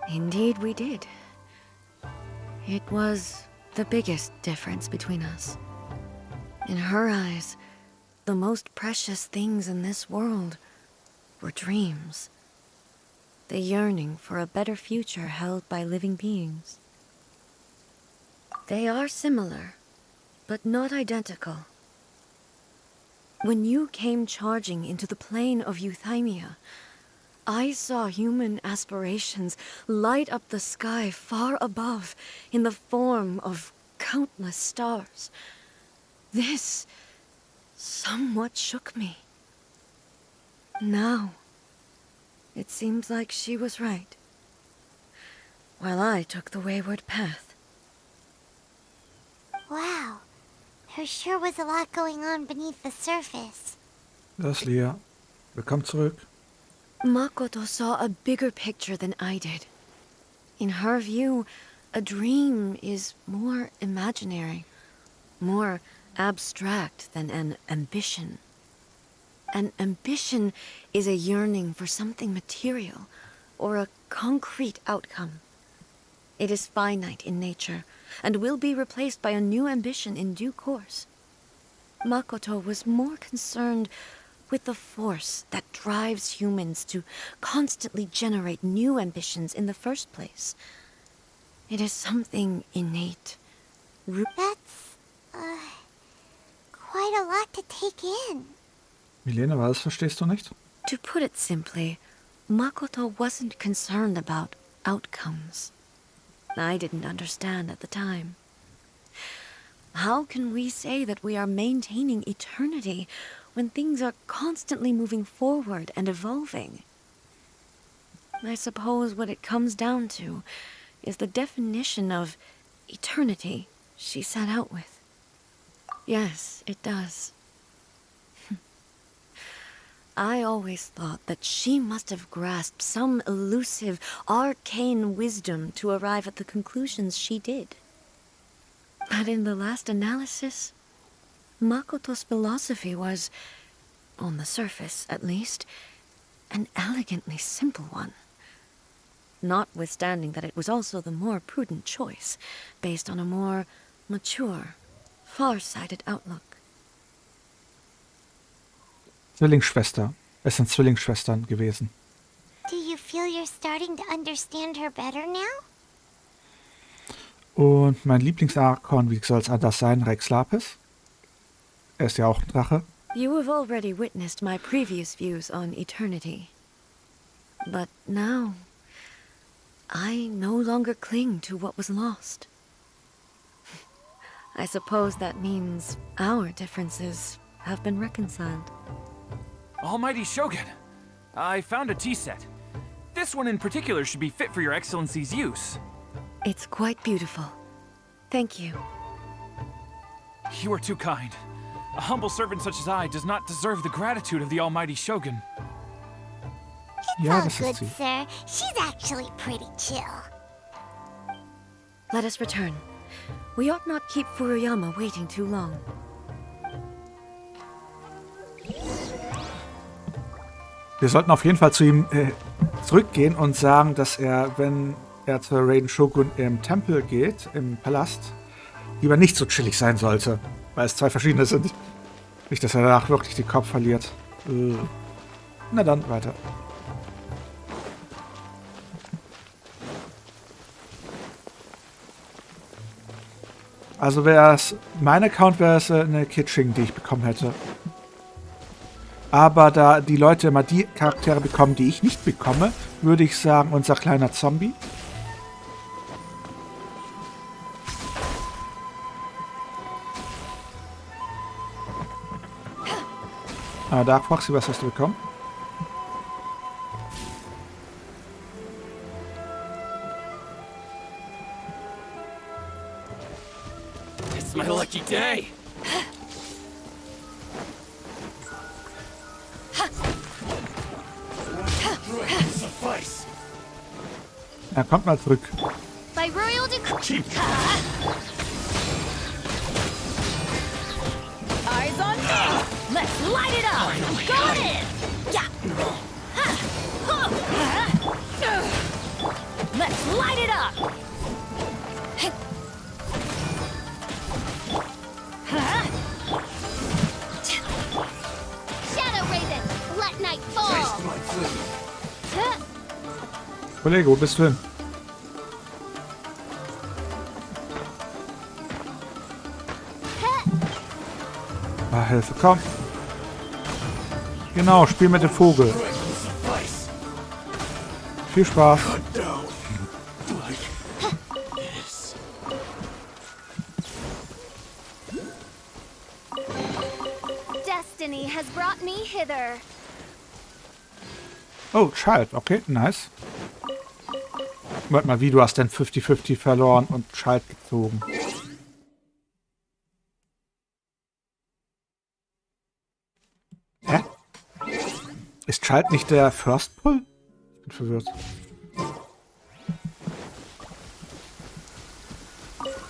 Indeed we did. It was the biggest difference between us. In her eyes, the most precious things in this world were dreams. The yearning for a better future held by living beings. They are similar, but not identical. When you came charging into the plane of Euthymia, I saw human aspirations light up the sky far above in the form of countless stars. This somewhat shook me. Now, it seems like she was right, while I took the wayward path. Wow. There sure was a lot going on beneath the surface. Das ist Lea. Willkommen zurück. Makoto saw a bigger picture than I did. In her view, a dream is more imaginary, more abstract than an ambition. An ambition is a yearning for something material, or a concrete outcome. It is finite in nature, and will be replaced by a new ambition in due course. Makoto was more concerned with the force that drives humans to constantly generate new ambitions in the first place. It is something innate. That's, quite a lot to take in. Milena, was verstehst du nicht? To put it simply, Makoto wasn't concerned about outcomes. I didn't understand at the time. How can we say that we are maintaining eternity when things are constantly moving forward and evolving? I suppose what it comes down to is the definition of eternity she set out with. Yes, it does. I always thought that she must have grasped some elusive, arcane wisdom to arrive at the conclusions she did. But in the last analysis, Makoto's philosophy was, on the surface at least, an elegantly simple one. Notwithstanding that it was also the more prudent choice, based on a more mature, far-sighted outlook. Zwillingsschwester. Es sind Zwillingsschwestern gewesen. Do you feel you're starting to understand her better now? Und mein Lieblingsarchon, wie soll es anders sein, Rex Lapis? Er ist ja auch ein Drache. You have already witnessed my previous views on eternity. But now, I no longer cling to what was lost. I suppose that means our differences have been reconciled. Almighty Shogun, I found a tea set. This one in particular should be fit for your Excellency's use. It's quite beautiful. Thank you. You are too kind. A humble servant such as I does not deserve the gratitude of the Almighty Shogun. It's all good, sir. She's actually pretty chill. Let us return. We ought not keep Furuyama waiting too long. Wir sollten auf jeden Fall zu ihm zurückgehen und sagen, dass er, wenn er zu Raiden Shogun im Tempel geht, im Palast, lieber nicht so chillig sein sollte, weil es zwei verschiedene sind. Nicht, dass er danach wirklich den Kopf verliert. Na dann, weiter. Also wäre es, mein Account wäre es eine Kitsching, die ich bekommen hätte. Aber da die Leute immer die Charaktere bekommen, die ich nicht bekomme, würde ich sagen, unser kleiner Zombie. Dark Foxy, was hast du bekommen? It's my lucky day. Er kommt mal zurück. By royal decree. Eyes on me. Let's light it up. Go in. Yeah. Let's light it up. Shadow Raiden, let night fall. Kollege, wo bist du hin? Hilfe, komm. Genau, spiel mit dem Vogel. Viel Spaß. Destiny has brought me hither. Oh, Child, okay, nice. Warte mal, wie, du hast denn 50-50 verloren und Child gezogen. Hä? Ist Child nicht der First Pull? Ich bin verwirrt.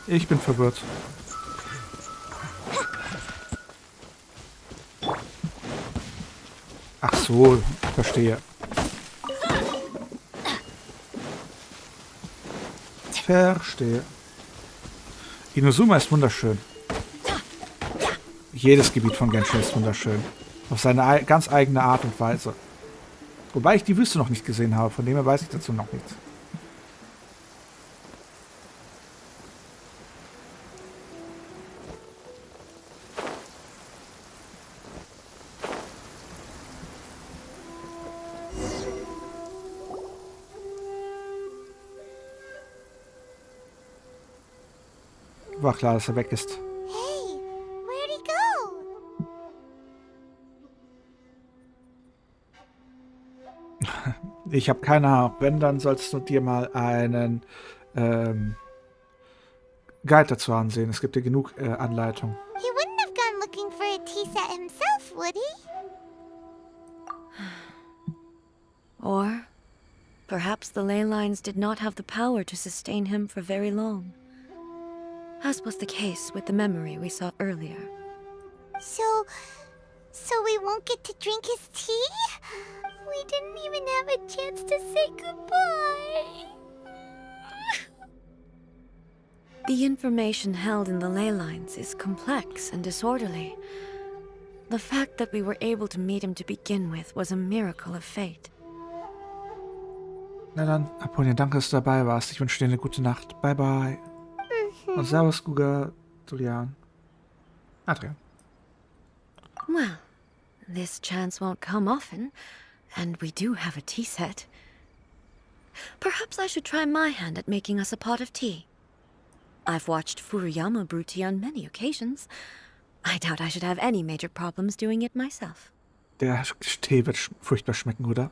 Ich bin verwirrt. Ach so, verstehe. Verstehe. Inazuma ist wunderschön. Jedes Gebiet von Genshin ist wunderschön. Auf seine ganz eigene Art und Weise. Wobei ich die Wüste noch nicht gesehen habe, von dem her weiß ich dazu noch nichts. War klar, dass er weg ist. Hey, where'd he go? Ich habe keine Ahnung. Wenn, dann solltest du dir mal einen Guide dazu ansehen. Es gibt ja genug Anleitungen. He wouldn't have gone looking for a tea set himself, would he? Or perhaps the ley lines did not have the power to sustain him for very long. As was the case with the memory we saw earlier. So we won't get to drink his tea? We didn't even have a chance to say goodbye. The information held in the ley lines is complex and disorderly. The fact that we were able to meet him to begin with was a miracle of fate. Na dann, Aponia, danke, dass du dabei warst. Ich wünsche dir eine gute Nacht. Bye, bye. Und servus, Guga, Julian. Adrian. Well, this chance won't come often, and we do have a tea set. Perhaps I should try my hand at making us a pot of tea. I've watched Furuyama brew tea on many occasions. I doubt I should have any major problems doing it myself. Der Tee wird furchtbar schmecken, oder?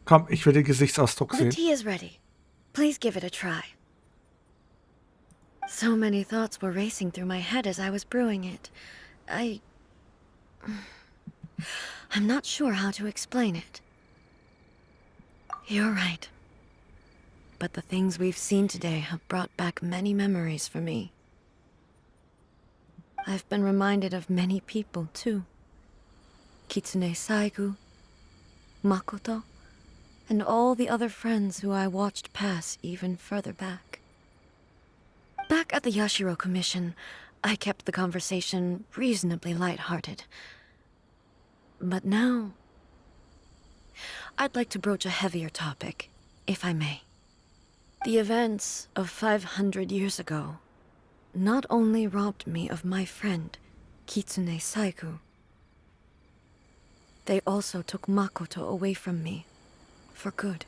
Komm, ich will den Gesichtsausdruck The sehen. tea is ready. Please give it a try. So many thoughts were racing through my head as I was brewing it. I'm not sure how to explain it. You're right. But the things we've seen today have brought back many memories for me. I've been reminded of many people, too. Kitsune Saigu, Makoto, and all the other friends who I watched pass even further back. Back at the Yashiro Commission, I kept the conversation reasonably lighthearted. But now, I'd like to broach a heavier topic, if I may. The events of 500 years ago not only robbed me of my friend, Kitsune Saigu, they also took Makoto away from me, for good.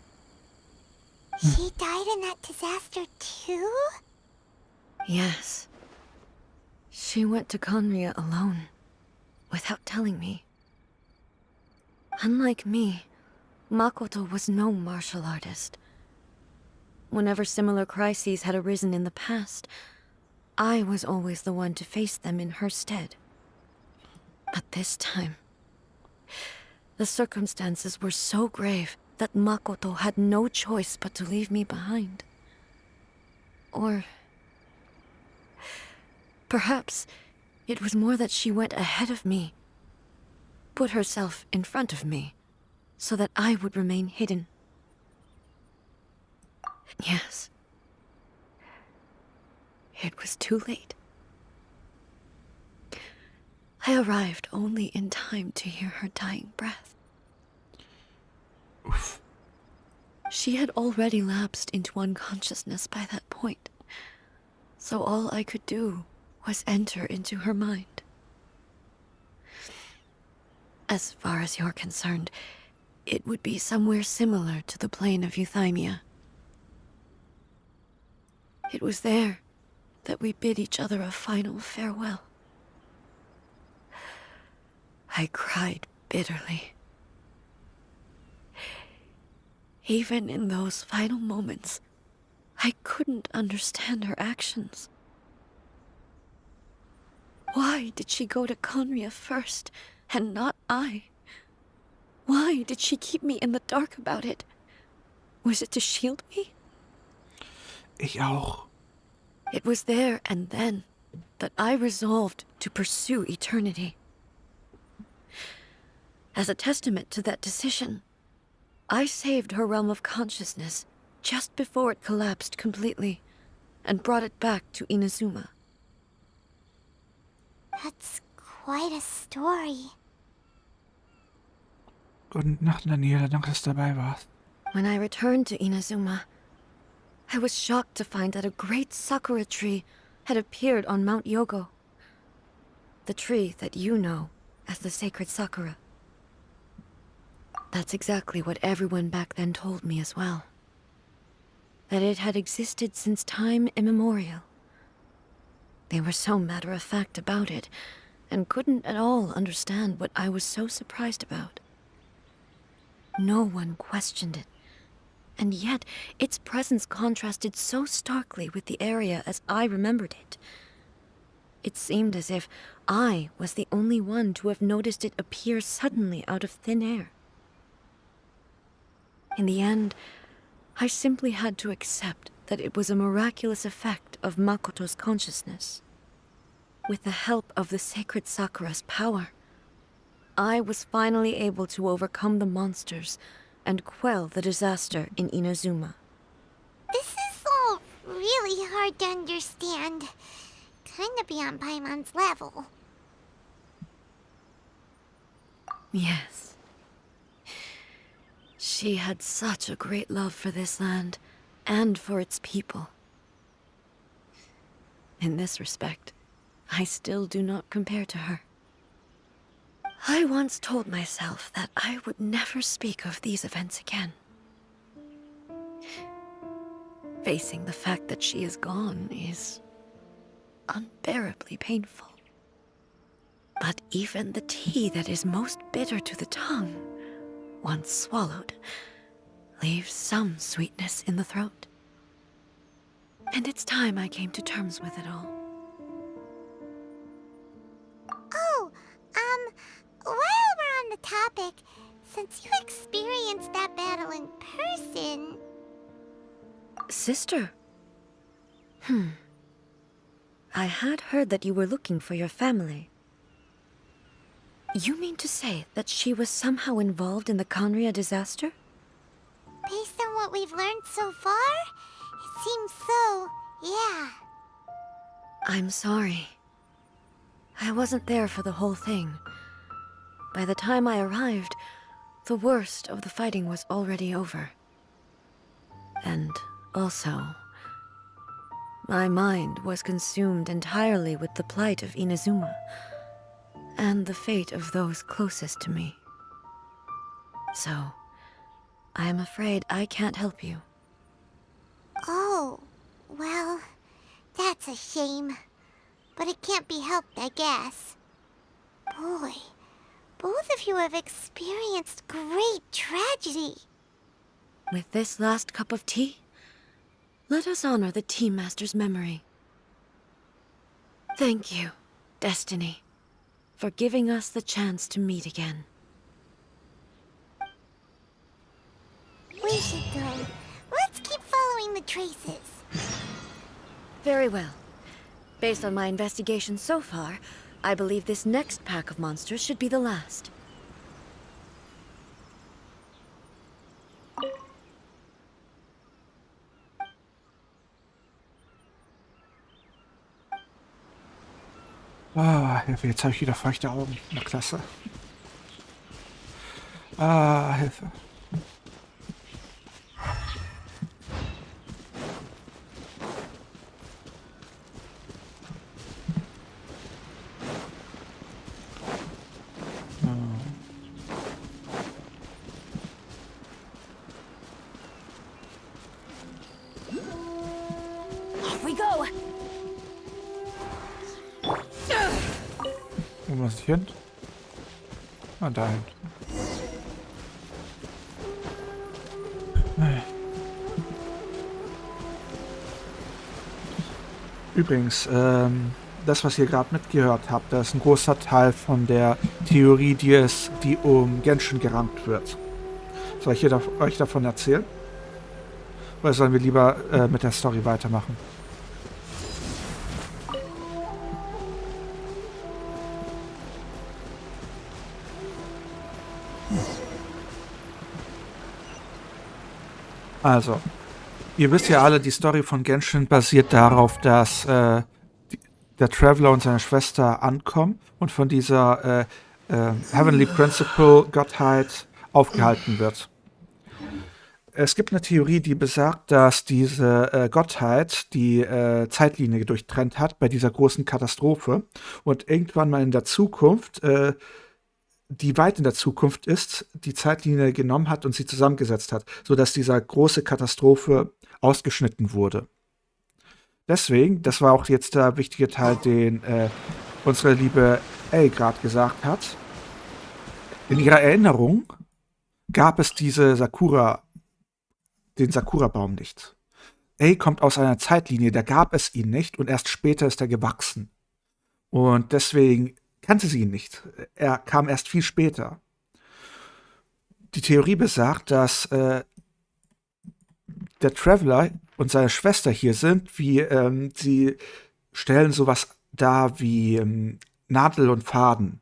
She died in that disaster too? Yes. She went to Conria alone, without telling me. Unlike me, Makoto was no martial artist. Whenever similar crises had arisen in the past, I was always the one to face them in her stead. But this time, the circumstances were so grave that Makoto had no choice but to leave me behind. Or perhaps it was more that she went ahead of me, put herself in front of me, so that I would remain hidden. Yes. It was too late. I arrived only in time to hear her dying breath. Oof. She had already lapsed into unconsciousness by that point, so all I could do was enter into her mind. As far as you're concerned, it would be somewhere similar to the plane of Euthymia. It was there that we bid each other a final farewell. I cried bitterly. Even in those final moments, I couldn't understand her actions. Why did she go to Conria first, and not I? Why did she keep me in the dark about it? Was it to shield me? Ich auch. It was there and then that I resolved to pursue eternity. As a testament to that decision, I saved her realm of consciousness just before it collapsed completely and brought it back to Inazuma. That's quite a story. Gute Nacht, Daniela. Danke, dass du dabei warst. When I returned to Inazuma, I was shocked to find that a great sakura tree had appeared on Mount Yogo. The tree that you know as the sacred sakura. That's exactly what everyone back then told me as well. That it had existed since time immemorial. They were so matter-of-fact about it, and couldn't at all understand what I was so surprised about. No one questioned it, and yet its presence contrasted so starkly with the area as I remembered it. It seemed as if I was the only one to have noticed it appear suddenly out of thin air. In the end, I simply had to accept that it was a miraculous effect of Makoto's consciousness. With the help of the sacred Sakura's power, I was finally able to overcome the monsters and quell the disaster in Inazuma. This is all really hard to understand. Kinda beyond Paimon's level. Yes. She had such a great love for this land, and for its people. In this respect, I still do not compare to her. I once told myself that I would never speak of these events again. Facing the fact that she is gone is unbearably painful. But even the tea that is most bitter to the tongue, once swallowed, leaves some sweetness in the throat. And it's time I came to terms with it all. Oh, while we're on the topic, since you experienced that battle in person... Sister? I had heard that you were looking for your family. You mean to say that she was somehow involved in the Conria disaster? Based on what we've learned so far, it seems so, yeah. I'm sorry. I wasn't there for the whole thing. By the time I arrived, the worst of the fighting was already over. And also, my mind was consumed entirely with the plight of Inazuma, and the fate of those closest to me. So, I am afraid I can't help you. Oh, well, that's a shame. But it can't be helped, I guess. Boy, both of you have experienced great tragedy. With this last cup of tea, let us honor the Tea Master's memory. Thank you, Destiny, for giving us the chance to meet again. We should go. Let's keep following the traces. Very well. Based on my investigation so far, I believe this next pack of monsters should be the last. Ah, Hilfe, jetzt habe ich wieder feuchte Augen. Na klasse. Ah, Hilfe. Off we go. Wo muss ich hin? Ah, dahin. Übrigens, das, was ihr gerade mitgehört habt, das ist ein großer Teil von der Theorie, die um Genshin gerankt wird. Soll ich euch davon erzählen? Oder sollen wir lieber mit der Story weitermachen? Also, ihr wisst ja alle, die Story von Genshin basiert darauf, dass der Traveler und seine Schwester ankommen und von dieser Heavenly Principle Gottheit aufgehalten wird. Es gibt eine Theorie, die besagt, dass diese Gottheit die Zeitlinie durchtrennt hat bei dieser großen Katastrophe und irgendwann mal in der Zukunft, die weit in der Zukunft ist, die Zeitlinie genommen hat und sie zusammengesetzt hat, sodass diese große Katastrophe ausgeschnitten wurde. Deswegen, das war auch jetzt der wichtige Teil, den unsere liebe A gerade gesagt hat. In ihrer Erinnerung gab es den Sakura-Baum nicht. A kommt aus einer Zeitlinie, da gab es ihn nicht und erst später ist er gewachsen. Und deswegen kannte sie ihn nicht. Er kam erst viel später. Die Theorie besagt, dass der Traveler und seine Schwester hier sind, wie sie stellen sowas dar wie Nadel und Faden,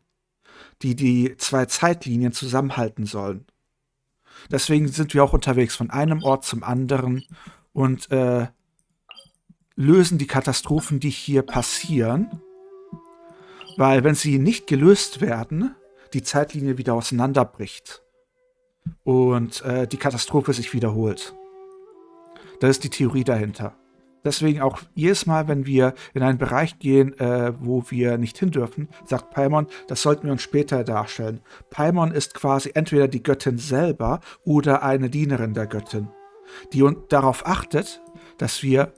die zwei Zeitlinien zusammenhalten sollen. Deswegen sind wir auch unterwegs von einem Ort zum anderen und lösen die Katastrophen, die hier passieren, weil wenn sie nicht gelöst werden, die Zeitlinie wieder auseinanderbricht und die Katastrophe sich wiederholt. Das ist die Theorie dahinter. Deswegen auch jedes Mal, wenn wir in einen Bereich gehen, wo wir nicht hin dürfen, sagt Paimon, das sollten wir uns später darstellen. Paimon ist quasi entweder die Göttin selber oder eine Dienerin der Göttin, die darauf achtet, dass wir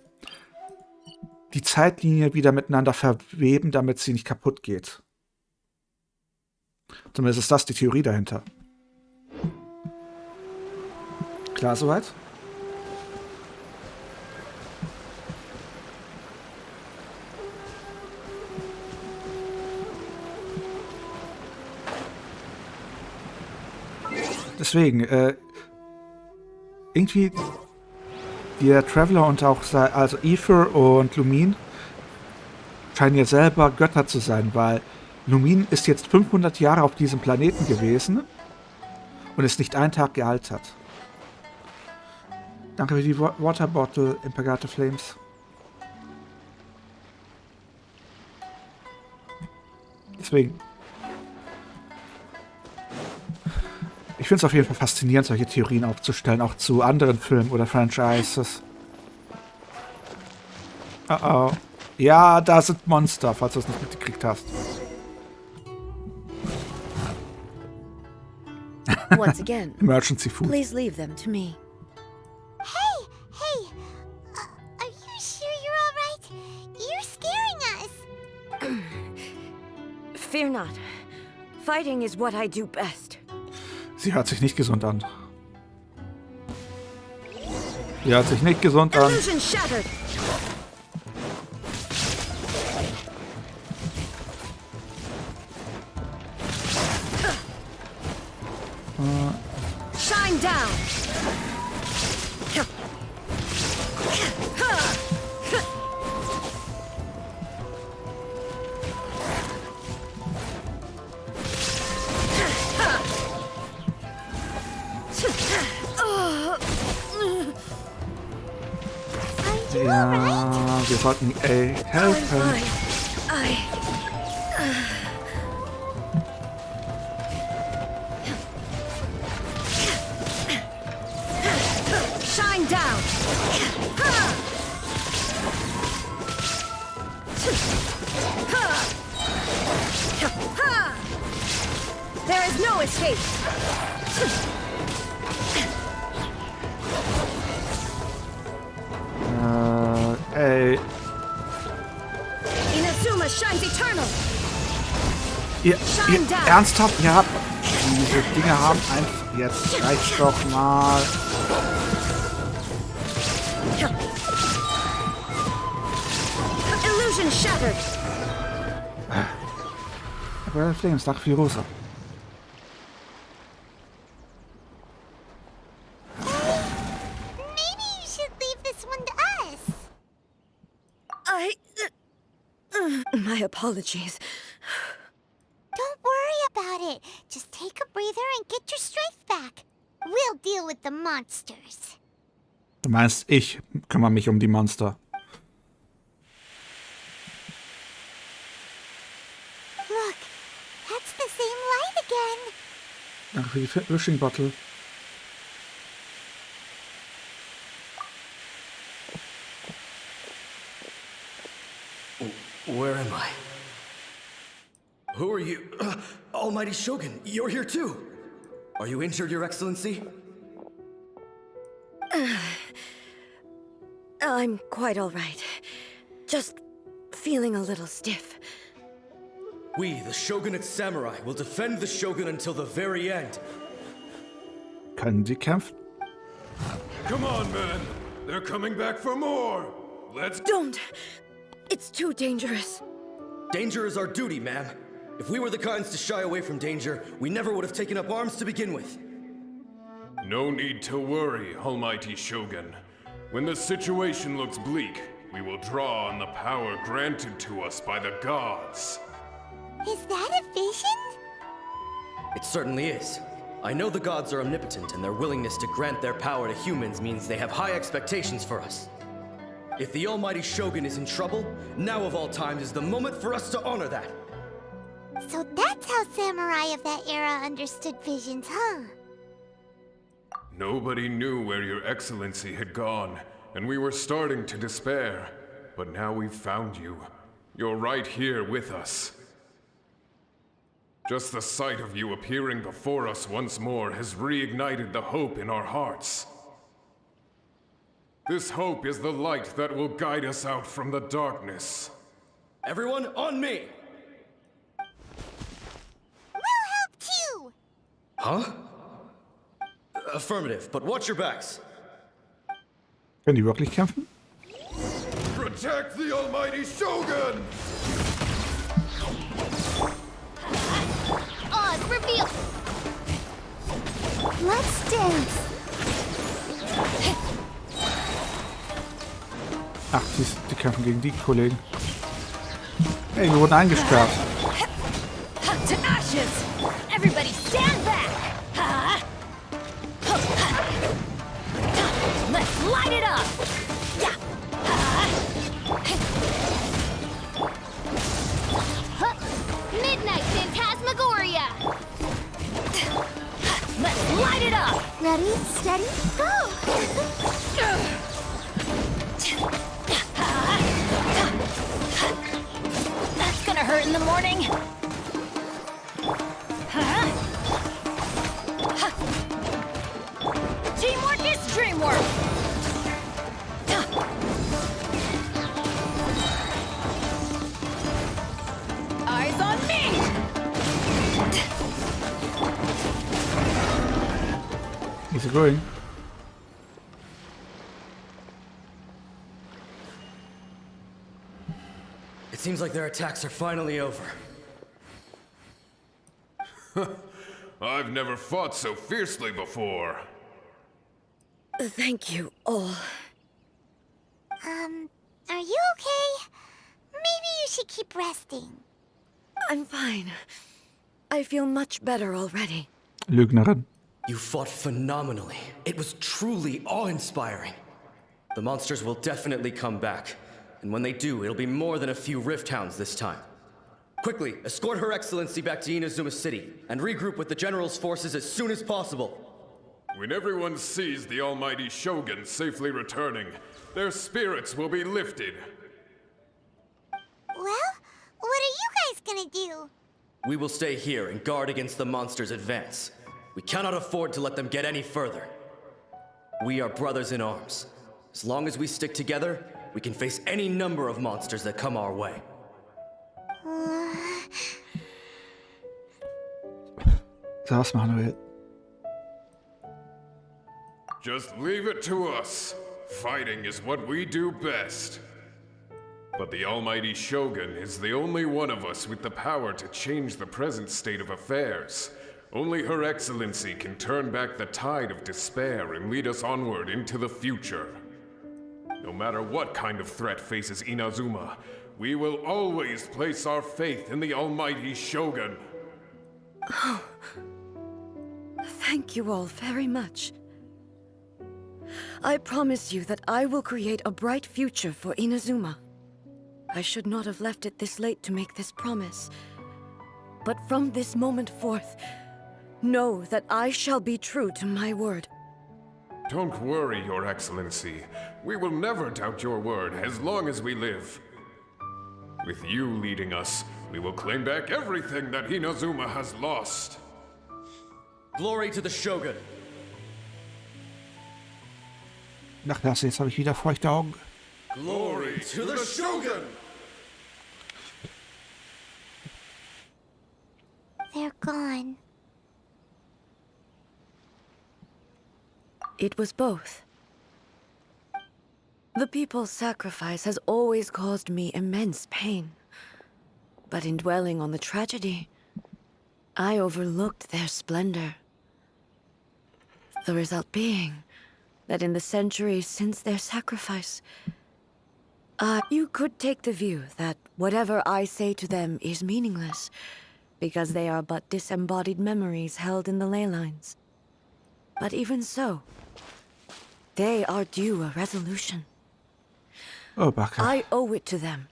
die Zeitlinie wieder miteinander verweben, damit sie nicht kaputt geht. Zumindest ist das die Theorie dahinter. Klar soweit? Deswegen, irgendwie der Traveler und auch also Aether und Lumine scheinen ja selber Götter zu sein, weil Lumine ist jetzt 500 Jahre auf diesem Planeten gewesen und ist nicht einen Tag gealtert. Danke für die Water Bottle, Imperator Flames. Deswegen. Ich finde es auf jeden Fall faszinierend, solche Theorien aufzustellen, auch zu anderen Filmen oder Franchises. Oh oh. Ja, da sind Monster, falls du es nicht mitgekriegt hast. Once again, Emergency Food. please leave them to me. Hey, are you sure you're all right? You're scaring us. Fear not. Fighting is what I do best. Sie hört sich nicht gesund an. Sie hört sich nicht gesund an. Illusion shattered. Shine down. Ja, wir sollten helfen. Shine down. There is no escape. Inazuma shines eternal. Ihr ernsthaft? Ihr habt diese Dinge haben einfach. Jetzt reicht's doch mal. Illusion shattered. Aber Flames, danke für die Rose. Maybe you should leave this one to us. My apologies. Don't worry about it. Just take a breather and get your strength back. We'll deal with the monsters. Du meinst, ich kümmere mich um die Monster. Look, that's the same light again. Danke für die Wishing Bottle. Where am I? Who are you? Almighty Shogun, you're here too! Are you injured, Your Excellency? I'm quite all right. Just feeling a little stiff. We, the Shogunate Samurai, will defend the Shogun until the very end. Können Sie kämpfen? Come on, man! They're coming back for more! Let's... Don't! It's too dangerous. Danger is our duty, ma'am. If we were the kinds to shy away from danger, we never would have taken up arms to begin with. No need to worry, Almighty Shogun. When the situation looks bleak, we will draw on the power granted to us by the gods. Is that a vision? It certainly is. I know the gods are omnipotent, and their willingness to grant their power to humans means they have high expectations for us. If the Almighty Shogun is in trouble, now of all times is the moment for us to honor that. So that's how samurai of that era understood visions, huh? Nobody knew where Your Excellency had gone, and we were starting to despair. But now we've found you. You're right here with us. Just the sight of you appearing before us once more has reignited the hope in our hearts. This hope is the light that will guide us out from the darkness. Everyone, on me! We'll help too! Huh? Affirmative, but watch your backs. Können die wirklich kämpfen? Protect the Almighty Shogun! Oz, reveal! Let's dance! Ach, die kämpfen gegen die Kollegen. Hey, wir wurden eingesperrt. it up! Ready, steady, go! That's gonna hurt in the morning. Teamwork is dreamwork. Eyes on me. Is it going? It seems like their attacks are finally over. I've never fought so fiercely before. Thank you all. Are you okay? Maybe you should keep resting. I'm fine. I feel much better already. Lügnerin. You fought phenomenally. It was truly awe-inspiring. The monsters will definitely come back. And when they do, it'll be more than a few Rift Hounds this time. Quickly, escort Her Excellency back to Inazuma City, and regroup with the General's forces as soon as possible. When everyone sees the almighty Shogun safely returning, their spirits will be lifted. Well, what are you guys gonna do? We will stay here and guard against the monsters' advance. We cannot afford to let them get any further. We are brothers in arms. As long as we stick together, we can face any number of monsters that come our way. So, was machen wir jetzt? Just leave it to us. Fighting is what we do best. But the almighty Shogun is the only one of us with the power to change the present state of affairs. Only Her Excellency can turn back the tide of despair and lead us onward into the future. No matter what kind of threat faces Inazuma, we will always place our faith in the almighty Shogun. Oh. Thank you all very much. I promise you that I will create a bright future for Inazuma. I should not have left it this late to make this promise. But from this moment forth, know that I shall be true to my word. Don't worry, Your Excellency. We will never doubt your word as long as we live. With you leading us, we will claim back everything that Inazuma has lost. Glory to the Shogun. Ach, das, jetzt habe ich wieder feuchte Augen. Glory to the Shogun! They're gone. It was both. The people's sacrifice has always caused me immense pain. But in dwelling on the tragedy, I overlooked their splendor. The result being that in the centuries since their sacrifice, you could take the view that whatever I say to them is meaningless, because they are but disembodied memories held in the ley lines. But even so, they are due a resolution. Oh, Baka. I owe it to them,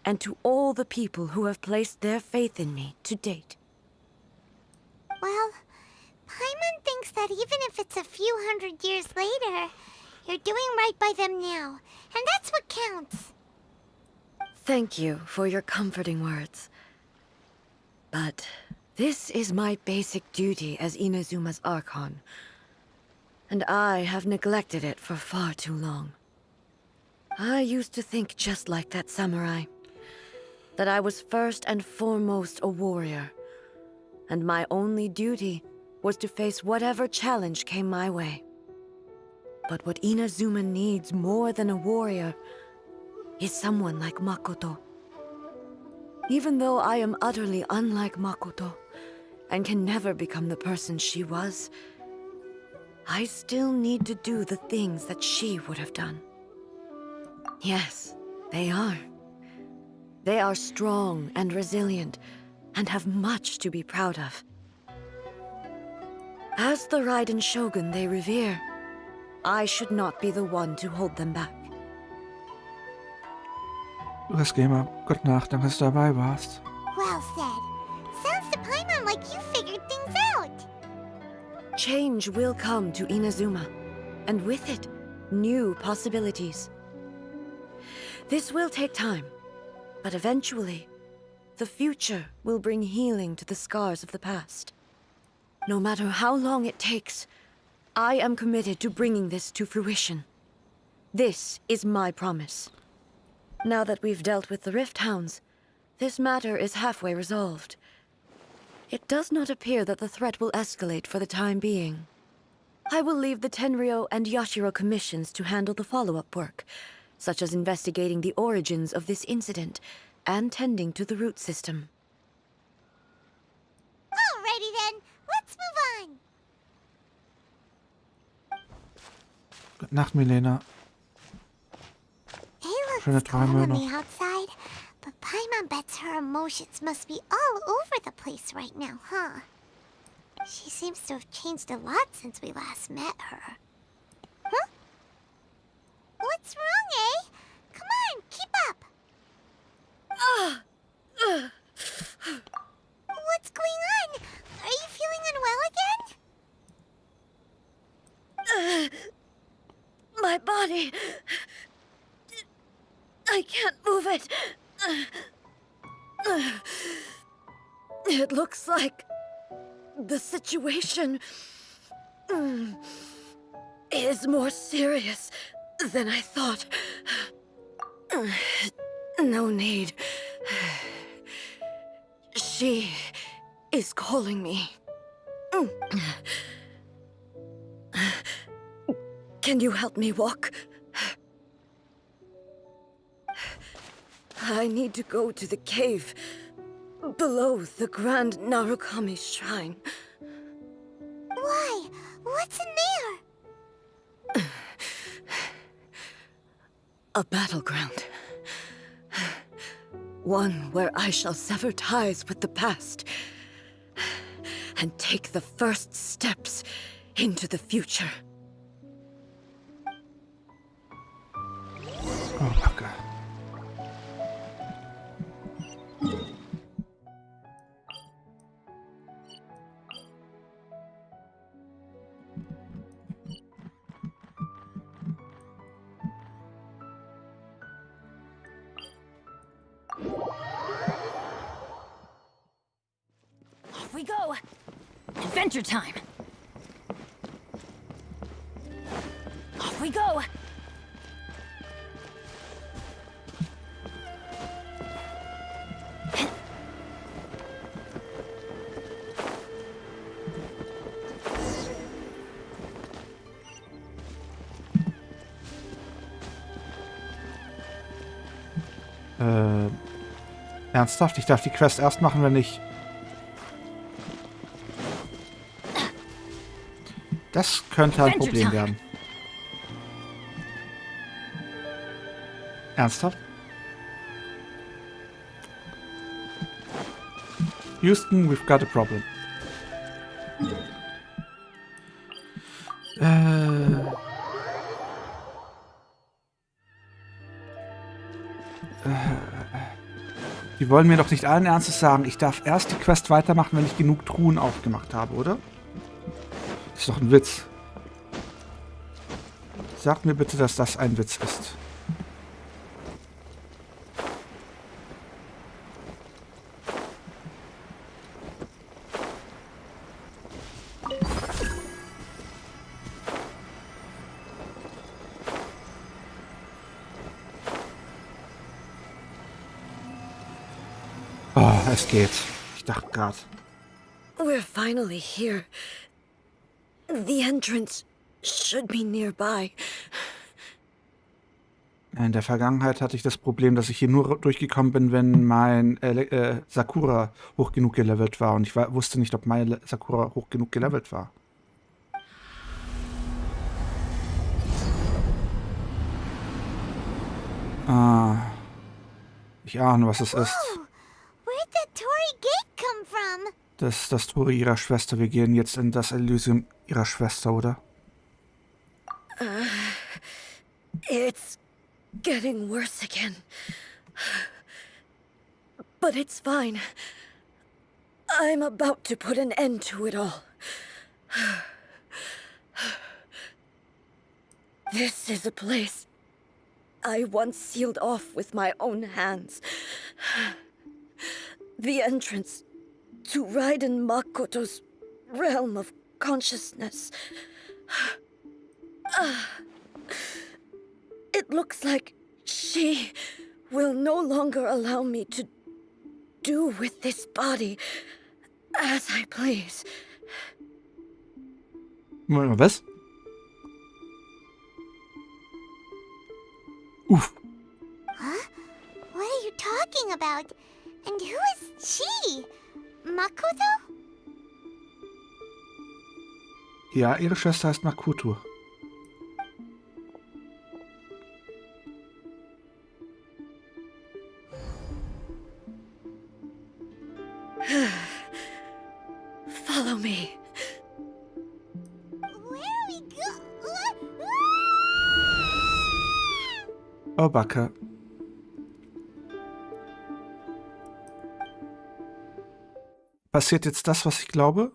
and to all the people who have placed their faith in me to date. Well, Paimon thinks that even if it's a few hundred years later, you're doing right by them now, and that's what counts. Thank you for your comforting words. But this is my basic duty as Inazuma's Archon, and I have neglected it for far too long. I used to think just like that samurai, that I was first and foremost a warrior, and my only duty was to face whatever challenge came my way. But what Inazuma needs more than a warrior is someone like Makoto. Even though I am utterly unlike Makoto, and can never become the person she was, I still need to do the things that she would have done. Yes, they are. They are strong and resilient, and have much to be proud of. As the Raiden Shogun they revere, I should not be the one to hold them back. Lukas Gamer, gute Nacht, danke, dass du dabei warst. Well said. Sounds to Paimon like you figured things out. Change will come to Inazuma, and with it, new possibilities. This will take time, but eventually, the future will bring healing to the scars of the past. No matter how long it takes, I am committed to bringing this to fruition. This is my promise. Now that we've dealt with the Rift Hounds, this matter is halfway resolved. It does not appear that the threat will escalate for the time being. I will leave the Tenryo and Yashiro commissions to handle the follow-up work, such as investigating the origins of this incident and tending to the root system. Alrighty then, let's move on. Gute Nacht, Milena. It Schöne looks calm Träume on noch. the outside, but Paimon bets her emotions must be all over the place right now, huh? She seems to have changed a lot since we last met her. Huh? What's wrong, eh? Come on, keep up! What's going on? Are you feeling unwell again? My body... I can't move it. It looks like the situation is more serious than I thought. No need. She is calling me. Can you help me walk? I need to go to the cave below the Grand Narukami Shrine. Why? What's in there? A battleground. One where I shall sever ties with the past and take the first steps into the future. Oh, Backe. Off we go! Adventure time! Off we go! Ernsthaft? Ich darf die Quest erst machen, wenn ich... Das könnte ein Problem werden. Ernsthaft? Houston, we've got a problem. Die wollen mir doch nicht allen Ernstes sagen, ich darf erst die Quest weitermachen, wenn ich genug Truhen aufgemacht habe, oder? Das ist doch ein Witz. Sagt mir bitte, dass das ein Witz ist. Oh, es geht. Ich dachte gerade. We're finally here. The entrance should be nearby. In der Vergangenheit hatte ich das Problem, dass ich hier nur durchgekommen bin, wenn mein Sakura hoch genug gelevelt war. Und ich wusste nicht, ob mein Sakura hoch genug gelevelt war. Ah. Ich ahne, was es ist. Where'd that Tori gate come from? Das ist das Tor ihrer Schwester. Wir gehen jetzt in das Elysium ihrer Schwester, oder? It's getting worse again. But it's fine. I'm about to put an end to it all. This is a place I once sealed off with my own hands. The entrance to Raiden Makoto's realm of consciousness. It looks like she will no longer allow me to do with this body as I please. Moment mal, was? Uff. Huh? What are you talking about? And who is she? Makoto? Ja, ihre Schwester heißt Makoto. Follow me. Where are we Oh, Backe. Passiert jetzt das, was ich glaube?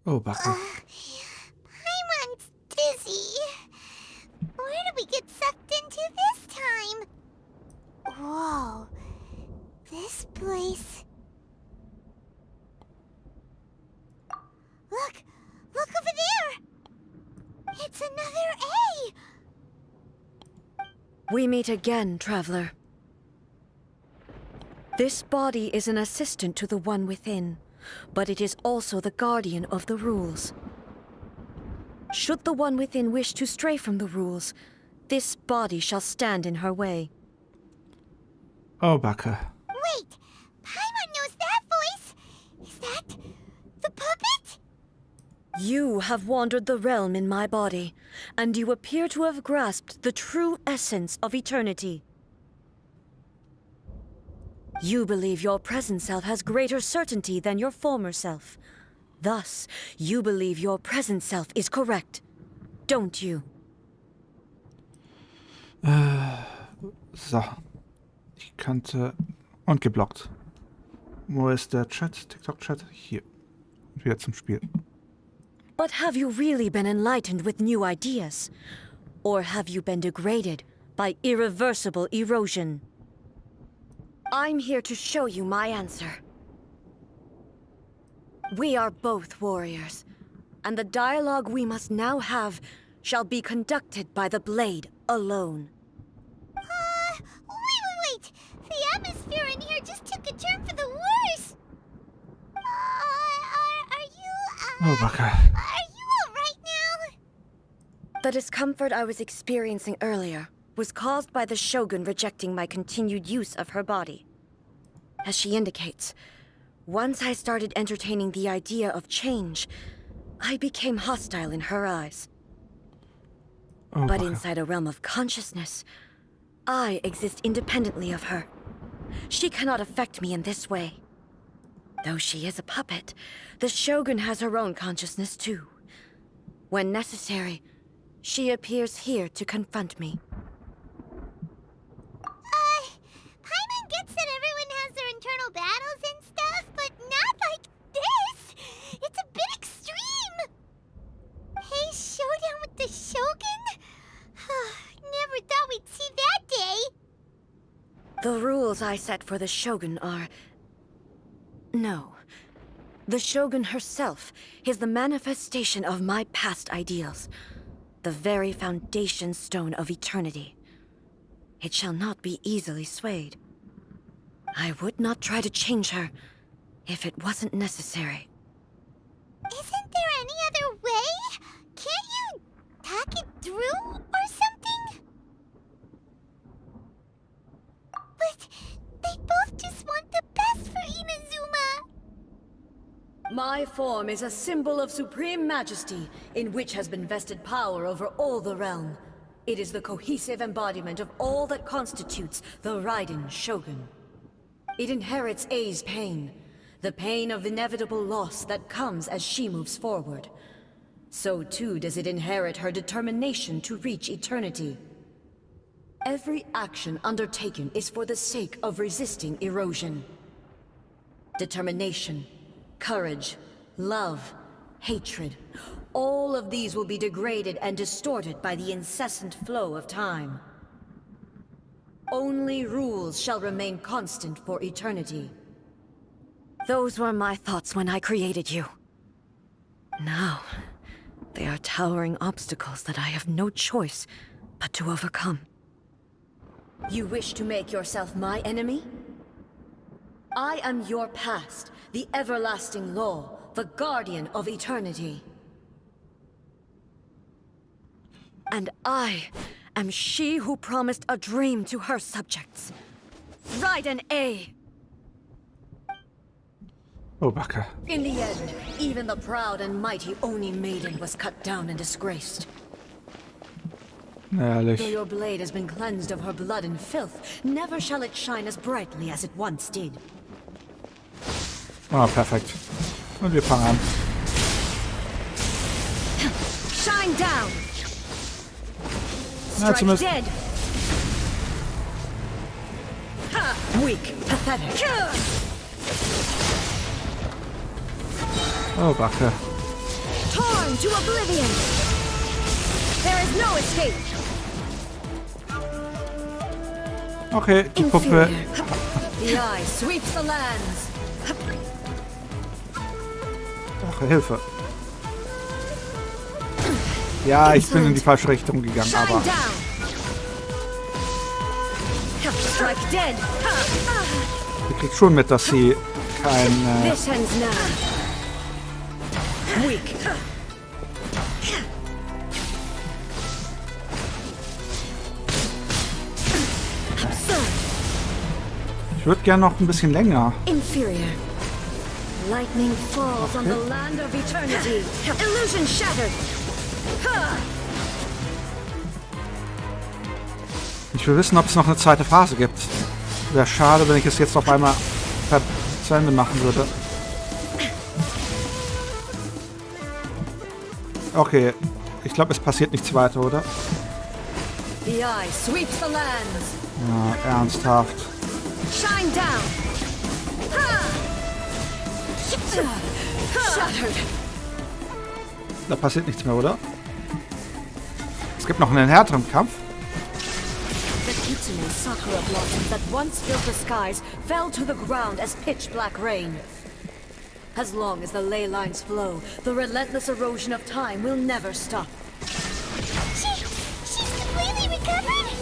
Oh, Backe. Paimon's dizzy. Where did we get sucked into this time? Whoa. This place... Look! Look over there! It's another A! We meet again, traveler. This body is an assistant to the one within, but it is also the guardian of the rules. Should the one within wish to stray from the rules, this body shall stand in her way. Oh, Backe. Wait! Paimon knows that voice! Is that... the puppet? You have wandered the realm in my body, and you appear to have grasped the true essence of eternity. You believe your present self has greater certainty than your former self. Thus, you believe your present self is correct, don't you? So. Ich kannte... Und geblockt. Wo ist der Chat? TikTok-Chat? Hier. Und wieder zum Spiel. But have you really been enlightened with new ideas? Or have you been degraded by irreversible erosion? I'm here to show you my answer. We are both warriors, and the dialogue we must now have shall be conducted by the blade alone. Wait! The atmosphere in here just took a turn for the worse! Oh, Backe. Are you alright now? The discomfort I was experiencing earlier was caused by the Shogun rejecting my continued use of her body. As she indicates, once I started entertaining the idea of change, I became hostile in her eyes. Oh, but Backe. inside a realm of consciousness, I exist independently of her. She cannot affect me in this way. Though she is a puppet, the Shogun has her own consciousness too. When necessary, she appears here to confront me. Paimon gets that everyone has their internal battles and stuff, but not like this! It's a bit extreme! Hey, showdown with the Shogun? Never thought we'd see that day! The rules I set for the Shogun are... No. The Shogun herself is the manifestation of my past ideals. The very foundation stone of eternity. It shall not be easily swayed. I would not try to change her if it wasn't necessary. Isn't there any other way? Can't you talk it through or something? But they both just want the best for Inazuma. My form is a symbol of supreme majesty, in which has been vested power over all the realm. It is the cohesive embodiment of all that constitutes the Raiden Shogun. It inherits Ei's pain, the pain of inevitable loss that comes as she moves forward. So too does it inherit her determination to reach eternity. Every action undertaken is for the sake of resisting erosion. Determination, courage, love, hatred. All of these will be degraded and distorted by the incessant flow of time. Only rules shall remain constant for eternity. Those were my thoughts when I created you. Now, they are towering obstacles that I have no choice but to overcome. You wish to make yourself my enemy? I am your past, the everlasting law, the guardian of eternity. And I am she who promised a dream to her subjects. Raiden A. Oh, Backe. In the end, even the proud and mighty Oni maiden was cut down and disgraced. Ehrlich. Though your blade has been cleansed of her blood and filth, never shall it shine as brightly as it once did. Ah, perfekt. Und wir fangen an. Shine down! Na, Strike zumindest. dead! Ha! Weak, pathetic. Oh, Backe. Torn to oblivion! There is no escape! Okay, die Puppe. The eye sweeps the lands! Ach, Hilfe. Ja, ich bin in die falsche Richtung gegangen, aber... Strike dead! Ich krieg schon mit, dass sie kein... This ends now. Weak. Ich würde gerne noch ein bisschen länger. Inferior. Lightning falls on the land of eternity. Illusion shattered. Ich will wissen, ob es noch eine zweite Phase gibt. Wäre schade, wenn ich es jetzt auf einmal zu Ende machen würde. Okay, ich glaube, es passiert nichts weiter, oder? The eye sweeps the lands. Ja, ernsthaft. Shine down. Shattered. Da passiert nichts mehr, oder? Es gibt noch einen härteren Kampf. The Kitsune sakura blossoms that once filled the skies fell to the ground as pitch black rain. As long as the ley lines flow, the relentless erosion of time will never stop. She's completely recovered?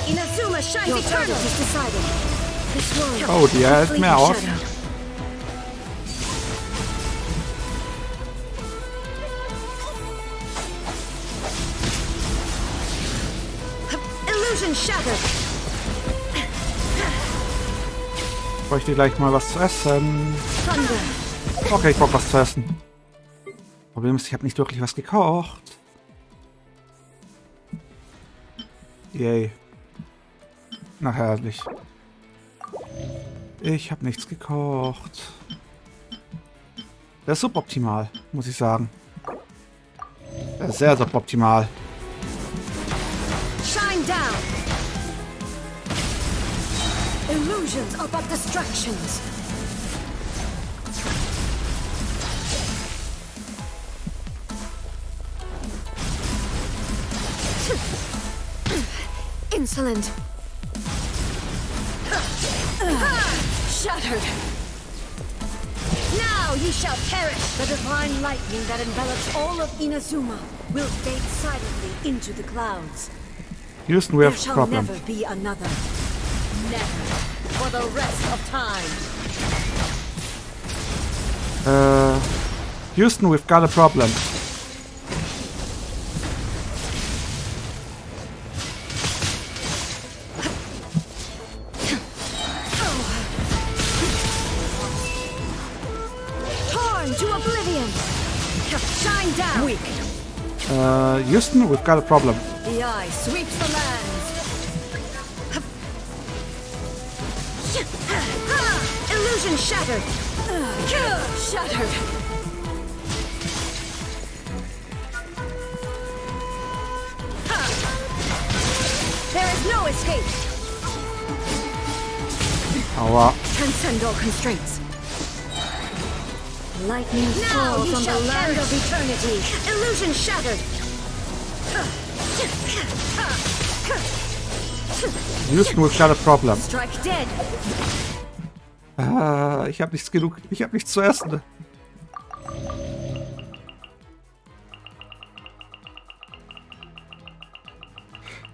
Inazuma shines Your eternal. verdict Is decided. This world Oh, die hält mehr aus. shadow. Illusion shattered. Ich bräuchte gleich mal was zu essen. Thunder. Okay, ich brauche was zu essen. Problem ist, ich habe nicht wirklich was gekocht. Yay. Na herrlich. Ich habe nichts gekocht. Das ist suboptimal, muss ich sagen. Das ist sehr suboptimal. Shine down. Illusions are but distractions. Insolent. Shattered. Now ye shall perish. The divine lightning that envelops all of Inazuma will fade silently into the clouds. Houston, we There have a shall problem. never be another. Never. For the rest of time. Houston, we've got a problem. Torn to oblivion. Shine down. Weak. Houston, we've got a problem. The eye sweeps the lands. Illusion shattered. Shattered. There is no escape. Aua. Transcend all constraints. Lightning falls on the land of eternity. Illusion shattered. Houston, we've got a problem. Strike dead. Ich habe nichts genug. Ich habe nichts zu essen.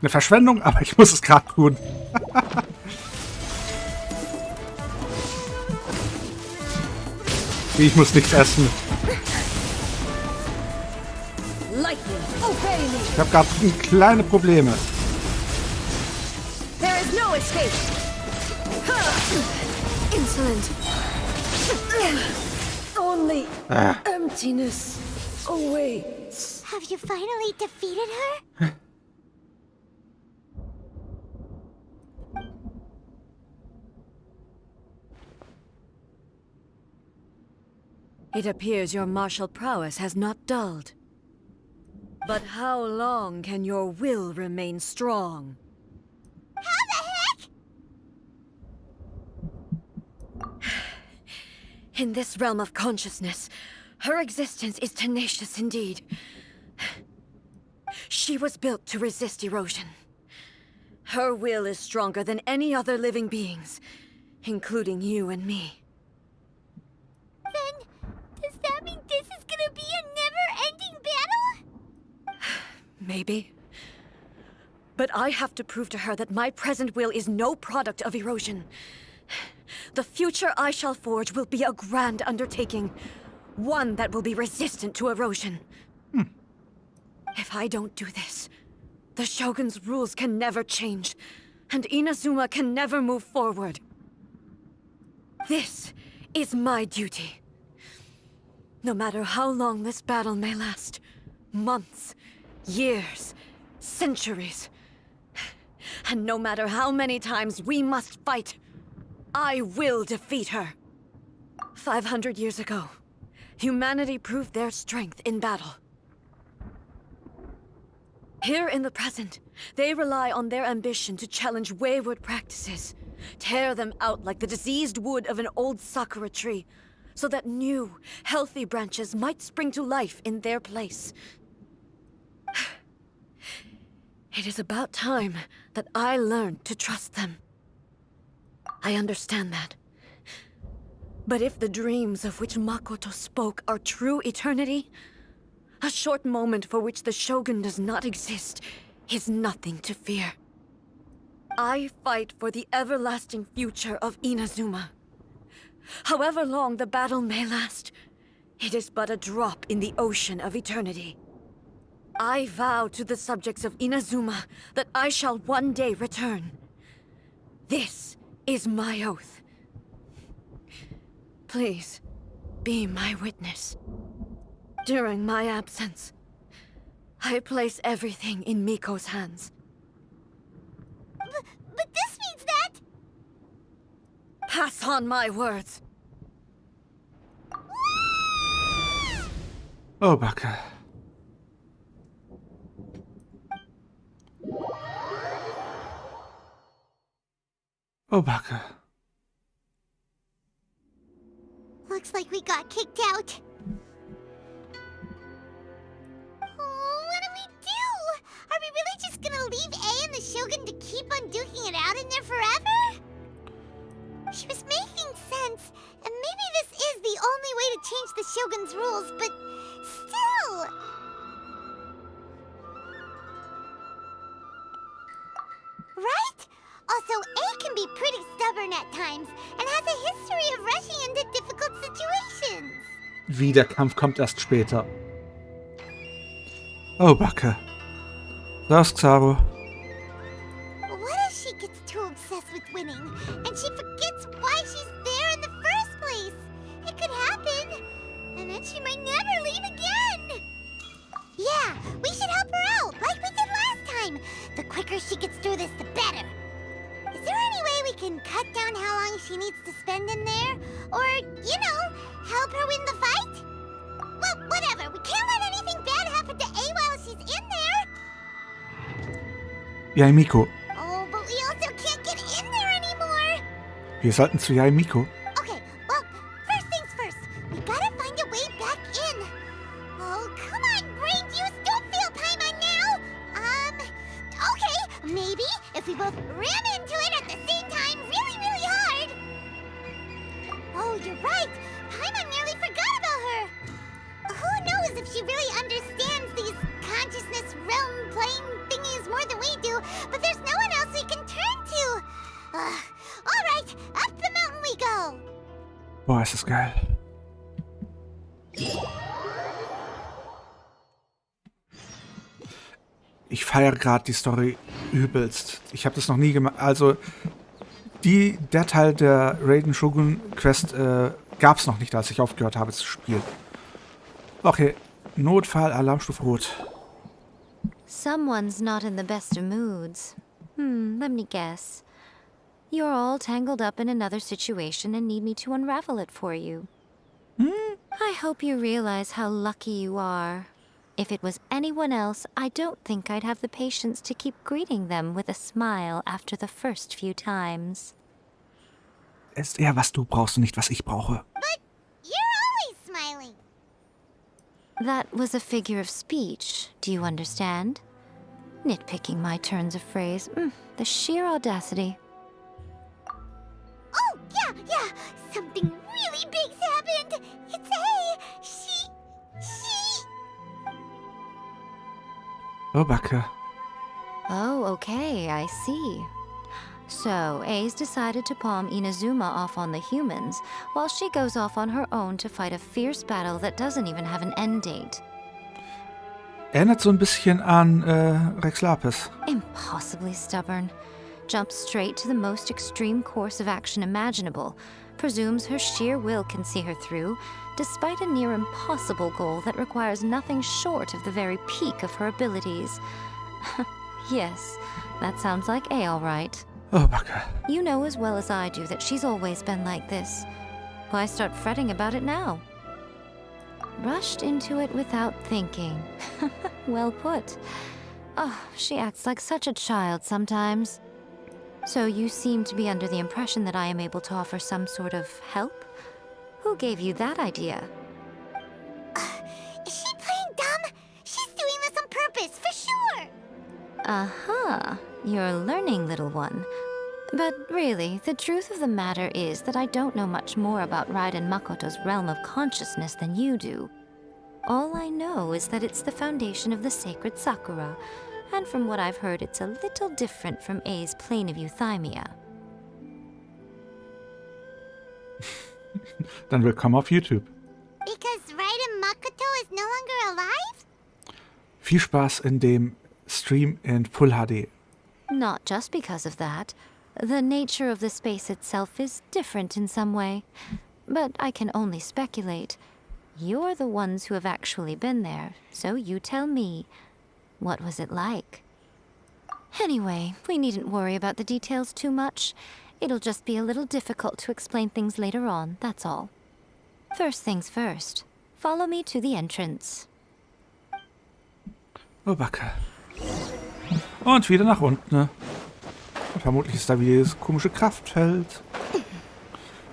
Eine Verschwendung, aber ich muss es gerade tun. Ich muss nichts essen. Ich habe gerade kleine Probleme. There is no escape. Insolent. Only emptiness awaits. Have you finally defeated her? It appears your martial prowess has not dulled. But how long can your will remain strong? How the heck? In this realm of consciousness, her existence is tenacious indeed. She was built to resist erosion. Her will is stronger than any other living beings, including you and me. Then, does that mean this is gonna be a never-ending battle? Maybe. But I have to prove to her that my present will is no product of erosion. The future I shall forge will be a grand undertaking. One that will be resistant to erosion. If I don't do this, the Shogun's rules can never change, and Inazuma can never move forward. This is my duty. No matter how long this battle may last, months, years, centuries, and no matter how many times we must fight, I will defeat her. 500 years ago, humanity proved their strength in battle. Here in the present, they rely on their ambition to challenge wayward practices, tear them out like the diseased wood of an old sakura tree, so that new, healthy branches might spring to life in their place. It is about time that I learned to trust them. I understand that. But if the dreams of which Makoto spoke are true eternity, a short moment for which the Shogun does not exist is nothing to fear. I fight for the everlasting future of Inazuma. However long the battle may last, it is but a drop in the ocean of eternity. I vow to the subjects of Inazuma that I shall one day return. This is my oath. Please, be my witness. During my absence, I place everything in Miko's hands. But this means that... Pass on my words. Oh, Backe. Oh, Backe. Looks like we got kicked out. What do we do? Are we really just gonna leave A and the Shogun to keep on duking it out in there forever? She was making sense, and maybe this is the only way to change the Shogun's rules, but still... Right? Also, A can be pretty stubborn at times, and has a history of rushing into difficult situations. Wie, der Kampf kommt erst später. Oh, Backe. Das, Xaro. What if she gets too obsessed with winning, and she forgets why she's there in the first place? It could happen, and then she might never leave again. Yeah, we should help her out, like we did last time. The quicker she gets through this, the better. Is there any way we can cut down how long she needs to spend in there? Or, you know, help her win the fight? Well, whatever. We can't let anything bad happen to A while she's in there. Ja, Miko. Oh, but we also can't get in there anymore. Wir sollten zu Yai Miko. Okay, well, first things first. We gotta find a way back in. Oh, come on, brain juice, don't feel Paimon now. Okay, maybe if we both ran into it at the same time really, really hard. Oh, you're right. Paimon nearly forgot about her. Who knows if she really understands these consciousness realm playing thingies more than we do, but there's no one else we can turn to. All right, up the mountain we go. Boah, ist das geil. Ich feiere gerade die Story übelst. Ich habe das noch nie gemacht. Also, der Teil der Raiden Shogun Quest gab es noch nicht, als ich aufgehört habe zu spielen. Okay, Notfall, Alarmstufe Rot. Someone's not in the best of moods. Let me guess. You're all tangled up in another situation and need me to unravel it for you. I hope you realize how lucky you are. If it was anyone else, I don't think I'd have the patience to keep greeting them with a smile after the first few times. Es ist eher, was du brauchst und nicht, was ich brauche. But you're always smiling. That was a figure of speech, do you understand? Nitpicking my turns of phrase. The sheer audacity. Oh, yeah, something really big's happened. It's A. She... Oh, Backe. Oh, okay, I see. So, A's decided to palm Inazuma off on the humans, while she goes off on her own to fight a fierce battle that doesn't even have an end date. Erinnert so ein bisschen an Rex Lapis. Impossibly stubborn. Jumps straight to the most extreme course of action imaginable. Presumes her sheer will can see her through, despite a near impossible goal that requires nothing short of the very peak of her abilities. Yes, that sounds like A all right. Oh, Backe. You know as well as I do that she's always been like this. Why start fretting about it now? Rushed into it without thinking. Well put. Oh, she acts like such a child sometimes. So you seem to be under the impression that I am able to offer some sort of help? Who gave you that idea? Is she playing dumb? She's doing this on purpose, for sure. Uh-huh. You're learning, little one. But really, the truth of the matter is that I don't know much more about Raiden Makoto's realm of consciousness than you do. All I know is that it's the foundation of the sacred Sakura, and from what I've heard, it's a little different from A's plane of euthymia. Dann willkommen auf YouTube. Because Raiden Makoto is no longer alive? Viel Spaß in dem Stream in Full HD. Not just because of that. The nature of the space itself is different in some way. But I can only speculate. You're the ones who have actually been there, so you tell me. What was it like? Anyway, we needn't worry about the details too much. It'll just be a little difficult to explain things later on, that's all. First things first. Follow me to the entrance. Oh, Backe. Und wieder nach unten, ne? Vermutlich ist da wieder dieses komische Kraftfeld.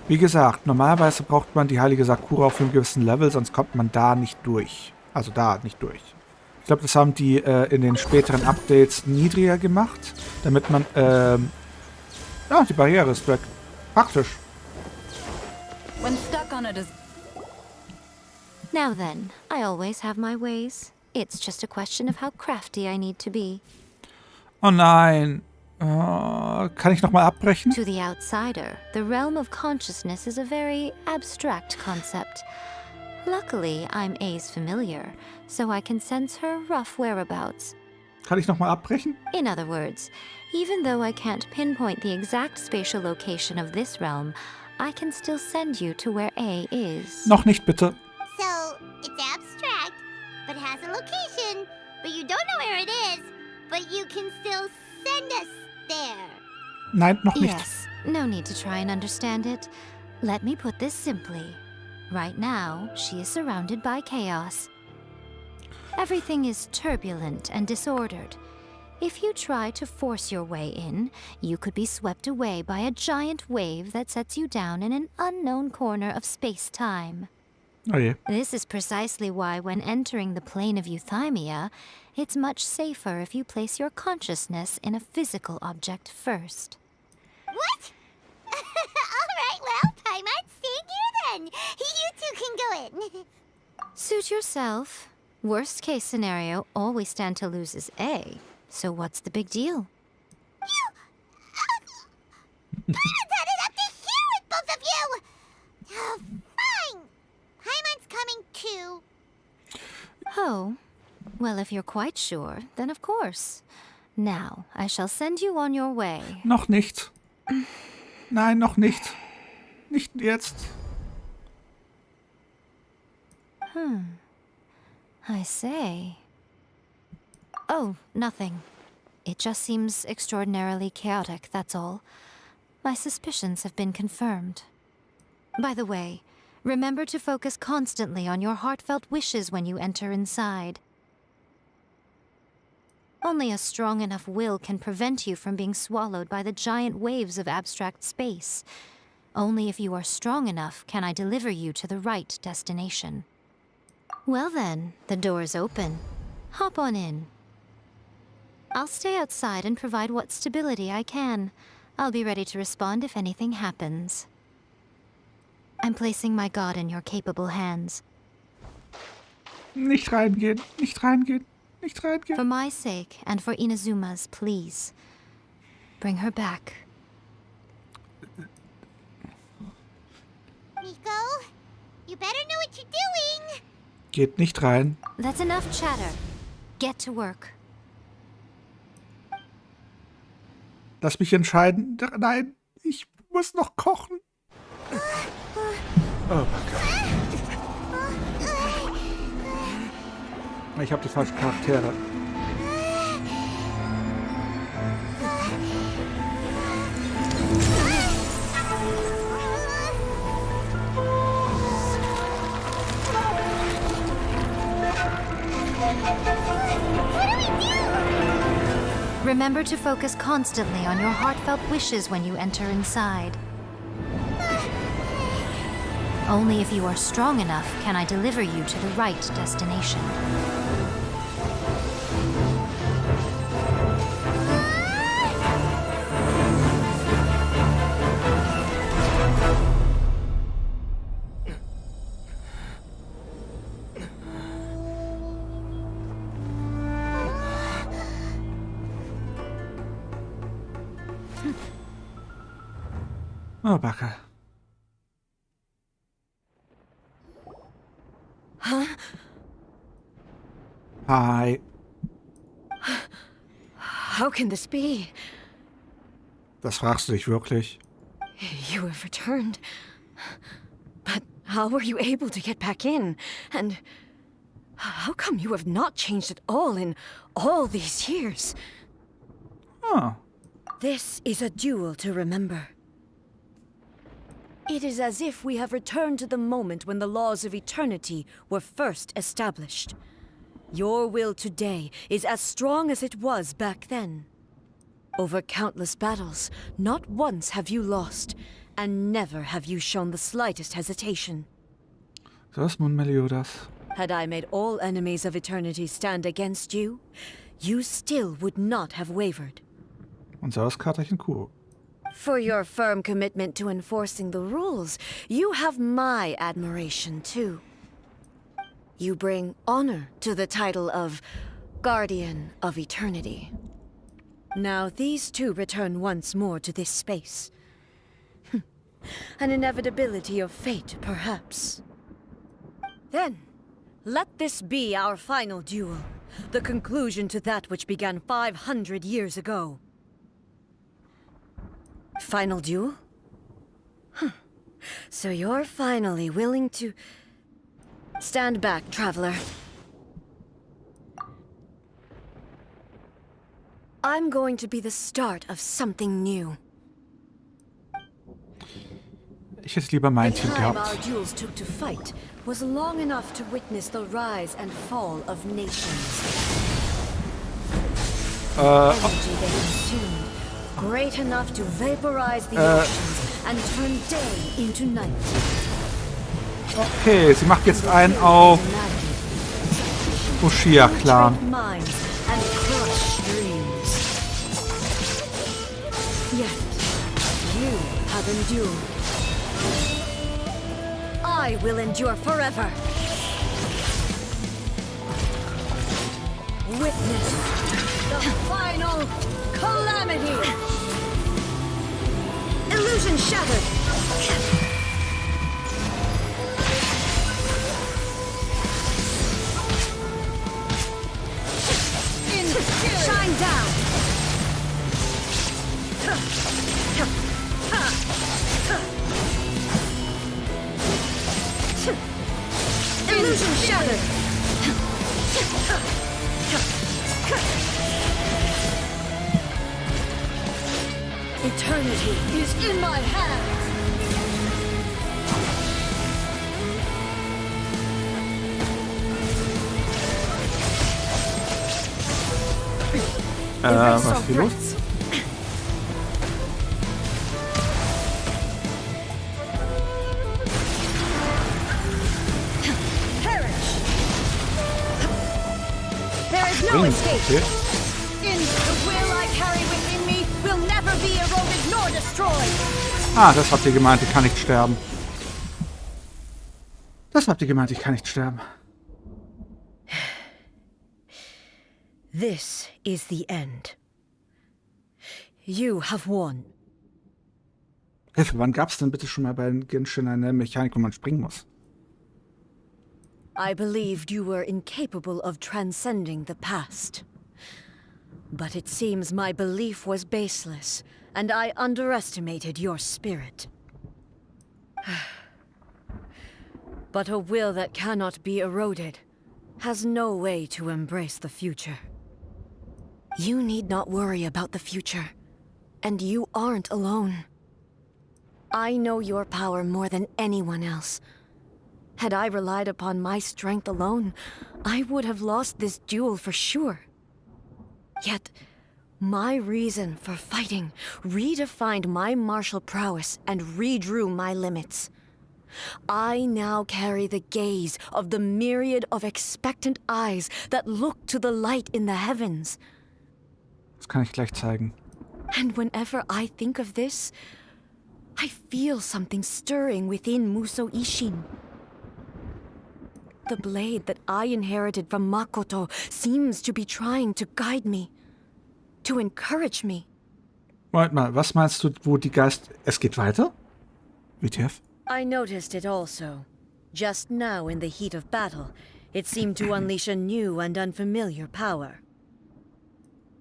Wie gesagt, normalerweise braucht man die heilige Sakura auf einem gewissen Level, sonst kommt man da nicht durch. Also da nicht durch. Ich glaube, das haben die in den späteren Updates niedriger gemacht, damit man, ja, die Barriere ist weg. Praktisch. When stuck on it is... Now then, I always have my ways. It's just a question of how crafty I need to be. Oh nein. Kann ich nochmal abbrechen? To the outsider, the realm of consciousness is a very abstract concept. Luckily, I'm A's familiar, so I can sense her rough whereabouts. Kann ich nochmal abbrechen? In other words, even though I can't pinpoint the exact spatial location of this realm, I can still send you to where A is. Noch nicht, bitte. So, it's abstract, but has a location, but you don't know where it is, but you can still send us there. Nein, noch nicht. Yes, no need to try and understand it. Let me put this simply. Right now, she is surrounded by chaos. Everything is turbulent and disordered. If you try to force your way in, you could be swept away by a giant wave that sets you down in an unknown corner of space-time. Oh yeah. This is precisely why when entering the plane of euthymia, it's much safer if you place your consciousness in a physical object first. What? Alright, well, Paimon's staying here then. You two can go in. Suit yourself. Worst case scenario, all we stand to lose is A. So what's the big deal? Paimon's had it up to here with both of you! Oh, fine. Paimon's coming too. Oh, well, if you're quite sure, then of course. Now, I shall send you on your way. Noch nicht. Nein, noch nicht. Nicht jetzt. I say. Oh, nothing. It just seems extraordinarily chaotic, that's all. My suspicions have been confirmed. By the way, remember to focus constantly on your heartfelt wishes when you enter inside. Only a strong enough will can prevent you from being swallowed by the giant waves of abstract space. Only if you are strong enough can I deliver you to the right destination. Well then, the door's open. Hop on in. I'll stay outside and provide what stability I can. I'll be ready to respond if anything happens. I'm placing my god in your capable hands. Nicht reingehen, nicht reingehen, nicht reingehen. For my sake and for Inazuma's, please. Bring her back. Nico, you better know what you're doing. Geht nicht rein. That's enough chatter. Get to work. Lass mich entscheiden. Nein, ich muss noch kochen. Oh mein Gott. Ich habe die falschen Charaktere. Remember to focus constantly on your heartfelt wishes when you enter inside. Only if you are strong enough can I deliver you to the right destination. Oh, Backe. Huh? Hi. How can this be? Das fragst du dich wirklich? You have returned. But how were you able to get back in? And how come you have not changed at all in all these years? Oh. This is a duel to remember. It is as if we have returned to the moment when the laws of eternity were first established. Your will today is as strong as it was back then. Over countless battles, not once have you lost, and never have you shown the slightest hesitation. Das nun, Meliodas. Had I made all enemies of eternity stand against you, you still would not have wavered. Und so ist Katerchen cool. For your firm commitment to enforcing the rules, you have my admiration too. You bring honor to the title of Guardian of Eternity. Now these two return once more to this space. An inevitability of fate, perhaps. Then, let this be our final duel, the conclusion to that which began 500 years ago. Final duel? So you're finally willing to... Stand back, traveler. I'm going to be the start of something new. Ich hätte lieber mein Team The time gehabt. our duels took to fight was long enough to witness the rise and fall of nations. Energy they consumed, great enough to vaporize the oceans and turn day into night. Okay, sie macht jetzt einen auf Ushia-Clan. Yet, you have endured. I will endure forever. Witness the final calamity. Illusion shattered. Shine down. Illusion shattered. Eternity is in my hands. Was ist hier los? There is no escape. In the will I carry within me will never be eroded nor destroyed. Ah, das habt ihr gemeint, ich kann nicht sterben. Das habt ihr gemeint, ich kann nicht sterben. This is the end. You have won. Hilfe, wann gab's denn bitte schon mal bei Genshin eine Mechanik, wo man springen muss? I believed you were incapable of transcending the past. But it seems my belief was baseless, and I underestimated your spirit. But a will that cannot be eroded has no way to embrace the future. You need not worry about the future, and you aren't alone. I know your power more than anyone else. Had I relied upon my strength alone, I would have lost this duel for sure. Yet, my reason for fighting redefined my martial prowess and redrew my limits. I now carry the gaze of the myriad of expectant eyes that look to the light in the heavens. Das kann ich gleich zeigen. And whenever I think of this, I feel something stirring within Muso Ishin. The blade that I inherited from Makoto seems to be trying to guide me, to encourage me. Moment mal, was meinst du, wo die Geist... Es geht weiter? WTF? I noticed it also. Just now in the heat of battle, it seemed to unleash a new and unfamiliar power.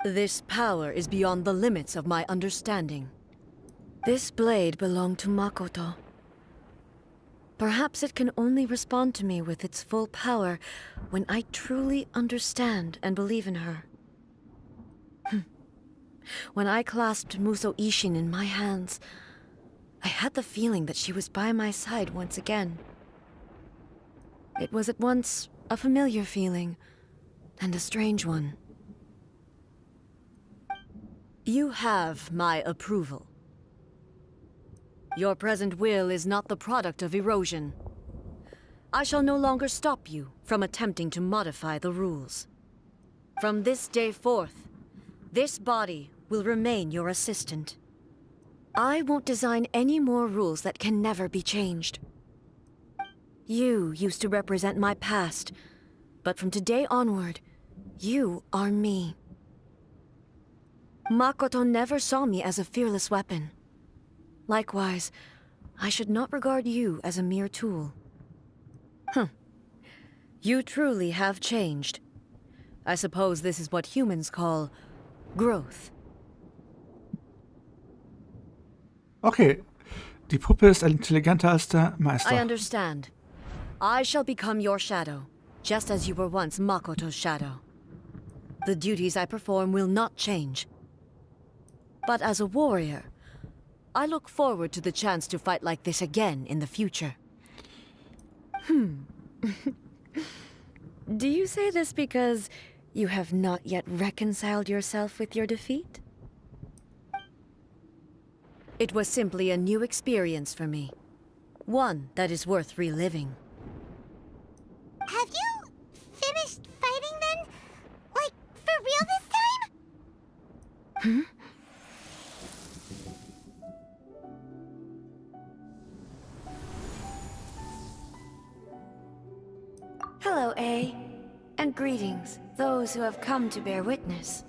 This power is beyond the limits of my understanding. This blade belonged to Makoto. Perhaps it can only respond to me with its full power when I truly understand and believe in her. When I clasped Muso Ishin in my hands, I had the feeling that she was by my side once again. It was at once a familiar feeling and a strange one. You have my approval. Your present will is not the product of erosion. I shall no longer stop you from attempting to modify the rules. From this day forth, this body will remain your assistant. I won't design any more rules that can never be changed. You used to represent my past, but from today onward, you are me. Makoto never saw me as a fearless weapon. Likewise, I should not regard you as a mere tool. You truly have changed. I suppose this is what humans call growth. Okay, die Puppe ist intelligenter als der Meister. I understand. I shall become your shadow, just as you were once Makoto's shadow. The duties I perform will not change. But as a warrior, I look forward to the chance to fight like this again in the future. Do you say this because You have not yet reconciled yourself with your defeat? It was simply a new experience for me. One that is worth reliving. Have you finished fighting then? Like, for real this time? Hmm? Hello, A. And greetings, those who have come to bear witness.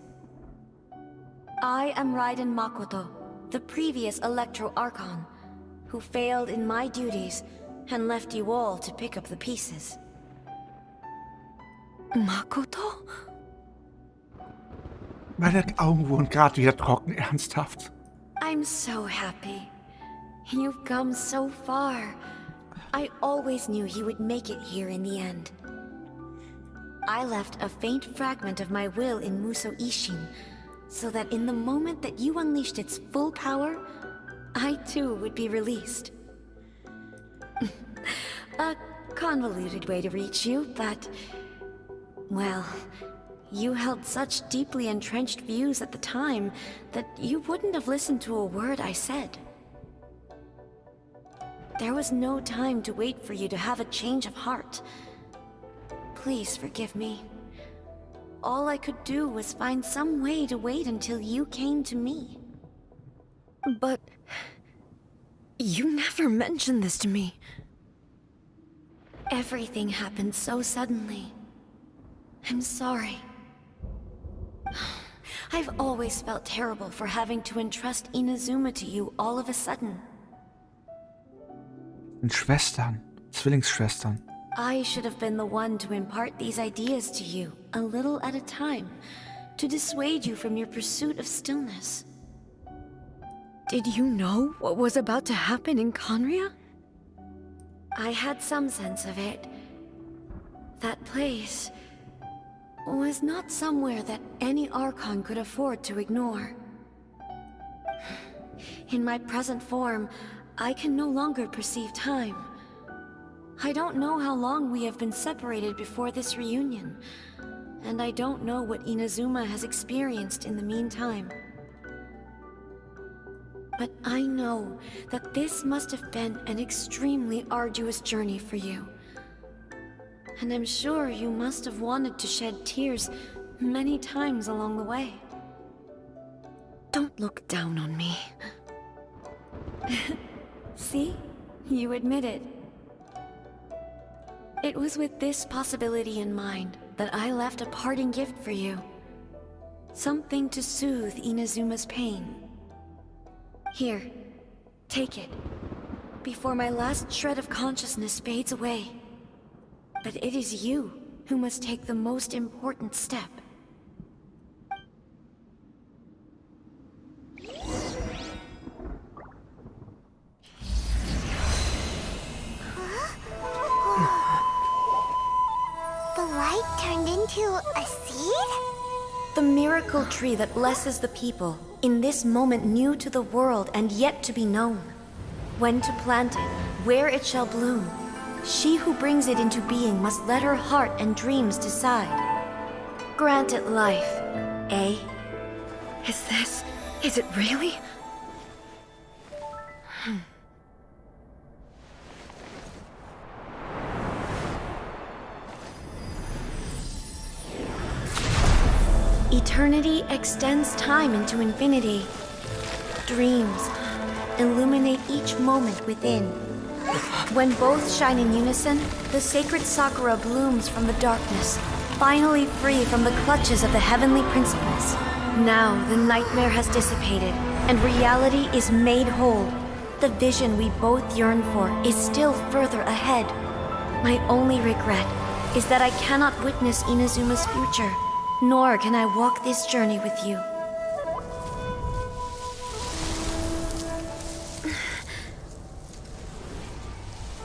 I am Raiden Makoto, the previous Electro Archon, who failed in my duties and left you all to pick up the pieces. Makoto? Meine Augen wurden gerade wieder trocken, ernsthaft. I'm so happy. You've come so far. I always knew you would make it here in the end. I left a faint fragment of my will in Muso Ishin, so that in the moment that you unleashed its full power, I too would be released. A convoluted way to reach you, but... well, you held such deeply entrenched views at the time that you wouldn't have listened to a word I said. There was no time to wait for you to have a change of heart. Please forgive me. All I could do was find some way to wait until you came to me. But... you never mentioned this to me. Everything happened so suddenly. I'm sorry. I've always felt terrible for having to entrust Inazuma to you all of a sudden. Und Schwestern, Zwillingsschwestern. I should have been the one to impart these ideas to you, a little at a time, to dissuade you from your pursuit of stillness. Did you know what was about to happen in Conria? I had some sense of it. That place was not somewhere that any Archon could afford to ignore. In my present form, I can no longer perceive time. I don't know how long we have been separated before this reunion, and I don't know what Inazuma has experienced in the meantime. But I know that this must have been an extremely arduous journey for you. And I'm sure you must have wanted to shed tears many times along the way. Don't look down on me. See? You admit it. It was with this possibility in mind that I left a parting gift for you. Something to soothe Inazuma's pain. Here, take it, before my last shred of consciousness fades away. But it is you who must take the most important step. The light turned into a seed? The miracle tree that blesses the people, in this moment new to the world and yet to be known. When to plant it, where it shall bloom, she who brings it into being must let her heart and dreams decide. Grant it life, eh? Is it really? Eternity extends time into infinity. Dreams illuminate each moment within. When both shine in unison, the sacred Sakura blooms from the darkness, finally free from the clutches of the heavenly principles. Now the nightmare has dissipated, and reality is made whole. The vision we both yearn for is still further ahead. My only regret is that I cannot witness Inazuma's future, nor can I walk this journey with you.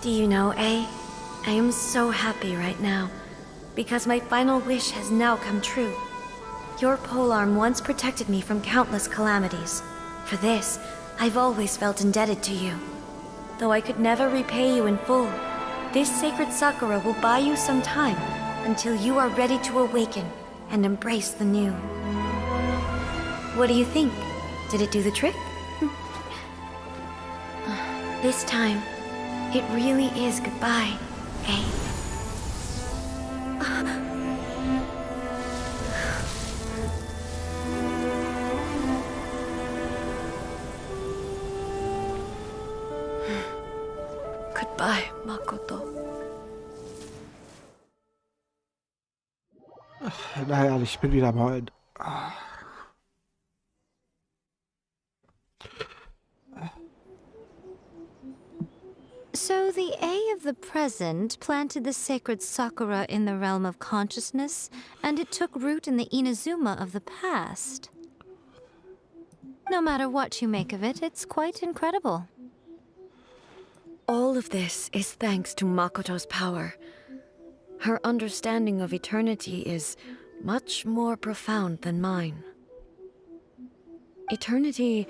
Do you know, A? I am so happy right now, because my final wish has now come true. Your polearm once protected me from countless calamities. For this, I've always felt indebted to you. Though I could never repay you in full, this sacred Sakura will buy you some time until you are ready to awaken and embrace the new. What do you think? Did it do the trick? This time, it really is goodbye, eh? Goodbye, Makoto. Na ehrlich, ich bin wieder am Heulen. So the A of the present planted the sacred sakura in the realm of consciousness, and it took root in the Inazuma of the past. No matter what you make of it, it's quite incredible. All of this is thanks to Makoto's power. Her understanding of eternity is much more profound than mine. Eternity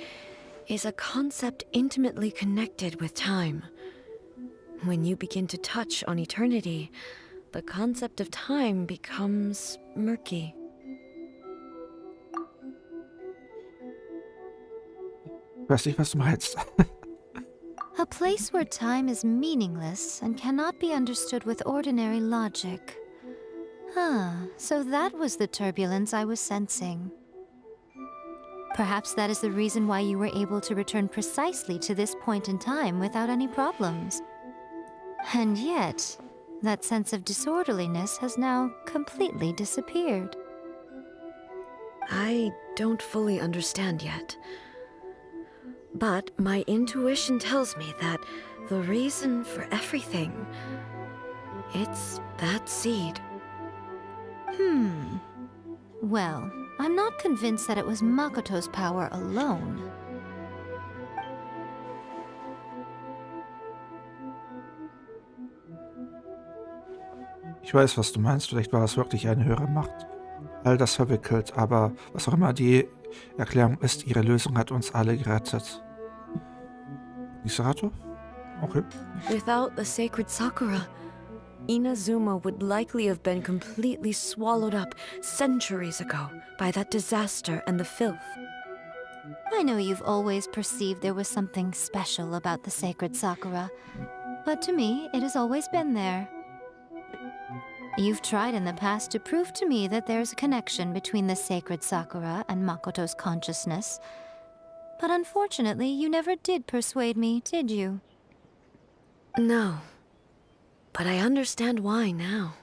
is a concept intimately connected with time. When you begin to touch on eternity, the concept of time becomes murky. Ich weiß nicht, was du meinst. A place where time is meaningless and cannot be understood with ordinary logic. So that was the turbulence I was sensing. Perhaps that is the reason why you were able to return precisely to this point in time without any problems. And yet, that sense of disorderliness has now completely disappeared. I don't fully understand yet. But my intuition tells me that the reason for everything, it's that seed. Well, I'm not convinced that it was Makoto's power alone. Ich weiß, was du meinst. Vielleicht war es wirklich eine höhere Macht. All das verwickelt, aber was auch immer die Erklärung ist, ihre Lösung hat uns alle gerettet. Nisarato? Okay. Without the sacred Sakura, Inazuma would likely have been completely swallowed up centuries ago by that disaster and the filth. I know you've always perceived there was something special about the sacred Sakura, but to me, it has always been there. You've tried in the past to prove to me that there's a connection between the sacred Sakura and Makoto's consciousness, but unfortunately, you never did persuade me, did you? No. But I understand why now.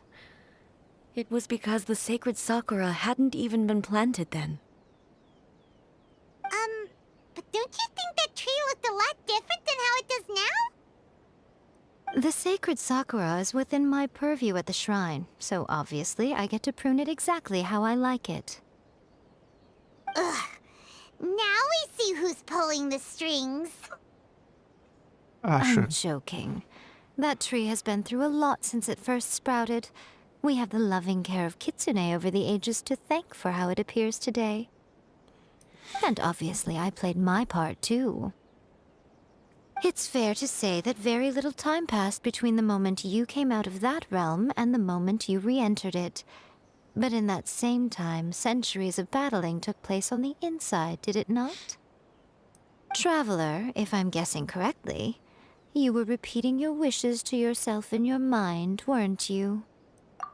It was because the sacred Sakura hadn't even been planted then. But don't you think that tree looked a lot different than how it does now? The sacred Sakura is within my purview at the shrine, so obviously I get to prune it exactly how I like it. Ugh. Now we see who's pulling the strings. I'm joking. That tree has been through a lot since it first sprouted. We have the loving care of Kitsune over the ages to thank for how it appears today. And obviously I played my part too. It's fair to say that very little time passed between the moment you came out of that realm and the moment you re-entered it. But in that same time, centuries of battling took place on the inside, did it not? Traveler, if I'm guessing correctly, you were repeating your wishes to yourself in your mind, weren't you?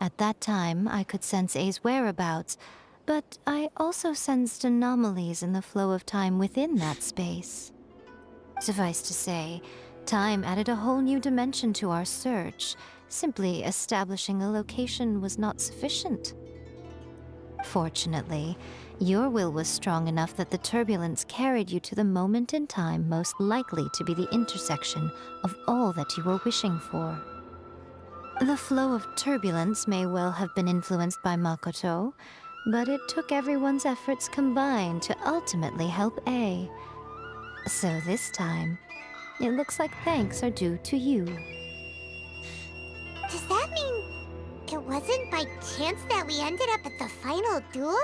At that time, I could sense A's whereabouts, but I also sensed anomalies in the flow of time within that space. Suffice to say, time added a whole new dimension to our search. Simply establishing a location was not sufficient. Fortunately, your will was strong enough that the turbulence carried you to the moment in time most likely to be the intersection of all that you were wishing for. The flow of turbulence may well have been influenced by Makoto, but it took everyone's efforts combined to ultimately help A. So this time, it looks like thanks are due to you. Does that mean it wasn't by chance that we ended up at the final duel?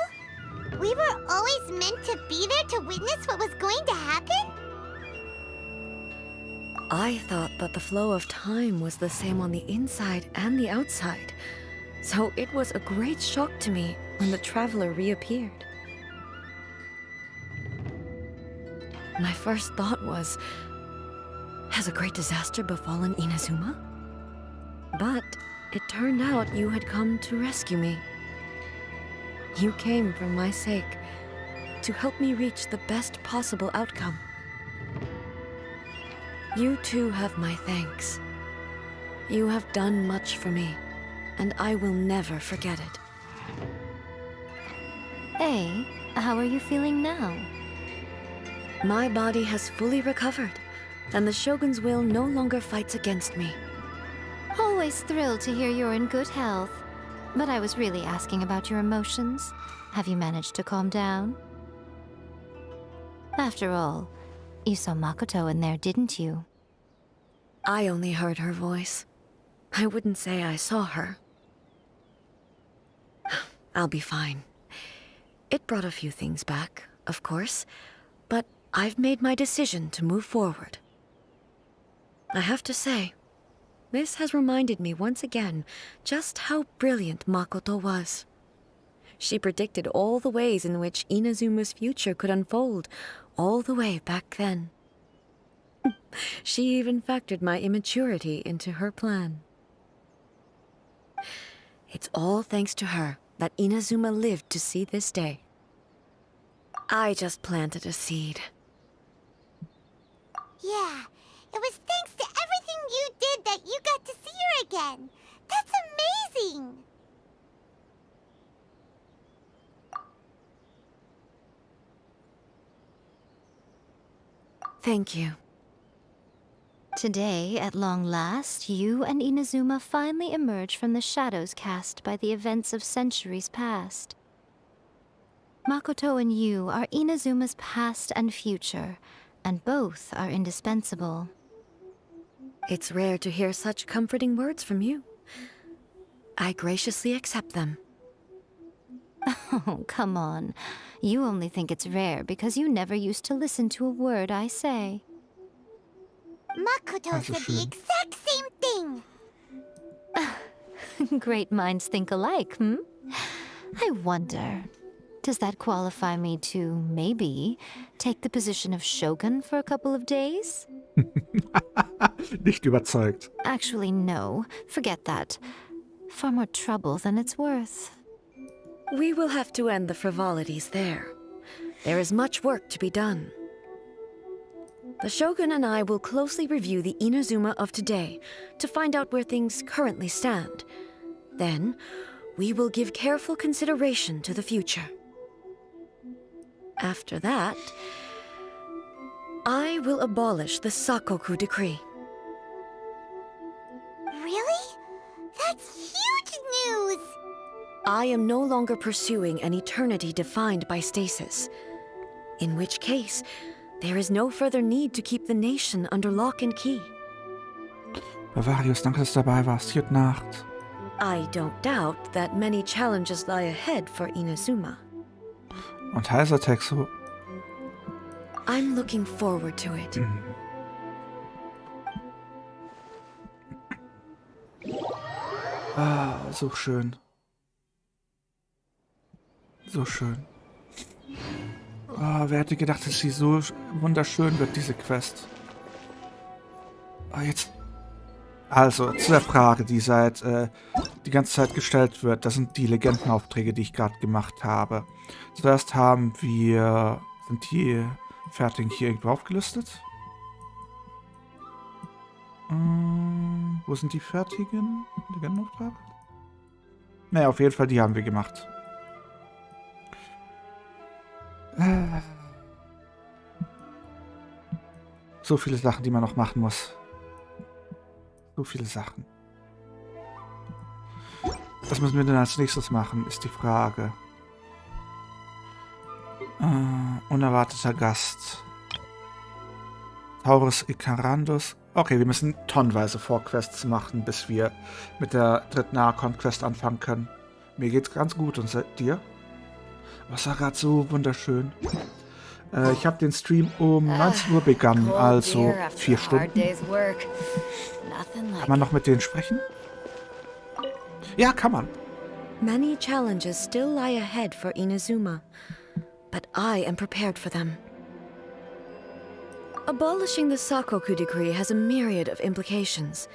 We were always meant to be there to witness what was going to happen? I thought that the flow of time was the same on the inside and the outside, so it was a great shock to me when the traveler reappeared. My first thought was, has a great disaster befallen Inazuma? But it turned out you had come to rescue me. You came for my sake, to help me reach the best possible outcome. You too have my thanks. You have done much for me, and I will never forget it. Hey, how are you feeling now? My body has fully recovered, and the Shogun's will no longer fights against me. Always thrilled to hear you're in good health. But I was really asking about your emotions. Have you managed to calm down? After all, you saw Makoto in there, didn't you? I only heard her voice. I wouldn't say I saw her. I'll be fine. It brought a few things back, of course, but I've made my decision to move forward. I have to say, this has reminded me once again just how brilliant Makoto was. She predicted all the ways in which Inazuma's future could unfold, all the way back then. She even factored my immaturity into her plan. It's all thanks to her that Inazuma lived to see this day. I just planted a seed. Yeah, it was thanks to everything you did that you got to see her again. That's amazing! Thank you. Today, at long last, you and Inazuma finally emerge from the shadows cast by the events of centuries past. Makoto and you are Inazuma's past and future, and both are indispensable. It's rare to hear such comforting words from you. I graciously accept them. Oh, come on. You only think it's rare because you never used to listen to a word I say. Makoto said the exact same thing! Great minds think alike, hmm? I wonder, does that qualify me to, maybe, take the position of Shogun for a couple of days? Nicht überzeugt. Actually, no. Forget that. Far more trouble than it's worth. We will have to end the frivolities there. There is much work to be done. The Shogun and I will closely review the Inazuma of today to find out where things currently stand. Then, we will give careful consideration to the future. After that, I will abolish the Sakoku decree. Really? That's huge news! I am no longer pursuing an eternity defined by stasis. In which case, there is no further need to keep the nation under lock and key. Bavarius, danke, dass du dabei warst. Gute Nacht. I don't doubt that many challenges lie ahead for Inazuma. Und heißer Texo. I'm looking forward to it. Ah, so schön. So schön. Ah, wer hätte gedacht, dass sie so wunderschön wird, diese Quest. Ah, jetzt... Also, zu der Frage, die die ganze Zeit gestellt wird. Das sind die Legendenaufträge, die ich gerade gemacht habe. Zuerst haben wir... Sind die fertig hier irgendwo aufgelistet? Wo sind die fertigen Legendenaufträge? Naja, auf jeden Fall, die haben wir gemacht. So viele Sachen, die man noch machen muss. So viele Sachen. Was müssen wir denn als nächstes machen, ist die Frage. Unerwarteter Gast. Taurus Icarandus. Okay, wir müssen tonnenweise Vorquests machen, bis wir mit der dritten Archon-Quest anfangen können. Mir geht's ganz gut, und dir? Was war gerade so wunderschön. Ich habe den Stream um 19 Uhr begonnen, also 4 Stunden. Kann man noch mit denen sprechen? Ja, kann man. Many challenges still lie ahead for Inazuma, but I am prepared for them. Abolishing the Sakoku decree has a myriad of implications.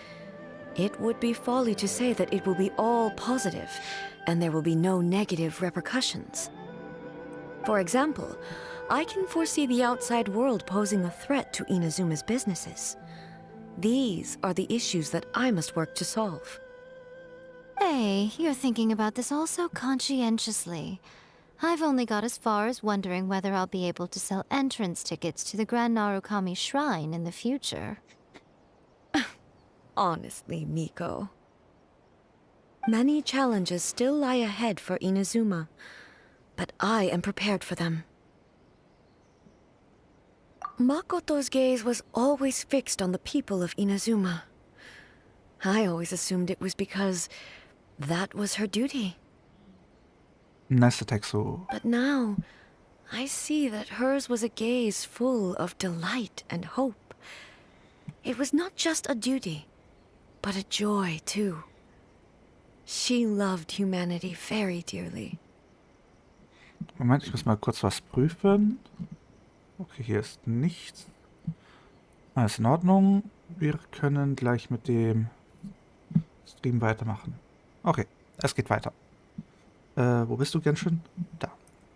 It would be folly to say that it will be all positive, and there will be no negative repercussions. For example, I can foresee the outside world posing a threat to Inazuma's businesses. These are the issues that I must work to solve. Hey, you're thinking about this all so conscientiously. I've only got as far as wondering whether I'll be able to sell entrance tickets to the Grand Narukami Shrine in the future. Honestly, Miko. Many challenges still lie ahead for Inazuma, but I am prepared for them. Makoto's gaze was always fixed on the people of Inazuma. I always assumed it was because that was her duty. Nächster Text so. But now, I see that hers was a gaze full of delight and hope. It was not just a duty, but a joy, too. She loved humanity very dearly. Moment, ich muss mal kurz was prüfen. Okay, hier ist nichts. Alles in Ordnung. Wir können gleich mit dem Stream weitermachen. Okay, es geht weiter. Wo bist du, Genshin? Da.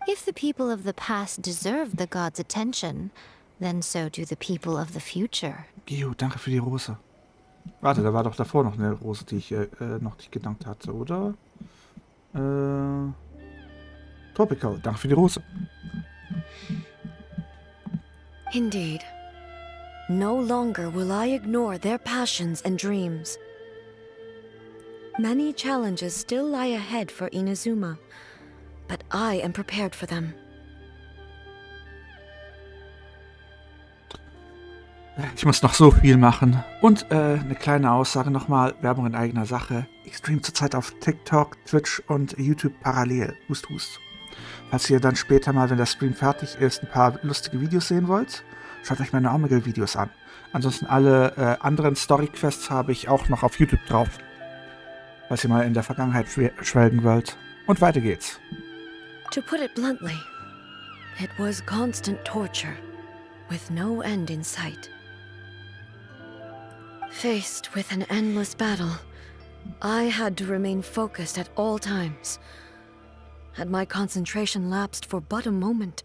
If the people of the past deserve the god's attention, then so do the people of the future. Gio, danke für die Rose. Warte, da war doch davor noch eine Rose, die ich noch nicht gedankt hatte, oder? Tropical, danke für die Rose. Indeed. No longer will I ignore their passions and dreams. Many challenges still lie ahead for Inazuma, but I am prepared for them. Ich muss noch so viel machen. Und eine kleine Aussage nochmal, Werbung in eigener Sache. Ich streame zurzeit auf TikTok, Twitch und YouTube parallel. Hust, hust. Falls ihr dann später mal, wenn der Stream fertig ist, ein paar lustige Videos sehen wollt, schaut euch meine Omegle-Videos an. Ansonsten alle anderen Story-Quests habe ich auch noch auf YouTube drauf. Falls ihr mal in der Vergangenheit schwelgen wollt. Und weiter geht's. To put it bluntly, it was constant torture, with no end in sight. Faced with an endless battle, I had to remain focused at all times. Had my concentration lapsed for but a moment,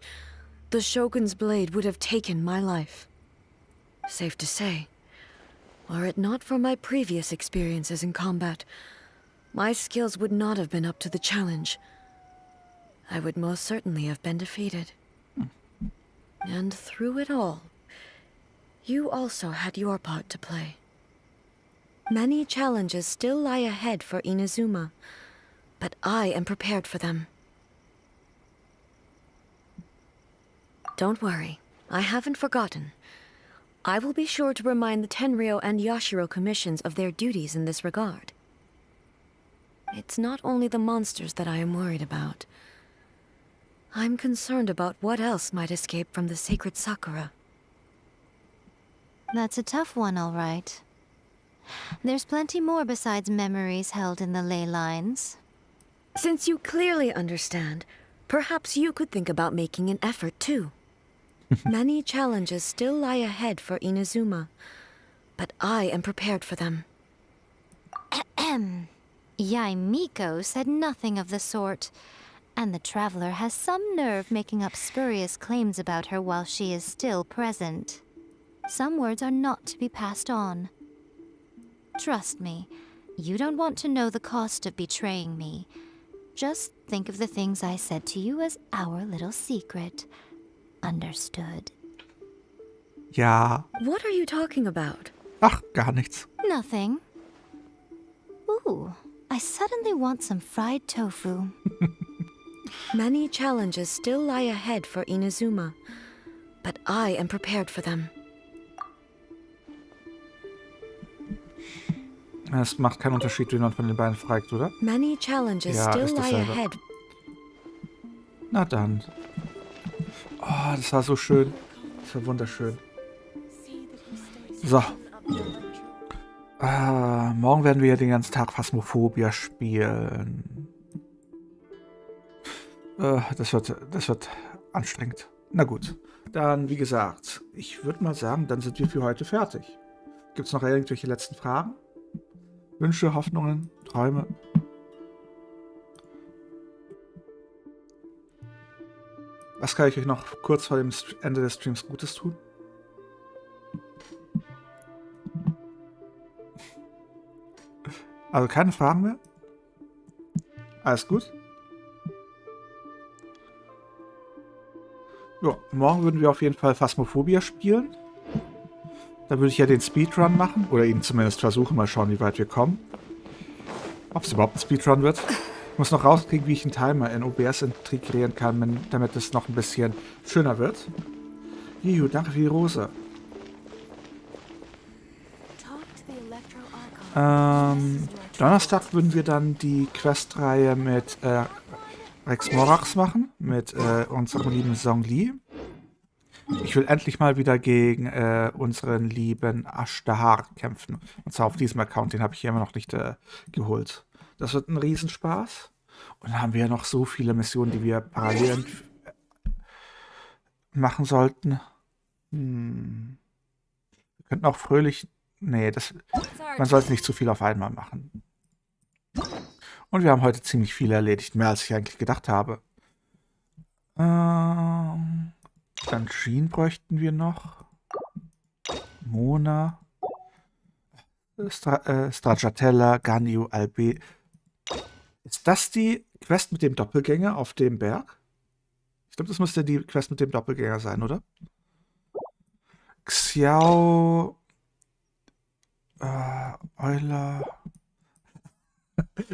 the Shogun's blade would have taken my life. Safe to say, were it not for my previous experiences in combat, my skills would not have been up to the challenge. I would most certainly have been defeated. And through it all, you also had your part to play. Many challenges still lie ahead for Inazuma, but I am prepared for them. Don't worry, I haven't forgotten. I will be sure to remind the Tenryo and Yashiro commissions of their duties in this regard. It's not only the monsters that I am worried about. I'm concerned about what else might escape from the sacred Sakura. That's a tough one, all right. There's plenty more besides memories held in the ley lines. Since you clearly understand, perhaps you could think about making an effort too. Many challenges still lie ahead for Inazuma, but I am prepared for them. Yai Miko said nothing of the sort, and the traveler has some nerve making up spurious claims about her while she is still present. Some words are not to be passed on. Trust me, you don't want to know the cost of betraying me. Just think of the things I said to you as our little secret. Understood? Ja. What are you talking about? Ach, gar nichts. Nothing. Ooh, I suddenly want some fried tofu. Many challenges still lie ahead for Inazuma, but I am prepared for them. Es macht keinen Unterschied, wie man von den beiden fragt, oder? Many challenges Ja, still ist lie dasselbe. ahead. Na dann. Oh, das war so schön. Das war wunderschön. So. Morgen werden wir ja den ganzen Tag Phasmophobia spielen. Das wird anstrengend. Na gut. Dann, wie gesagt, ich würde mal sagen, dann sind wir für heute fertig. Gibt es noch irgendwelche letzten Fragen? Wünsche, Hoffnungen, Träume? Was kann ich euch noch kurz vor dem Ende des Streams Gutes tun? Also keine Fragen mehr? Alles gut? Ja, morgen würden wir auf jeden Fall Phasmophobia spielen. Da würde ich ja den Speedrun machen. Oder ihn zumindest versuchen. Mal schauen, wie weit wir kommen. Ob es überhaupt ein Speedrun wird. Ich muss noch rauskriegen, wie ich einen Timer in OBS integrieren kann, damit es noch ein bisschen schöner wird. Juhu, danke für die Rose. Donnerstag würden wir dann die Questreihe mit Rex Morax machen, mit unserem lieben Zhongli. Ich will endlich mal wieder gegen unseren lieben Ashtahar kämpfen. Und zwar auf diesem Account, den habe ich hier immer noch nicht geholt. Das wird ein Riesenspaß. Und dann haben wir ja noch so viele Missionen, die wir parallel machen sollten. Wir könnten auch fröhlich... Nee, man soll es nicht zu viel auf einmal machen. Und wir haben heute ziemlich viel erledigt, mehr als ich eigentlich gedacht habe. Dann Jean bräuchten wir noch. Mona. Stracciatella, Ganyu, Albe. Ist das die Quest mit dem Doppelgänger auf dem Berg? Ich glaube, das müsste die Quest mit dem Doppelgänger sein, oder? Xiao... Euler...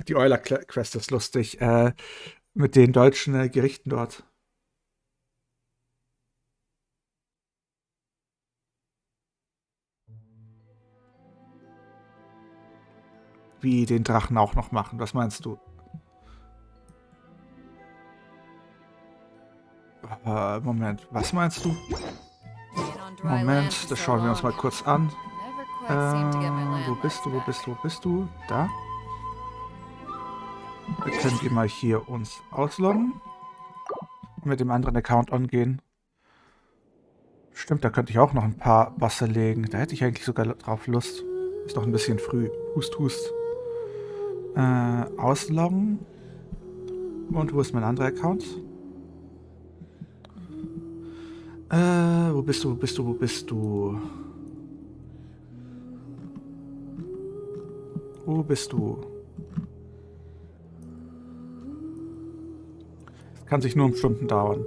Die Euler-Quest ist lustig. Mit den deutschen Gerichten dort. Wie den Drachen auch noch machen. Was meinst du? Moment, was meinst du? Moment, das schauen wir uns mal kurz an. Wo bist du? Da. Wir können wir mal hier uns ausloggen. Und mit dem anderen Account angehen. Stimmt, da könnte ich auch noch ein paar Bosse legen. Da hätte ich eigentlich sogar drauf Lust. Ist noch ein bisschen früh. Hust, hust. Ausloggen. Und wo ist mein anderer Account? Wo bist du? Wo bist du? Das kann sich nur um Stunden dauern.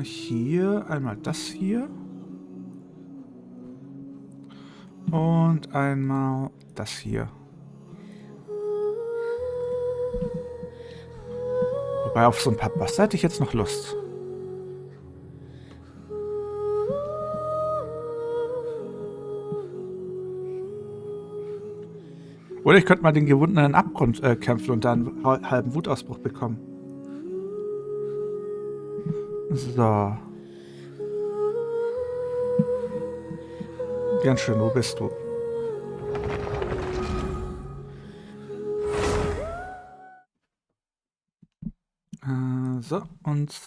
Hier, einmal das hier. Und einmal das hier. Wobei auf so ein paar Bosse hätte ich jetzt noch Lust. Oder ich könnte mal den gewundenen Abgrund kämpfen und dann einen halben Wutausbruch bekommen. So. Ganz schön, wo bist du? So, und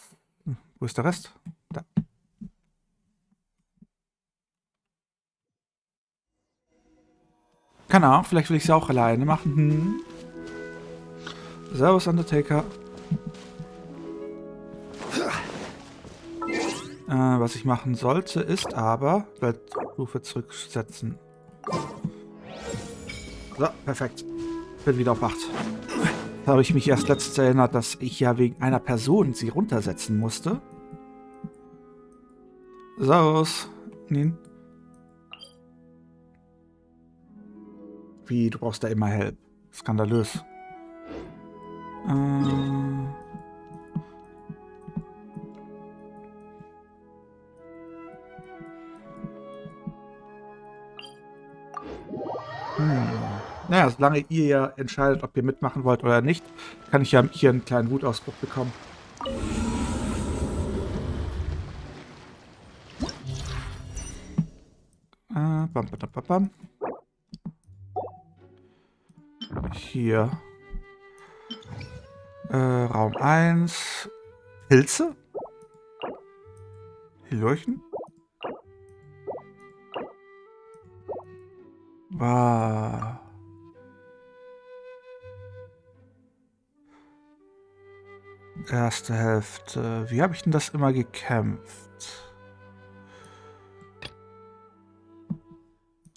wo ist der Rest? Da. Keine Ahnung, vielleicht will ich sie auch alleine machen. Servus, Undertaker. Was ich machen sollte, ist aber Weltrufe zurücksetzen. So, perfekt. Bin wieder auf 8. Da habe ich mich erst letztens erinnert, dass ich ja wegen einer Person sie runtersetzen musste. Servus. Nin. Wie, du brauchst da immer Help. Skandalös. Naja, solange ihr ja entscheidet, ob ihr mitmachen wollt oder nicht, kann ich ja hier einen kleinen Wutausbruch bekommen. Bam, bam, bam, bam. Hier. Raum 1. Pilze? Die leuchten? Wow. Erste Hälfte. Wie habe ich denn das immer gekämpft?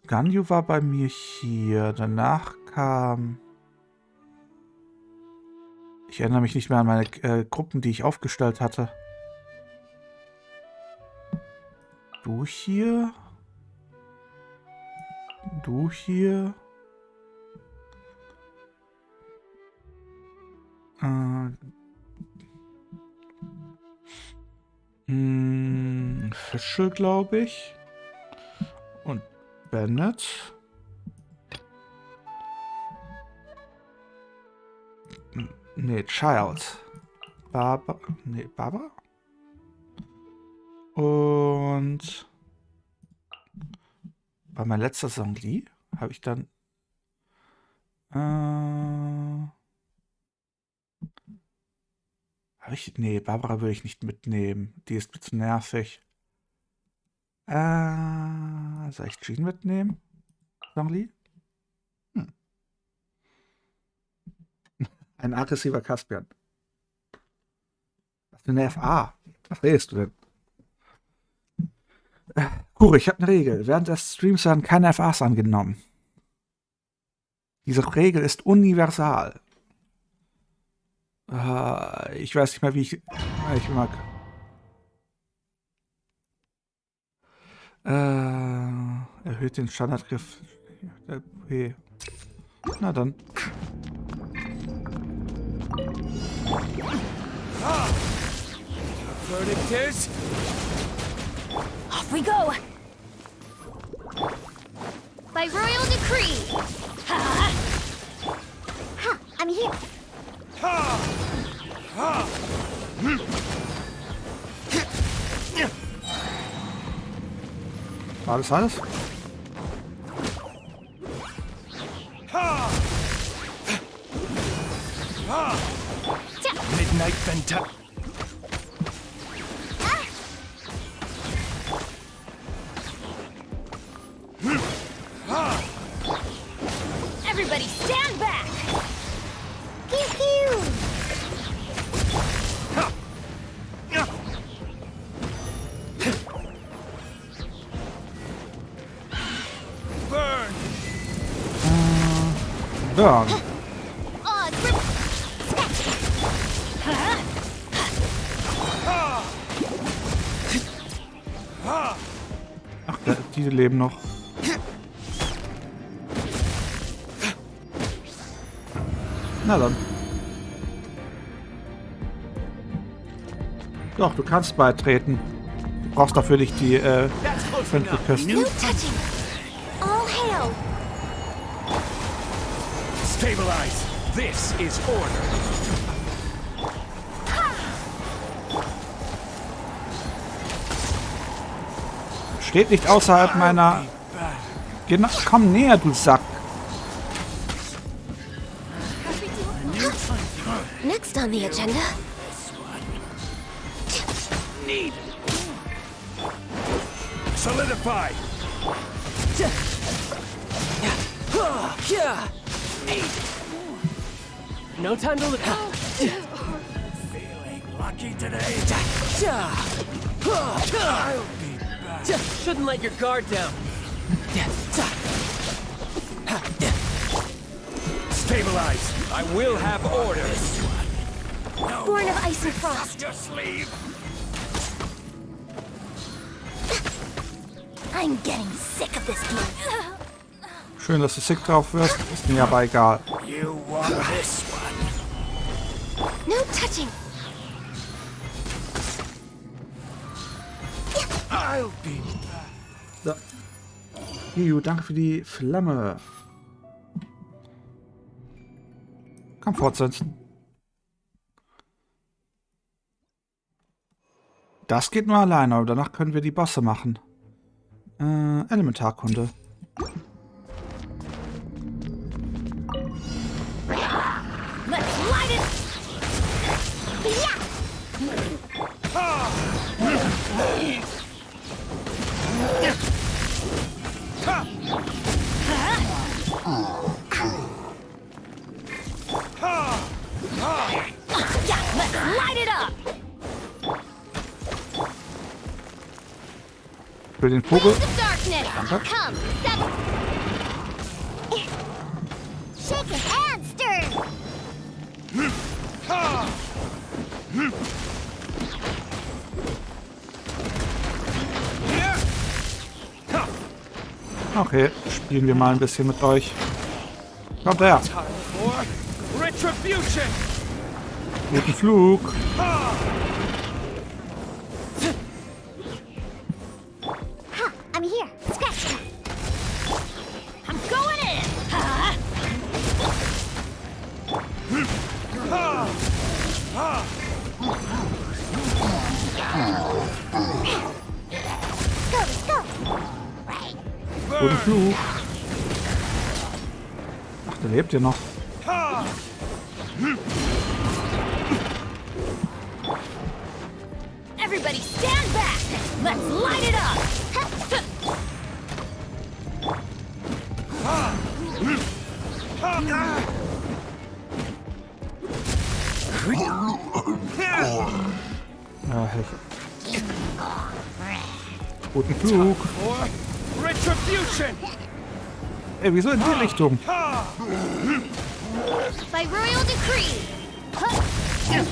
Ganyu war bei mir hier. Danach kam... Ich erinnere mich nicht mehr an meine Gruppen, die ich aufgestellt hatte. Du hier. Du hier. Fische, glaube ich. Und Bennett. Nee, Child. Barbara? Und bei meiner letzten Saison Lee habe ich dann nee, Barbara will ich nicht mitnehmen. Die ist mir zu nervig. Soll ich Jean mitnehmen? Saison Lee? Ein aggressiver Caspian. Was für eine FA? Was redest du denn? Kure, ich habe eine Regel. Während des Streams werden keine FAs angenommen. Diese Regel ist universal. Ich weiß nicht mehr, wie ich mag. Erhöht den Standardgriff. Na dann. Verdict is... Off we go! By royal decree! Ha! Ha! I'm here! Ha! Ha! War das alles? Ha! Ha! Midnight Venti. Everybody stand back! Pew-pew! Burn! Burn. Ach, die leben noch. Na dann. Doch, du kannst beitreten. Du brauchst dafür nicht die Venti-Kiste. No touching! All hail! Stabilize! This is order! Steht nicht außerhalb meiner... Genau, komm näher, du Sack. Next on the agenda. Need. Solidify. No time to look. Feeling lucky today. Shouldn't let your guard down. Stabilize. I will have orders. Born of ice and frost. Just leave. I'm getting sick of this game. Schön, dass du sick drauf wirst. Ist mir aber egal. You want this one? No touching. I'll be So. Hiu, danke für die Flamme. Kann fortsetzen. Das geht nur alleine, aber danach können wir die Bosse machen. Elementarkunde. Let's light it! Yeah, let's light it up! Für den Vogel. Wings of darkness, Danke. come, seven. Shaken and stirred. Okay, spielen wir mal ein bisschen mit euch. Kommt her. Retribution! Guten Flug. I'm here. Scratch. I'm going in! Let's go. Guten Flug. Ach, der lebt ja noch. Everybody stand back! Let's light it up! Ja, Hilfe. Guten Flug. Retribution! Ey, wieso in die Richtung? By royal decree. Ja.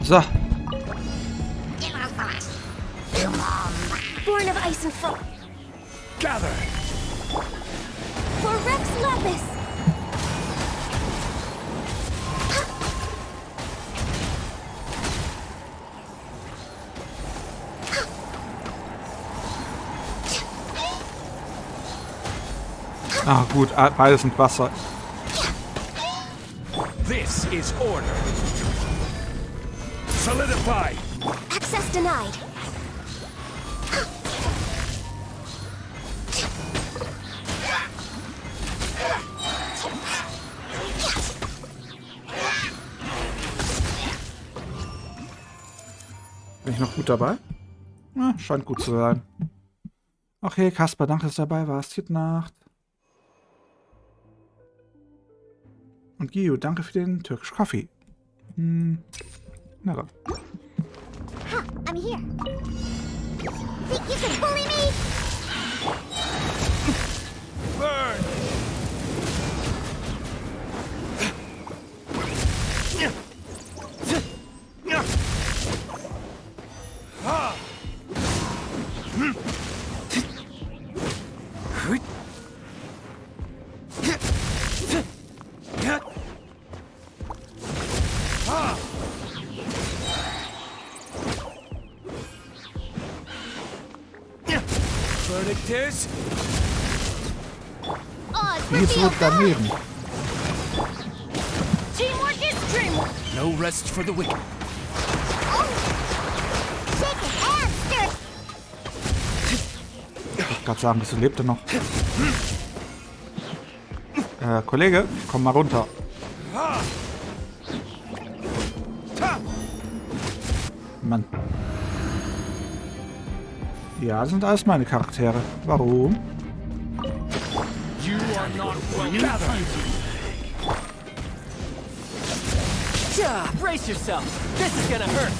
So. Born of ice and frost. Gather! For Rex Lapis. Ah, gut, beides sind Wasser. This is order. Solidify! Access denied. Bin ich noch gut dabei? Na, scheint gut zu sein. Okay, Kasper, danke, dass du dabei warst. Gute Nacht. Und Gio, danke für den türkischen Kaffee. Na dann. I'm here. Think you can bully me? Burn! Verdict is... Wie so daneben. Teamwork is dreamwork! No rest for the wicked. Shaken and stirred. Ich wollte gerade sagen, wieso lebt er noch? Kollege, komm mal runter. Mann. Ja, das sind alles meine Charaktere. Warum? You are not welcome. Brace yourself. This is gonna hurt.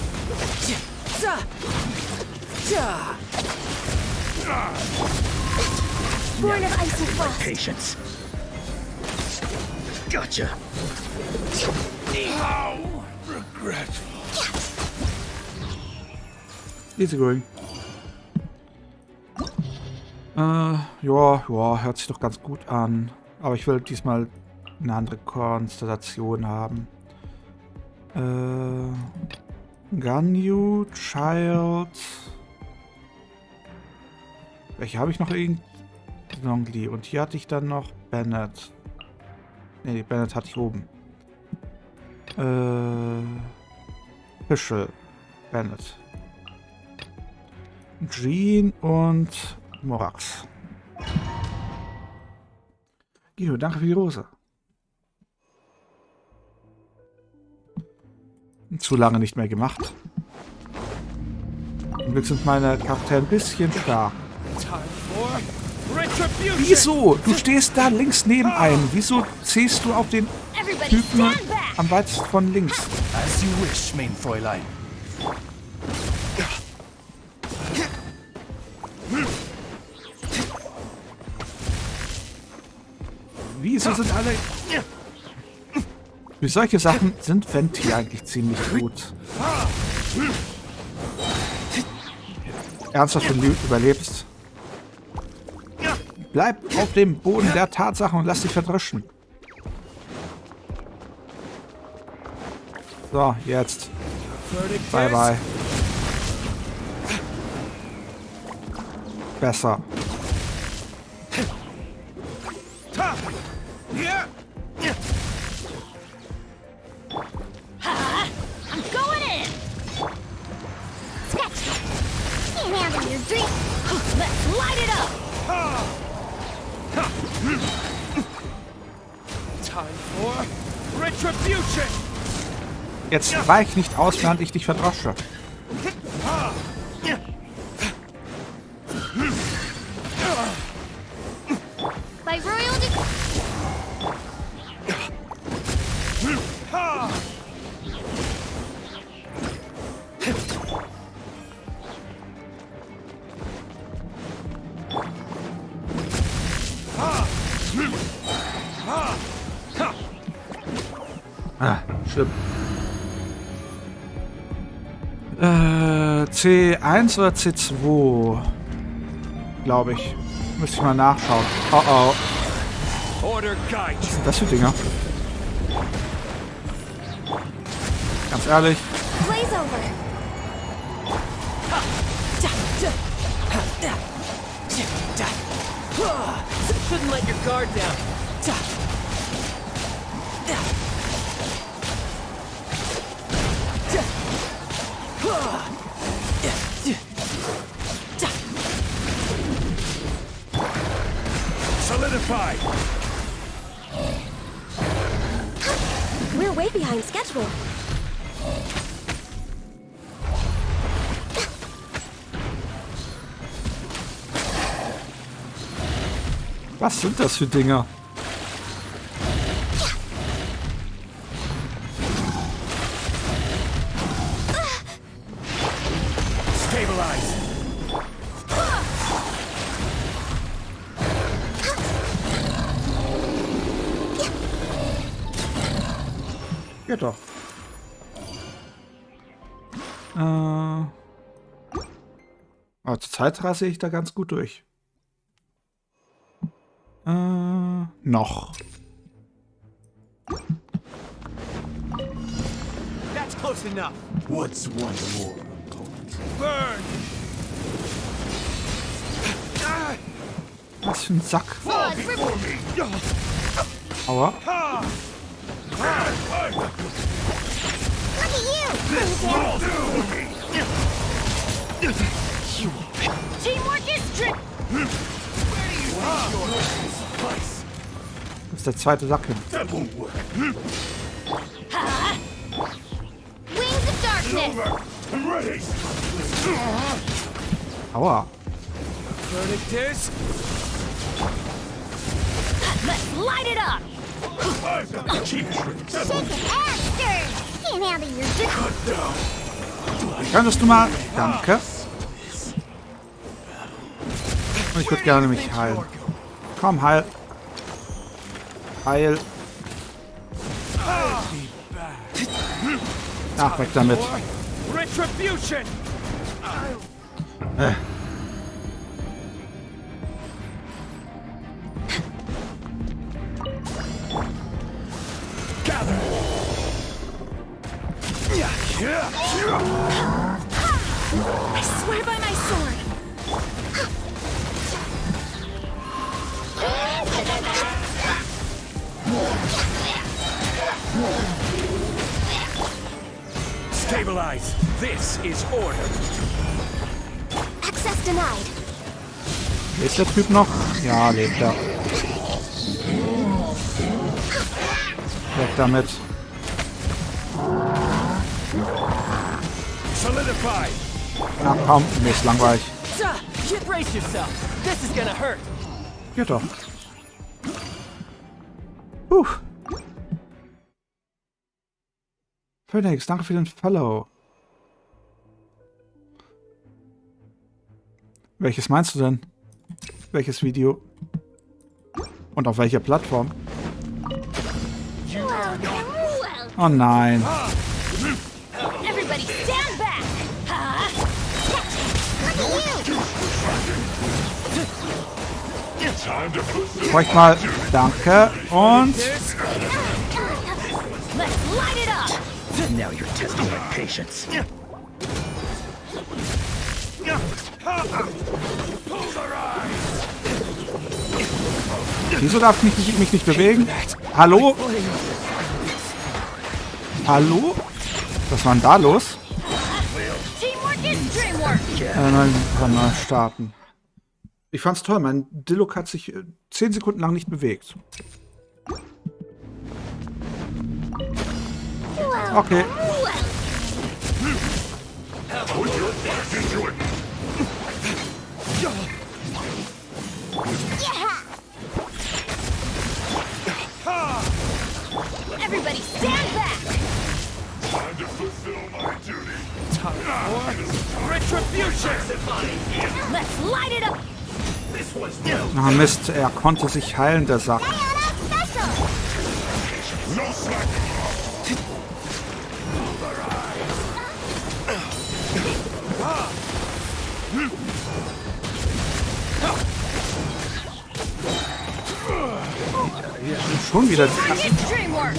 Born of ice and frost. Patience. Gotcha. How regretful. Easy going. Ja, hört sich doch ganz gut an. Aber ich will diesmal eine andere Konstellation haben. Ganyu, Child. Welche habe ich noch? Longli. Und hier hatte ich dann noch Bennett. Ne, die Bennett hatte ich oben. Fischl. Bennett. Jean und Morax. Guido, danke für die Rose. Zu lange nicht mehr gemacht. Zum Glück sind meine Charaktere ein bisschen stark. Wieso? Du stehst da links neben einem. Wieso ziehst du auf den Typen am weitesten von links? As you wish, mein Fräulein. Wieso sind alle... Für solche Sachen sind Venti eigentlich ziemlich gut. Ernsthaft, wenn du überlebst. Bleib auf dem Boden der Tatsachen und lass dich verdröschen. So, jetzt. Bye, bye. Besser. I'm going in. Sketch. Can't handle your dream. Let's light it up. Time for retribution. Jetzt weich nicht aus, während ich dich verdrosche. By royal Schlimm. C1 oder C2? Glaube ich. Müsste ich mal nachschauen. Oh oh. Was sind das für Dinger? Ganz ehrlich. Blaze over. Shouldn't let your guard down. Solidify. We're way behind schedule. Was sind das für Dinger? Stabilize. Geht doch. Aber zur Zeit rasse ich da ganz gut durch. Noch. That's close enough. What's one more opponent? Burn. Was für ein Sack. Aua. Teamwork is trick. Das ist der zweite Sack hin. Wings of darkness. Aua. Verdict is. Let's light it up. Shake it, Aster. Can't handle your dream. Könntest du mal... Danke. Und ich würde gerne mich heilen. Komm, heil. Heil. Ach, weg damit. Retribution. Gather. I swear by my sword. Realize this is order. Access denied. Lebt der Typ noch? Ja, lebt er. Weg damit. Solidify. Na komm, mir ist langweilig. Brace yourself. This is gonna hurt. Ja doch. Phoenix, danke für den Follow. Welches meinst du denn? Welches Video? Und auf welcher Plattform? Oh nein. Everybody stand back. Bräuchte mal. Danke. Und. Let's light it up. Now you're testing my patience. Wieso darf ich mich nicht bewegen? Hallo? Hallo? Was war denn da los? Teamwork is dreamwork. Nein, kann mal starten. Ich fand's toll, mein Dillok hat sich 10 Sekunden lang nicht bewegt. Okay. Everybody stand back. Time to fulfill my duty. Time for retribution. Let's light it up. Ah, Mist, er konnte sich heilen, der Sack. No slack. Schon wieder. Dreamwork.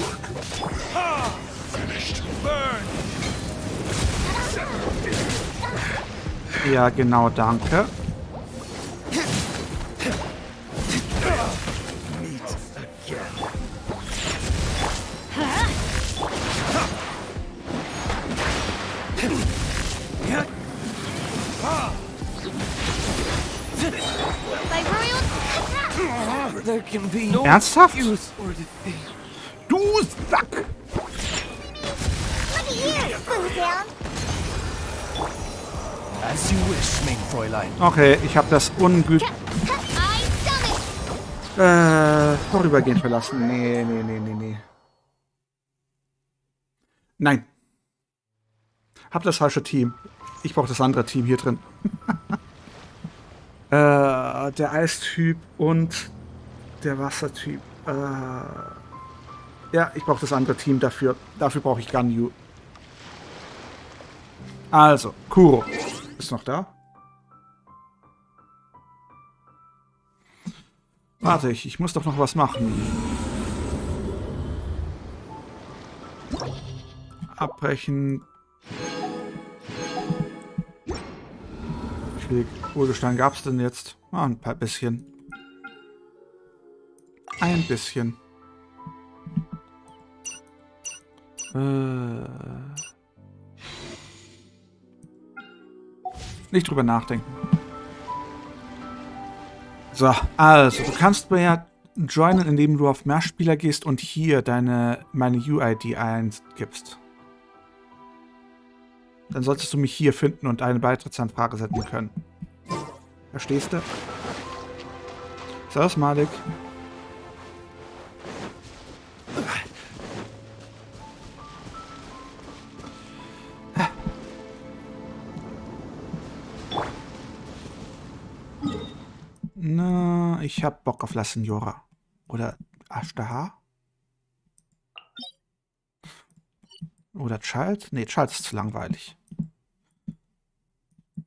Ja, genau, danke. Ernsthaft? Du Sack! As you wish, mein Fräulein. Okay, ich habe das vorübergehend verlassen. Nee. Nein. Hab das falsche Team. Ich brauche das andere Team hier drin. Der Eistyp und der Wassertyp. Ja, ich brauche das andere Team dafür. Dafür brauche ich Ganyu. Also, Kuro. Ist noch da? Warte, ich muss doch noch was machen. Abbrechen. Wie viel Urgestein gab es denn jetzt? Ah, ein paar bisschen. Ein bisschen. Nicht drüber nachdenken. So, also, du kannst mir ja joinen, indem du auf Mehrspieler gehst und hier meine UID eingibst. Dann solltest du mich hier finden und eine Beitrittsanfrage senden können. Verstehst du? Servus, Malik. Na, ich hab Bock auf La Signora. Oder Ashtaha? Oder Child? Nee, Child ist zu langweilig.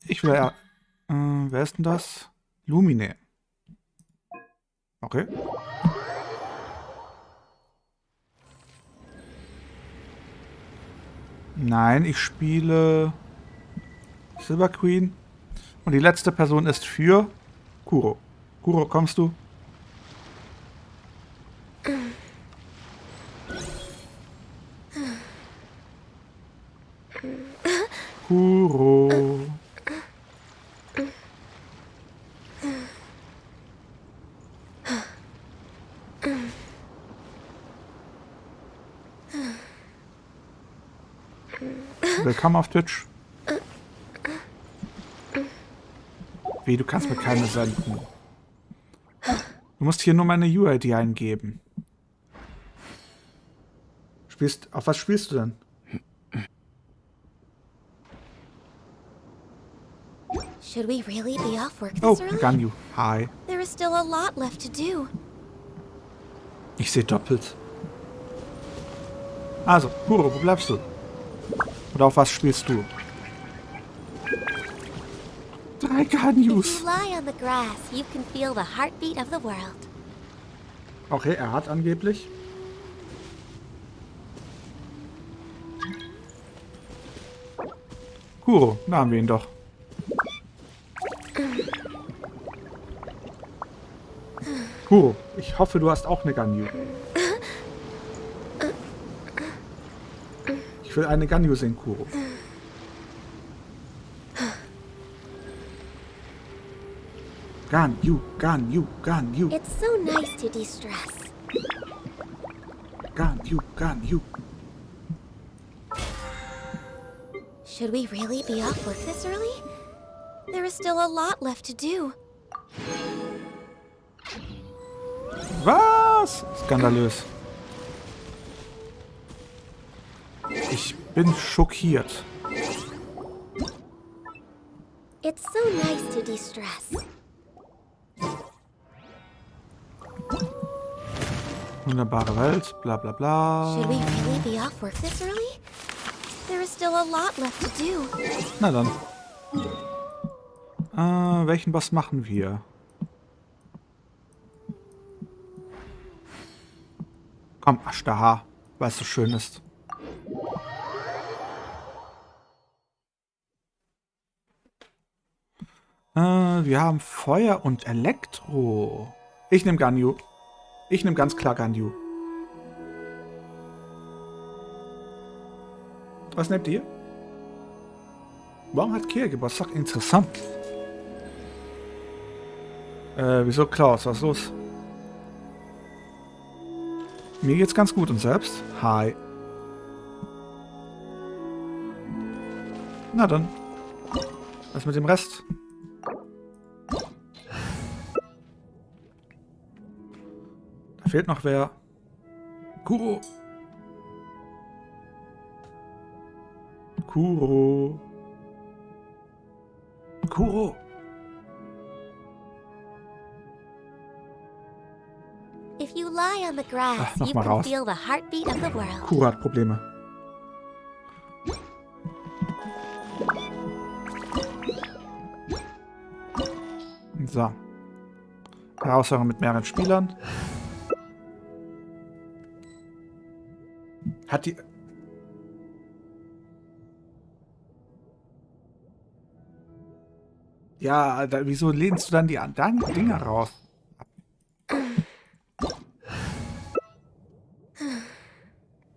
Ich will ja... wer ist denn das? Lumine. Okay. Nein, ich spiele... Silver Queen. Und die letzte Person ist für... Kuro. Kuro, kommst du? Willkommen auf Twitch. Wie, du kannst mir keine senden. Du musst hier nur meine UID eingeben. Auf was spielst du denn? Should we really be off work Oh, this early? Ganyu. Hi. There is still a lot left to do. Ich sehe doppelt. Also, Kuro, wo bleibst du? Oder auf was spielst du? 3 Ganyus. If you lie on the grass, you can feel the heartbeat of the world. Okay, er hat angeblich. Kuro, da haben wir ihn doch. Kuro, ich hoffe, du hast auch eine Ganyu. Ich will eine Ganyu sehen, Kuro. Ganyu, Ganyu, Ganyu. It's so nice to de-stress. Ganyu, Ganyu. Should we really be off work this early? There is still a lot left to do. Was? Skandalös. Ich bin schockiert. It's so nice to de-stress. Wunderbare Welt, bla bla bla. Should we really be off work this early? There is still a lot left to do. Na dann. Welchen Boss machen wir? Komm, Ashtaha, weil es so schön ist. Wir haben Feuer und Elektro. Ich nehme Ganyu. Ich nehme ganz klar Ganyu. Was nehmt ihr? Warum hat Kia Geburtstag? Interessant. Wieso Klaus? Was ist los? Mir geht's ganz gut und selbst? Hi. Na dann. Was mit dem Rest? Da fehlt noch wer. Kuro. Kuro. Kuro. If you lie on the grass, noch you mal can raus. feel the heartbeat of the world. Kuro hat Probleme. So. Herausforderung mit mehreren Spielern. Hat die... Ja, wieso lehnst du dann die anderen Dinger raus?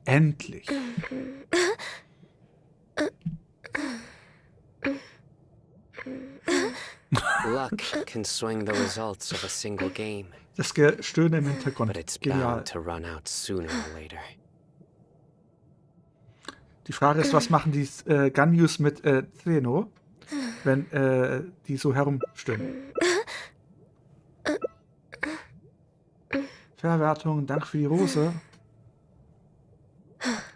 Endlich. Luck can swing the results of a single game. Das Gestöhne im Hintergrund. But it's Genial. bound to run out sooner or later. Die Frage ist, was machen die Ganyus mit Zeno, wenn die so herumstöhnen? Verwertung, Dank für die Rose.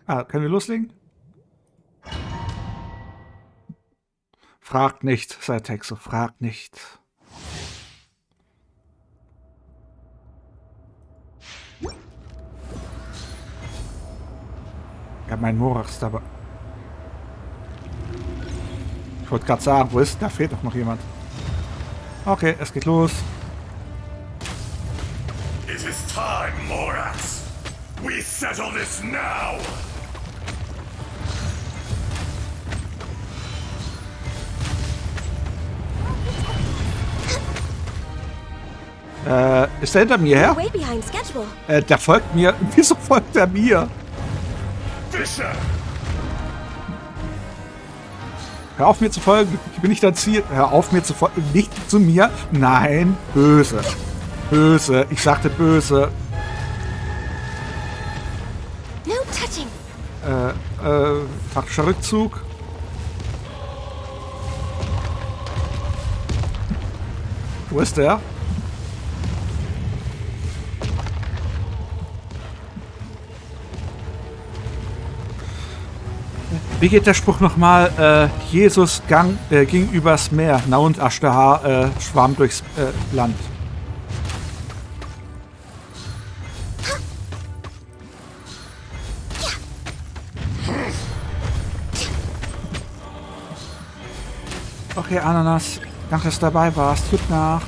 Können wir loslegen? Fragt nicht, sagt Texo, fragt nicht. Ja, mein Morax ist dabei. Ich wollte gerade sagen, wo ist? Da fehlt doch noch jemand. Okay, es geht los. It is time, Morax. We settle this now. Ist er hinter mir her? Way behind schedule. Der folgt mir. Wieso folgt er mir? Fischer! Hör auf mir zu folgen. Ich bin nicht dein Ziel. Hör auf mir zu folgen. Nicht zu mir. Nein. Böse. Böse. Ich sagte böse. No touching. Taktischer Rückzug. Wo ist der? Wie geht der Spruch nochmal? Jesus ging übers Meer. Na und Ashtahar schwamm durchs Land. Okay, Ananas. Danke, dass du dabei warst. Gute Nacht.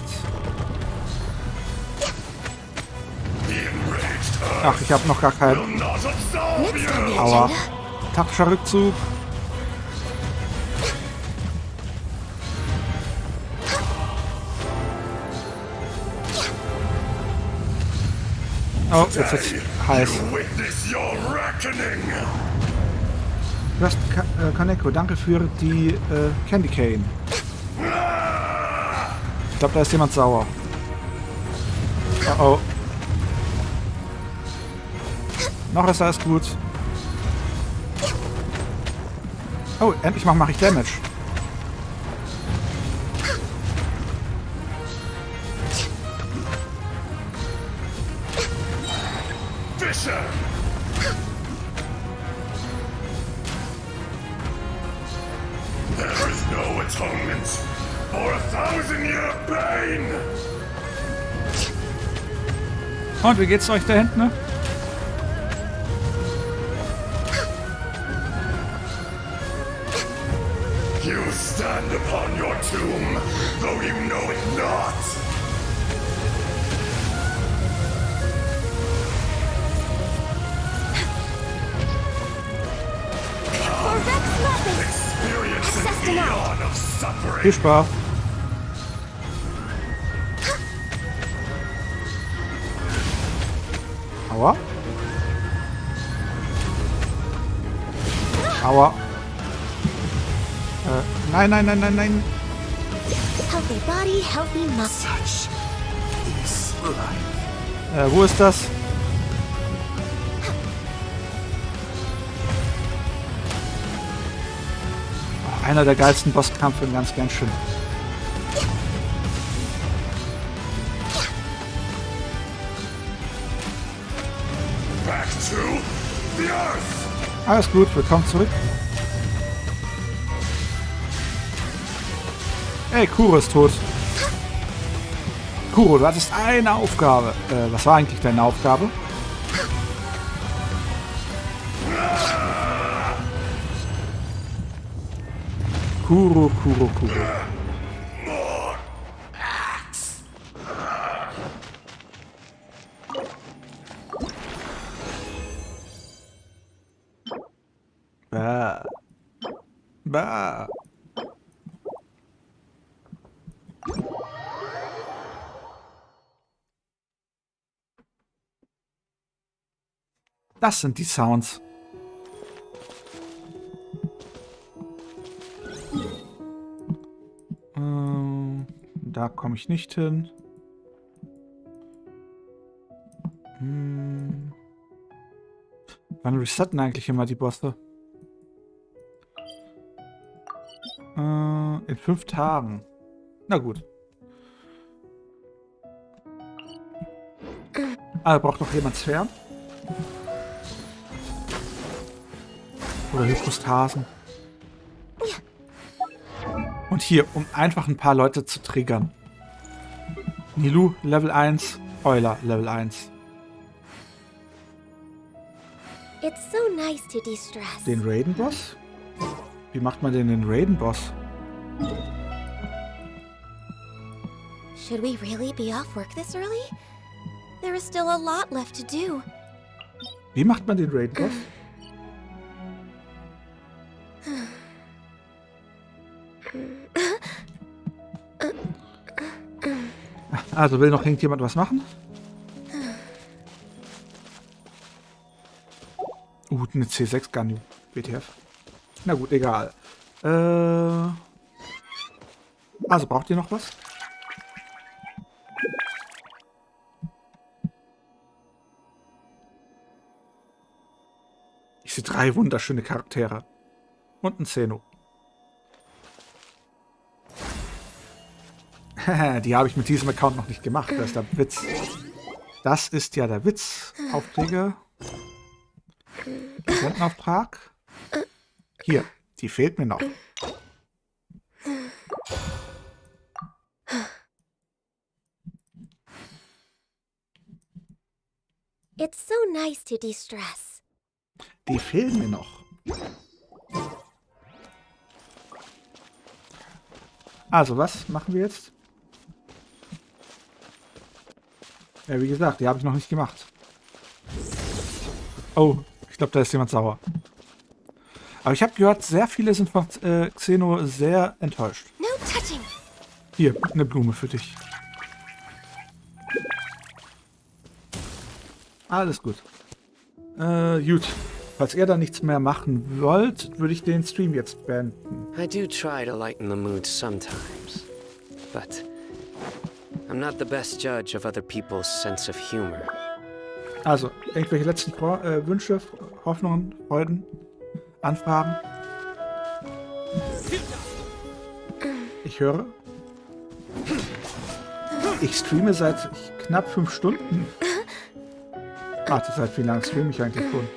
Ach, ich habe noch gar keinen. Aua. Taktischer Rückzug. Oh, jetzt wird's heiß. Du hast Kaneko, danke für die Candy Cane. Ich glaube, da ist jemand sauer. Oh oh. Noch ist alles gut. Oh, endlich mache ich Damage. Fische! There is no atonement for 1,000-year pain! Und wie geht's euch da hinten, ne? You stand upon your tomb, though you know it not. Experience an eon of suffering. Viel Spaß. Aua. Aua. Nein, nein, nein, nein, nein. Healthy body, healthy muscle. Such is life. Wo ist das? Oh, einer der geilsten Bosskämpfe in ganz Genshin. Back to the earth. Alles gut, willkommen zurück. Hey, Kuro ist tot. Kuro, du hattest eine Aufgabe. Was war eigentlich deine Aufgabe? Kuro. Bah. Das sind die Sounds. Da komme ich nicht hin. Wann resetten eigentlich immer die Bosse? In 5 Tagen. Na gut. Braucht noch jemand Sphären? Oder Hypostasen. Und hier, um einfach ein paar Leute zu triggern. Nilou, Level 1. Euler, Level 1. It's so nice to de-stress. Den Raiden-Boss? Wie macht man denn den Raiden-Boss? Should we really be off work this early? There is still a lot left to do. Wie macht man den Raiden-Boss? Also will noch irgendjemand was machen? Eine C6 Ganyu. WTF. Na gut, egal. Also braucht ihr noch was? Ich sehe 3 wunderschöne Charaktere. Und ein Zeno. Die habe ich mit diesem Account noch nicht gemacht. Das ist der Witz. Das ist ja der Witz. Aufträge. Legendenauftrag. Hier, die fehlt mir noch. It's so nice to de-stress. Die fehlen mir noch. Also, was machen wir jetzt? Ja, wie gesagt, die habe ich noch nicht gemacht. Oh, ich glaube, da ist jemand sauer. Aber ich habe gehört, sehr viele sind von Xeno sehr enttäuscht. No touching. Hier, eine Blume für dich. Alles gut. Gut. Falls ihr da nichts mehr machen wollt, würde ich den Stream jetzt beenden. I do try to lighten the mood sometimes, but I'm not the best judge of other people's sense of humor. Also, irgendwelche letzten Wünsche, Hoffnungen, Freuden, Anfragen? Ich höre. Ich streame seit knapp 5 Stunden. Warte, seit wie lange streame ich eigentlich schon?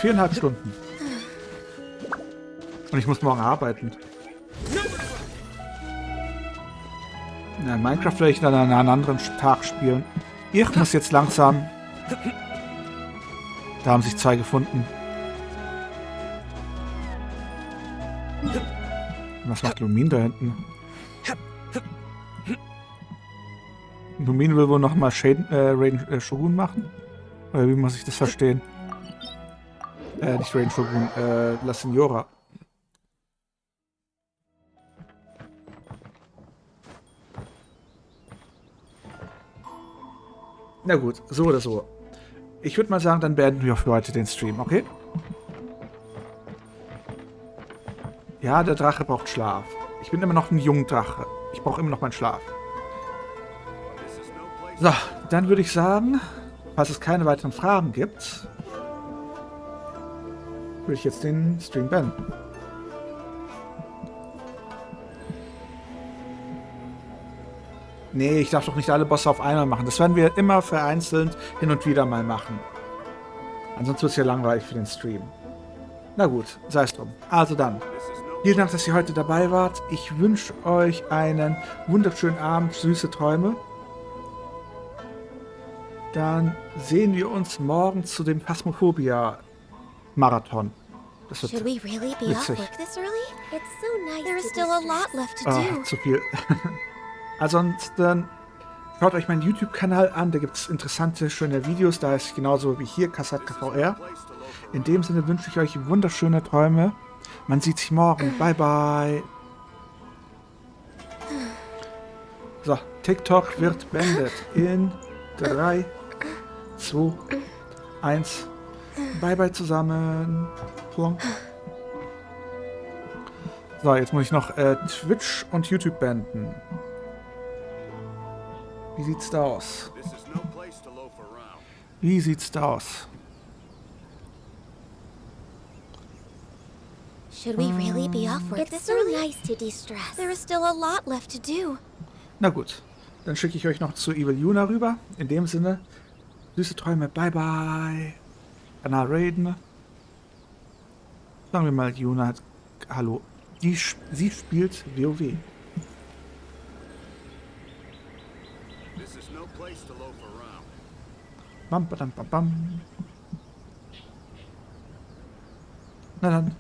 4,5 Stunden. Und ich muss morgen arbeiten. Na, Minecraft werde ich dann an einem anderen Tag spielen. Ich muss jetzt langsam... Da haben sich 2 gefunden. Was macht Lumine da hinten? Lumine will wohl nochmal Raiden Shogun machen? Oder wie muss ich das verstehen? Nicht Raiden Shogun, La Signora. Na gut, so oder so. Ich würde mal sagen, dann beenden wir für heute den Stream, okay? Ja, der Drache braucht Schlaf. Ich bin immer noch ein junger Drache. Ich brauche immer noch meinen Schlaf. So, dann würde ich sagen, falls es keine weiteren Fragen gibt, würde ich jetzt den Stream beenden. Nee, ich darf doch nicht alle Bosse auf einmal machen. Das werden wir immer vereinzelt hin und wieder mal machen. Ansonsten wird es ja langweilig für den Stream. Na gut, sei es drum. Also dann, vielen Dank, dass ihr heute dabei wart. Ich wünsche euch einen wunderschönen Abend, süße Träume. Dann sehen wir uns morgen zu dem Phasmophobia-Marathon. Das wird Should we really be off witzig. work this early? It's so nice. There is still a lot left to do. Zu viel. Ansonsten schaut euch meinen YouTube-Kanal an, da gibt es interessante, schöne Videos, da ist genauso wie hier Kasatka VR. In dem Sinne wünsche ich euch wunderschöne Träume. Man sieht sich morgen. Bye, bye. So, TikTok wird beendet in 3, 2, 1. Bye, bye zusammen. Plonk. So, jetzt muss ich noch Twitch und YouTube beenden. Wie sieht's da aus? Wie sieht's da aus? Should we really be off work this early? It's so nice to de-stress. There is still a lot left to do. Na gut, dann schicke ich euch noch zu Evil Yuna rüber. In dem Sinne, süße Träume, bye bye. Anna Raiden. Sagen wir mal, Yuna hat... Hallo. Sie spielt WoW. Bam, badam, bam, bam. Na dann, bye.